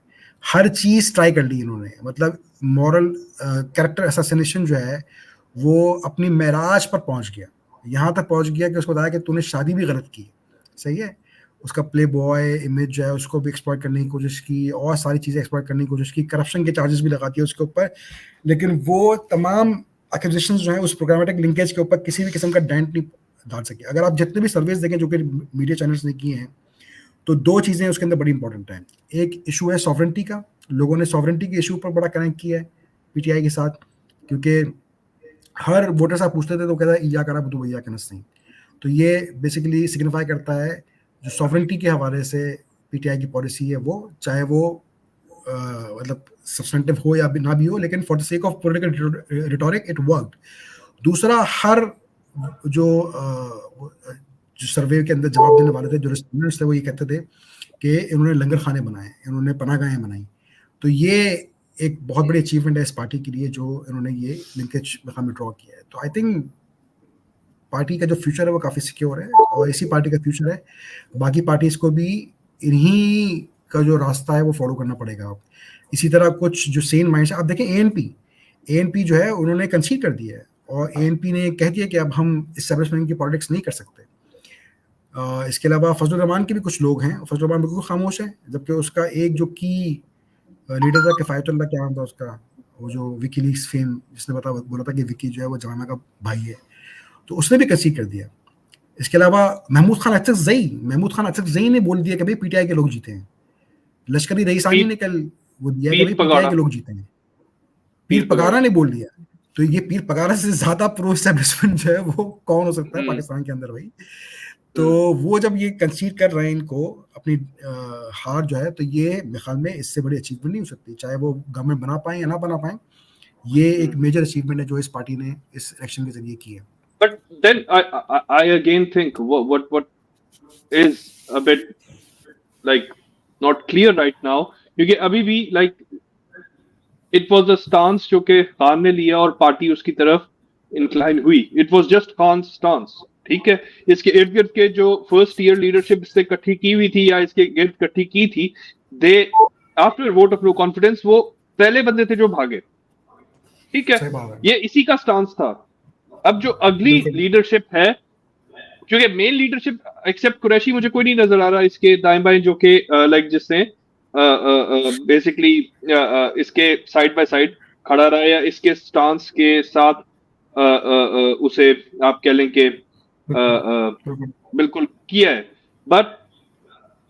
हर चीज ट्राई कर ली इन्होंने, मतलब मॉरल कैरेक्टर असैसिनेशन जो है वो अपनी मेराज पर पहुंच गया, यहाँ तक पहुंच गया कि उसको बताया कि तूने शादी भी गलत की, सही है। उसका प्ले बॉय इमेज जो है उसको भी एक्सप्लॉइट करने की कोशिश की, और सारी चीज़ें एक्सप्लॉइट करने की कोशिश की, करप्शन के चार्जेस भी लगा दिए उसके ऊपर, लेकिन वो तमाम एक्विजिशंस जो है उस प्रोग्रामेटिक लिंकेज के ऊपर किसी भी किस्म का डेंट नहीं डाल सके। अगर आप जितने भी सर्वेस देखें जो कि मीडिया चैनल्स ने किए हैं, तो दो चीज़ें उसके अंदर बड़ी इंपॉर्टेंट हैं। एक इशू है सॉवरेंटी का, लोगों ने सॉवरेंटी के इशू पर बड़ा कनेक्ट किया है पीटीआई के साथ, क्योंकि हर वोटर से आप पूछते थे तो कहता है या करा बुद्धू भैया के नस। तो ये बेसिकली सिग्निफाई करता है जो सॉवरेंटी के हवाले से पीटीआई की पॉलिसी है, वो चाहे वो मतलब सब्सटेंटिव हो या भी ना भी हो, लेकिन for the sake of political rhetoric it worked. दूसरा, हर जो जो सर्वे के अंदर जवाब देने वाले थे, जो रिस्पोंडेंट्स थे, वो ये कहते थे कि इन्होंने लंगर खाने बनाए, इन्होंने पनाहगाहें बनाई। तो ये एक बहुत बड़ी अचीवमेंट है इस पार्टी के लिए जो इन्होंने ये लिंकेज में ड्रॉ किया है। तो आई थिंक पार्टी का जो फ्यूचर है वो काफ़ी सिक्योर है, और इसी पार्टी का फ्यूचर है। बाकी पार्टीज को भी इन्हीं का जो रास्ता है वो फॉलो करना पड़ेगा। अब इसी तरह कुछ जो सेन माइंड आप देखें, एएनपी जो है उन्होंने कंसीड कर दिया है, और एएनपी ने कह दिया कि अब हम इस्टेब्लिशमेंट की पॉलिटिक्स नहीं कर सकते। इसके अलावा फजलुर रहमान के भी कुछ लोग हैं, फजलुर रहमान बिल्कुल खामोश है, जबकि उसका एक जो की लीडर था किफ़ायतुल्लाह, क्या नाम था उसका, वो जो विकीलीक्स फेम जिसने बोला था कि विकी जो है वो जमाना का भाई है, तो उसने भी कंसीड कर दिया। इसके अलावा महमूद खान अक्सर ने बोल दिया कि भाई पीटीआई के लोग जीते हैं। लश्करी रईसानी पीर ने कल वो दिया कि पीर भाई पीटीआई पगाड़ा के लोग जीते हैं। पीर पीर पगाड़ा पगारा ने बोल दिया। तो ये पीर पगारा से ज्यादा प्रो एस्टेब्लिशमेंट जो है वो कौन हो सकता है हम्म पाकिस्तान के अंदर भाई। तो हम्म वो जब ये कंसीड कर रहे हैं इनको अपनी हार जो है, तो ये मेरे ख्याल में इससे बड़ी अचीवमेंट नहीं हो सकती, चाहे वो गवर्नमेंट बना पाए या ना बना पाए। ये एक हम्म मेजर अचीवमेंट है जो इस पार्टी ने इस इलेक्शन के जरिए की है। but then I again think what is a bit like not clear right now, क्योंकि अभी भी like it was a stance जो कि खान ने लिया और पार्टी उसकी तरफ इंक्लाइन हुई। It was just Khan stance, ठीक है। इसके इर्द गिर्द के जो फर्स्ट ईयर लीडरशिप इससे इकट्ठी की हुई थी या इसके गिर्द इकट्ठी की थी, they after vote of no confidence वो पहले बंदे थे जो भागे, ठीक है। सही बात है, ये इसी का स्टांस था। अब जो अगली बिल्कुल। लीडरशिप है, क्योंकि मेन लीडरशिप एक्सेप्ट कुरैशी मुझे कोई नहीं नजर आ रहा इसके दाएं बाएं जो कि लाइक जिसने बेसिकली इसके साइड बाय साइड खड़ा रहा या इसके स्टांस के साथ उसे आप कह लें कि बिल्कुल। बिल्कुल किया है। बट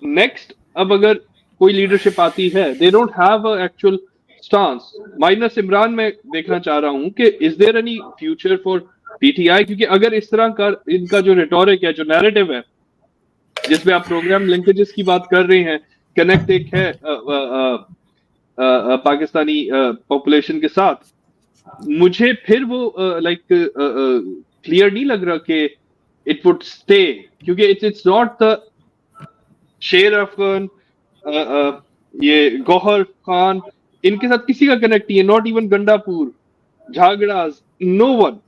नेक्स्ट अब अगर कोई लीडरशिप आती है, they don't have a actual stance. Minus Imran में देखना चाह रहा हूं कि is there any future for PTI, क्योंकि अगर इस तरह का इनका जो रिटोरिक है, जो नैरेटिव है, जिसमें आप प्रोग्राम लिंकेजेस की बात कर रहे हैं, कनेक्ट एक है पाकिस्तानी पॉपुलेशन के साथ, मुझे फिर वो लाइक क्लियर नहीं लग रहा कि इट वुड स्टे, क्योंकि इट्स नॉट द शेर अफगान, ये गौहर खान, इनके साथ किसी का कनेक्ट नहीं है, नॉट इवन गंडापुर, झागड़ास, no one,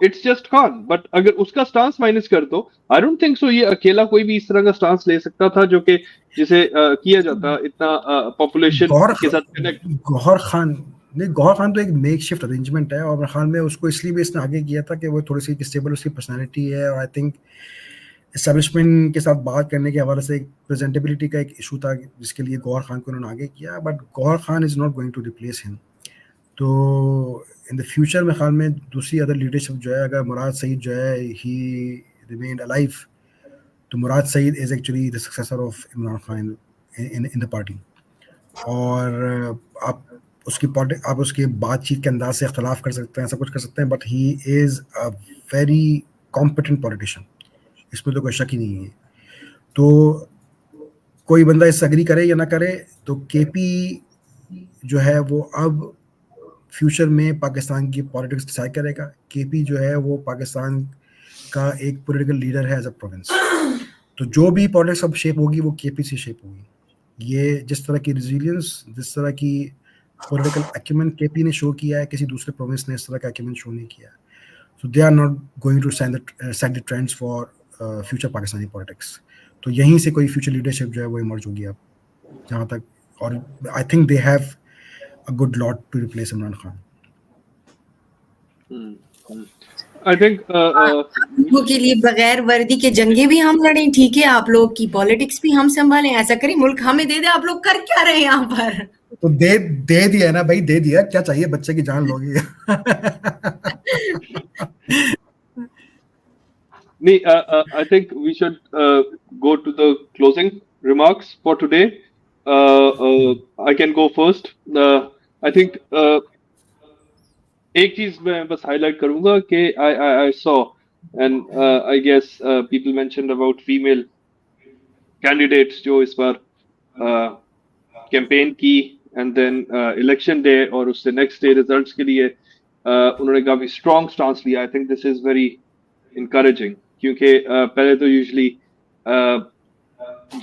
it's just Khan. But अगर उसका स्टांस माइनस कर दो, आई डोंट थिंक सो ये अकेला कोई भी इस तरह का स्टांस ले सकता था जो कि जिसे किया जाता इतना पॉपुलेशन गौहर के साथ कनेक्ट। गौहर खान नहीं, गौहर खान तो एक मेक शिफ्ट अरेंजमेंट है, और मेरे ख्याल में उसको इसलिए भी इसने आगे किया था कि वो थोड़ी सी स्टेबल उसकी पर्सनैलिटी है, और आई थिंक एस्टेब्लिशमेंट के साथ बात करने के हवाले से एक प्रेजेंटेबिलिटी का एक इशू था जिसके लिए गौहर खान को उन्होंने आगे किया, but Gauhar Khan is not going to replace him. तो इन द फ्यूचर में ख्याल में दूसरी अदर लीडरशिप जो है, अगर मुराद सईद जो है ही रिमेन्ड अलाइव, तो Murad Saeed is actually the successor of Imran Khan in the party. और आप उसकी बातचीत के अंदाज से इख्तलाफ कर सकते हैं, सब कुछ कर सकते हैं, but he is a very competent politician, इसमें तो कोई शक ही नहीं है। तो कोई बंदा इससे अग्री करे या ना करे, तो केपी जो है वो अब फ्यूचर में पाकिस्तान की पॉलिटिक्स डिसाइड करेगा। केपी जो है वो पाकिस्तान का एक पॉलिटिकल लीडर है एज अ प्रोविंस। तो जो भी पॉलिटिक्स अब शेप होगी वो केपी से शेप होगी। ये जिस तरह की रिजिलियंस, जिस तरह की पॉलिटिकल एक्यूमेंट केपी ने शो किया है, किसी दूसरे प्रोविंस ने इस तरह का एक्यूमेंट शो नहीं किया। So they are not going to set the trends for future Pakistani politics. तो यहीं से कोई फ्यूचर लीडरशिप जो है वो इमर्ज होगी अब, जहाँ तक or I think they have a good lot to replace Imran Khan. Hmm. Hmm. I think we लोगों के लिए बगैर वर्दी के जंगे भी हम लड़ें, ठीक है, आप लोग की पॉलिटिक्स भी हम संभालें, ऐसा करें, मुल्क हमें दे दे, आप लोग कर क्या रहे हैं यहाँ पर? तो दे दिया है ना भाई, दे दिया, क्या चाहिए, बच्चे की जान लोगे? I think we should go to the closing remarks for today. I can go first. I think एक चीज मैं बस highlight करूंगा कि I saw and I guess people mentioned about female candidates जो इस बार कैंपेन की एंड देन इलेक्शन डे और उससे नेक्स्ट डे रिजल्ट्स के लिए उन्होंने काफी स्ट्रॉन्ग स्टांस लिया. I think this is very encouraging क्योंकि पहले तो यूजली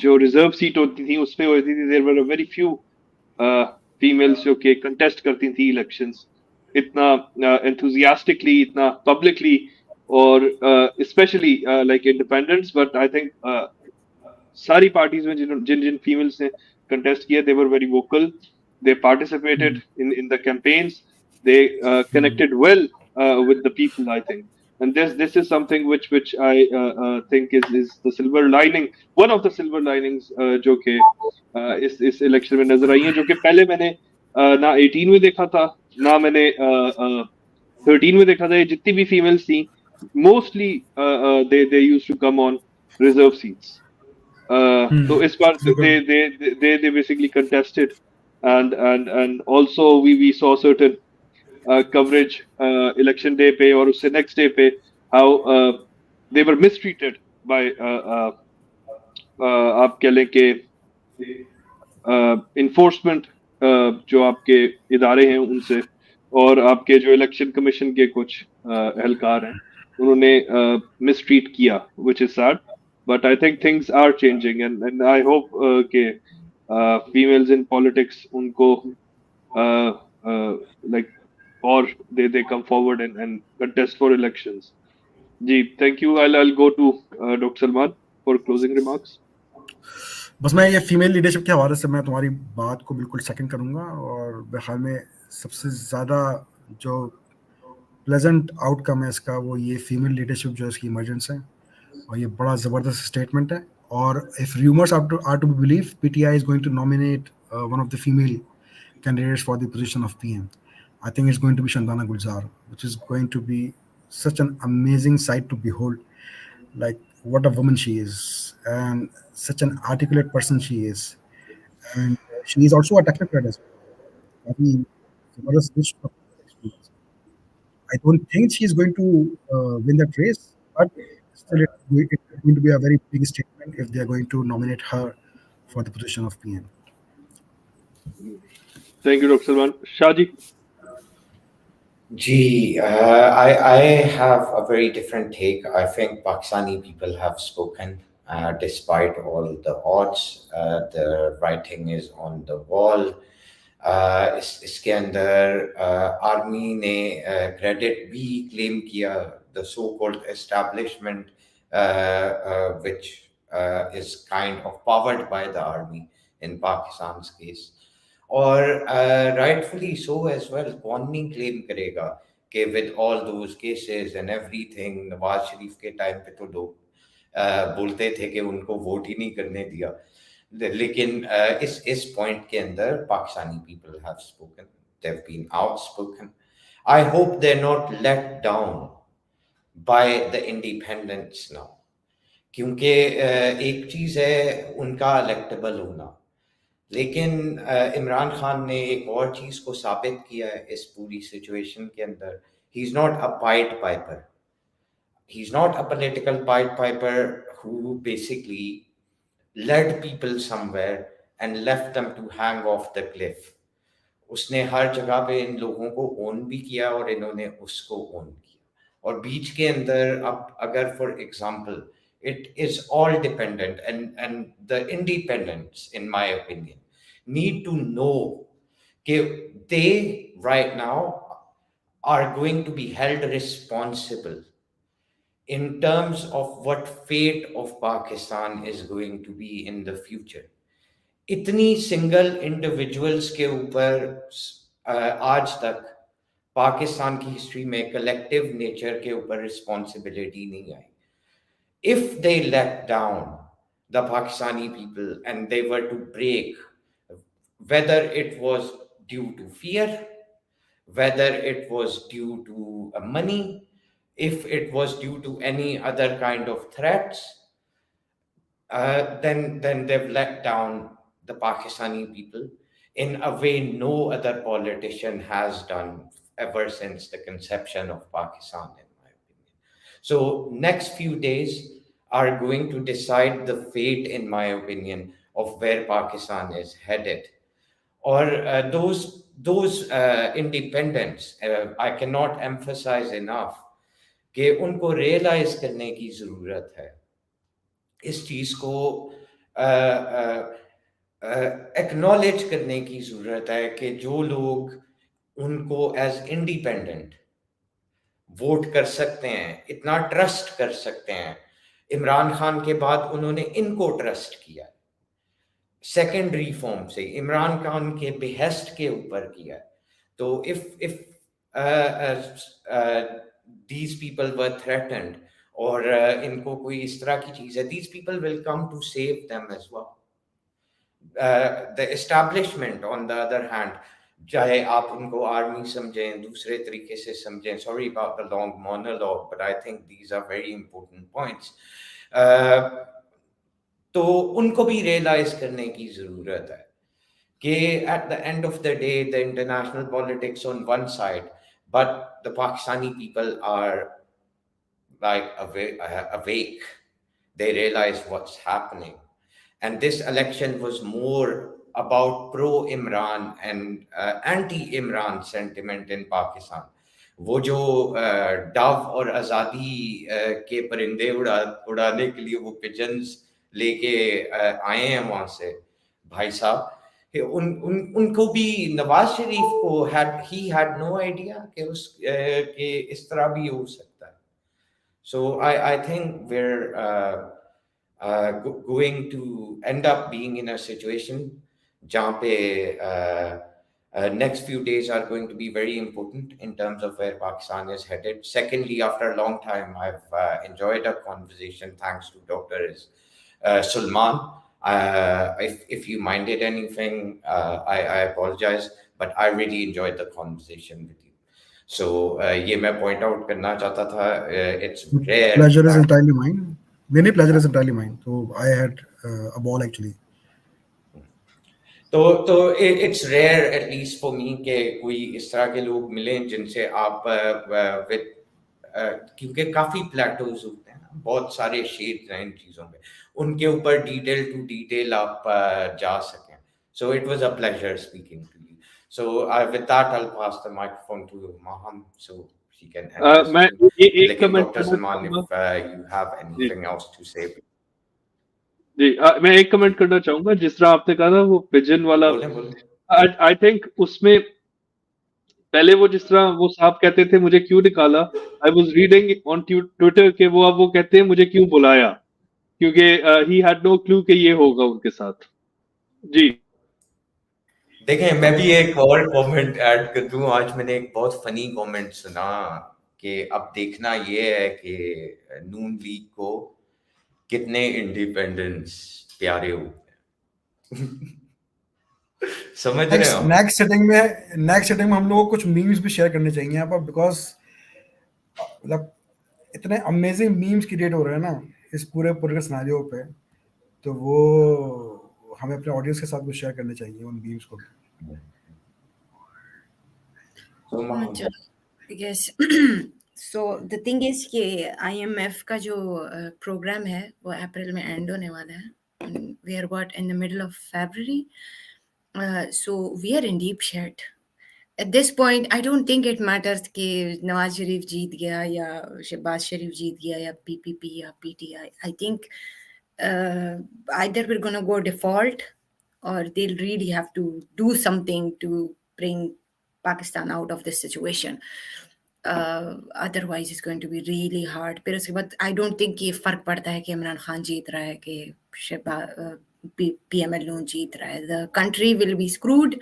जो रिजर्व सीट होती थी उस पे होती थी there were very few females जो कि कंटेस्ट करती थी इलेक्शंस इतना एंथुजियास्टिकली, इतना पब्लिकली और specially like independents. But I think सारी पार्टीज में जिन जिन जिन फीमेल्स ने कंटेस्ट किया they were very vocal, they participated in the campaigns, they connected well with the people, I think. And this is something which I think is the silver lining, one of the silver linings जो कि इस election में नजर आई है, जो कि पहले मैंने ना 18 में देखा था ना मैंने 13 में देखा था. ये जितनी भी फीमेल्स थी mostly they used to come on reserve seats. So इस बार बिल्कुल. they basically contested and also we saw certain coverage election day पे और उससे next day पे how they were mistreated by आप कह लें कि इन्फोर्समेंट जो आपके इदारे हैं उनसे और आपके जो इलेक्शन कमीशन के कुछ एहलकार हैं उन्होंने मिसट्रीट किया, which is sad. But I think things are changing and I hope कि females in politics उनको like or they come forward and contest for elections. Ji, thank you. I'll go to Dr. Salman for closing remarks. बस मैं ये female leadership के हवाले से मैं तुम्हारी बात को बिल्कुल सेकंड करूंगा, और मेरे ख्याल में सबसे ज़्यादा जो प्लेजेंट आउटकम है इसका वो ये फीमेल लीडरशिप जो इसकी इमरजेंस है, और ये बड़ा ज़बरदस्त स्टेटमेंट है. और if rumours are to be believe, PTI is going to nominate one of the female candidates for the position of PM. I think it's going to be Shandana Gulzar, which is going to be such an amazing sight to behold. Like, what a woman she is, and such an articulate person she is. And she is also a technocrat as well. I mean, Zabardast rich of experience. I don't think she is going to win that race, but still, it's going to be a very big statement if they are going to nominate her for the position of PM. Thank you, Dr. Salman. Shaji. Gee, I have a very different take. I think Pakistani people have spoken despite all the odds. The writing is on the wall. इसके अंदर army ने credit भी claim किया, the so-called establishment which is kind of powered by the army in Pakistan's case. और rightfully so as well. कौन नहीं claim करेगा कि with all those cases and everything, Nawaz Sharif के टाइम पे तो लोग बोलते थे कि उनको वोट ही नहीं करने दिया. लेकिन इस पॉइंट के अंदर Pakistani people have spoken, they have been outspoken. I hope they are not let down by the independents now, क्योंकि एक चीज है उनका इलेक्टेबल होना, लेकिन इमरान खान ने एक और चीज को साबित किया है इस पूरी सिचुएशन के अंदर. He is not a point Piper, he is not a political point Piper who basically led people somewhere and left them to hang off the cliff. उसने हर जगह पे इन लोगों को ओन भी किया और इन्होंने उसको ओन किया. और बीच के अंदर अब अगर for example it is all dependent, and the independents in my opinion need to know that they right now are going to be held responsible in terms of what fate of Pakistan is going to be in the future. इतनी single individuals के ऊपर आज तक पाकिस्तान की history में collective nature के ऊपर responsibility नहीं आई. If they let down the Pakistani people and they were to break, whether it was due to fear, whether it was due to money, if it was due to any other kind of threats, then they've let down the Pakistani people in a way no other politician has done ever since the conception of Pakistan, in my opinion. So next few days are going to decide the fate, in my opinion, of where Pakistan is headed. Or those independents, I cannot emphasize enough कि उनको realize करने की ज़रूरत है. इस चीज़ को acknowledge करने की ज़रूरत है कि जो लोग उनको एज इंडिपेंडेंट वोट कर सकते हैं, इतना ट्रस्ट कर सकते हैं, इमरान खान के बाद उन्होंने इनको ट्रस्ट किया सेकेंडरी फॉर्म से, इमरान खान के बेहेस्ट के ऊपर किया. तो if these people were threatened और इनको कोई इस तरह की चीज़ है, these people will come to save them as well. The establishment on the other hand, चाहे आप उनको आर्मी समझें, दूसरे तरीके से समझें, sorry about the long monologue, but I think these are very important points. तो उनको भी realize करने की ज़रूरत है कि at the end of the day, the international politics on one side, but the Pakistani people are like awake. They realize what's happening. And this election was more about pro-Imran and anti-Imran sentiment in Pakistan. वो जो Dove और आज़ादी के परिंदे उड़ाने के लिए वो पिजन्स लेके आए हैं वहाँ से, भाई साहब, उनको भी नवाज शरीफ को he had no idea कि इस तरह भी हो सकता है. So I think we're going to end up being in a situation जहाँ पे next few days are going to be very important in terms of where Pakistan is headed. Secondly, after a long time, I've enjoyed a conversation thanks to Dr. Sulman. If you minded anything, I apologize, but I really enjoyed the conversation with you. So ये मैं point out करना चाहता था. It's rare. Pleasure is entirely mine. Many pleasure is entirely mine. So I had a ball actually. तो it's rare at least for me कि कोई इस तरह के लोग मिलें जिनसे आप क्योंकि काफ़ी प्लेटोज होते हैं, बहुत सारे शेड्स हैं इन चीज़ों में, उनके ऊपर डिटेल टू डिटेल आप जा सकें. So it was a pleasure speaking to you. So with that, I'll pass the microphone to Maham so she can address मैं you. एक लेकिन कमेंट Dr. करना Salman, चाहूंगा. if you have जी anything else to say, जी मैं एक जी comment करना चाहूंगा. जिस तरह आपने कहा ना वो पिजन वाला, बोलें. आई थिंक उसमें पहले वो जिस तरह वो साहब कहते थे मुझे क्यों निकाला, I was reading on Twitter के वो अब वो कहते हैं मुझे क्यों बुलाया, क्योंकि ही हैड नो क्लू कि ये होगा उनके साथ. जी देखें, मैं भी एक और कमेंट ऐड कर दूं. आज मैंने एक बहुत फनी कमेंट सुना कि अब देखना ये है कि नून लीग को कितने इंडिपेंडेंस प्यारे हो. समझ रहे हो? नेक्स्ट सेटिंग में हम लोगों को कुछ मीम्स भी शेयर करने चाहिए यहाँ पर, बिकॉज मतलब इतने अमेजिंग मीम्स क्रिएट हो रहे हैं ना इस पूरे सिनेरियो पे, तो वो हमें अपने ऑडियंस के साथ कुछ शेयर करने चाहिए उन मीम्स को. So, Maham. Yes. So the thing is कि IMF का जो प्रोग्राम है वो अप्रैल में एंड होने वाला है. We are what in the middle of February. So we are in deep shit. At this point, I don't think it matters कि नवाज शरीफ जीत गया या शहबाज शरीफ जीत गया या PPP या PTI. I think either we're gonna go default or they'll really have to do something to bring Pakistan out of this situation. Otherwise it's going to be really hard. फिर उसके बाद I don't think ये फर्क पड़ता है कि इमरान खान जीत रहा है कि PML loan jeet raha hai. The country will be screwed,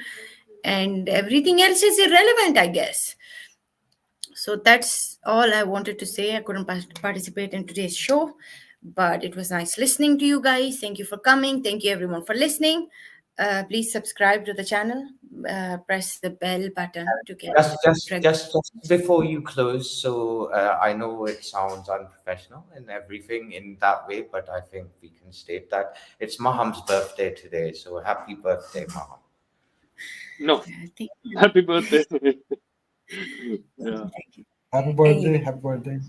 and everything else is irrelevant, I guess. So that's all I wanted to say. I couldn't participate in today's show, but it was nice listening to you guys. Thank you for coming. Thank you everyone for listening. Please subscribe to the channel. Press the bell button to get Just before you close, so I know it sounds unprofessional and everything in that way, but I think we can state that it's Maham's birthday today. So happy birthday, Maham. No, thank you. happy birthday. Yeah. Thank you. Happy birthday, Anyway, happy birthday.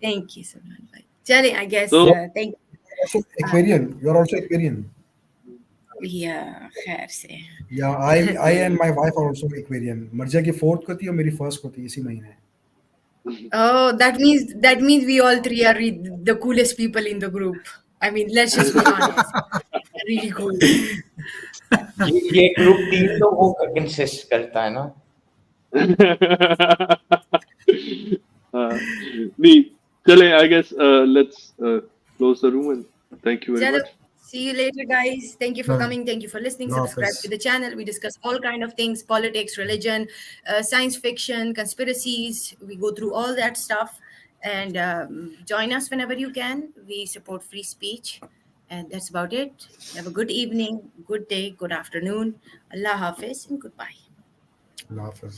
thank you, Salman bhai. Chale, I guess. So, Thank you. Also Uh, Aquarian. You're also Aquarian. yeah, khair se. Yeah, I and my wife are also Aquarian. Marja की fourth को थी और मेरी first को थी इसी महीने. Oh, that means we all three are the coolest people in the group. I mean, let's just be honest. Really cool. ये ग्रुप 3 लोगों का कंसिस्ट करता है ना. uh, the chale, I guess let's close the room and thank you very Chalo, much. see you later, guys. Thank you for No, coming. Thank you for listening. no Subscribe to office. the channel. We discuss all kind of things: politics, religion, science fiction, conspiracies. We go through all that stuff. And join us whenever you can. We support free speech. And that's about it. Have a good evening, good day, good afternoon. Allah Hafiz, and goodbye. No office.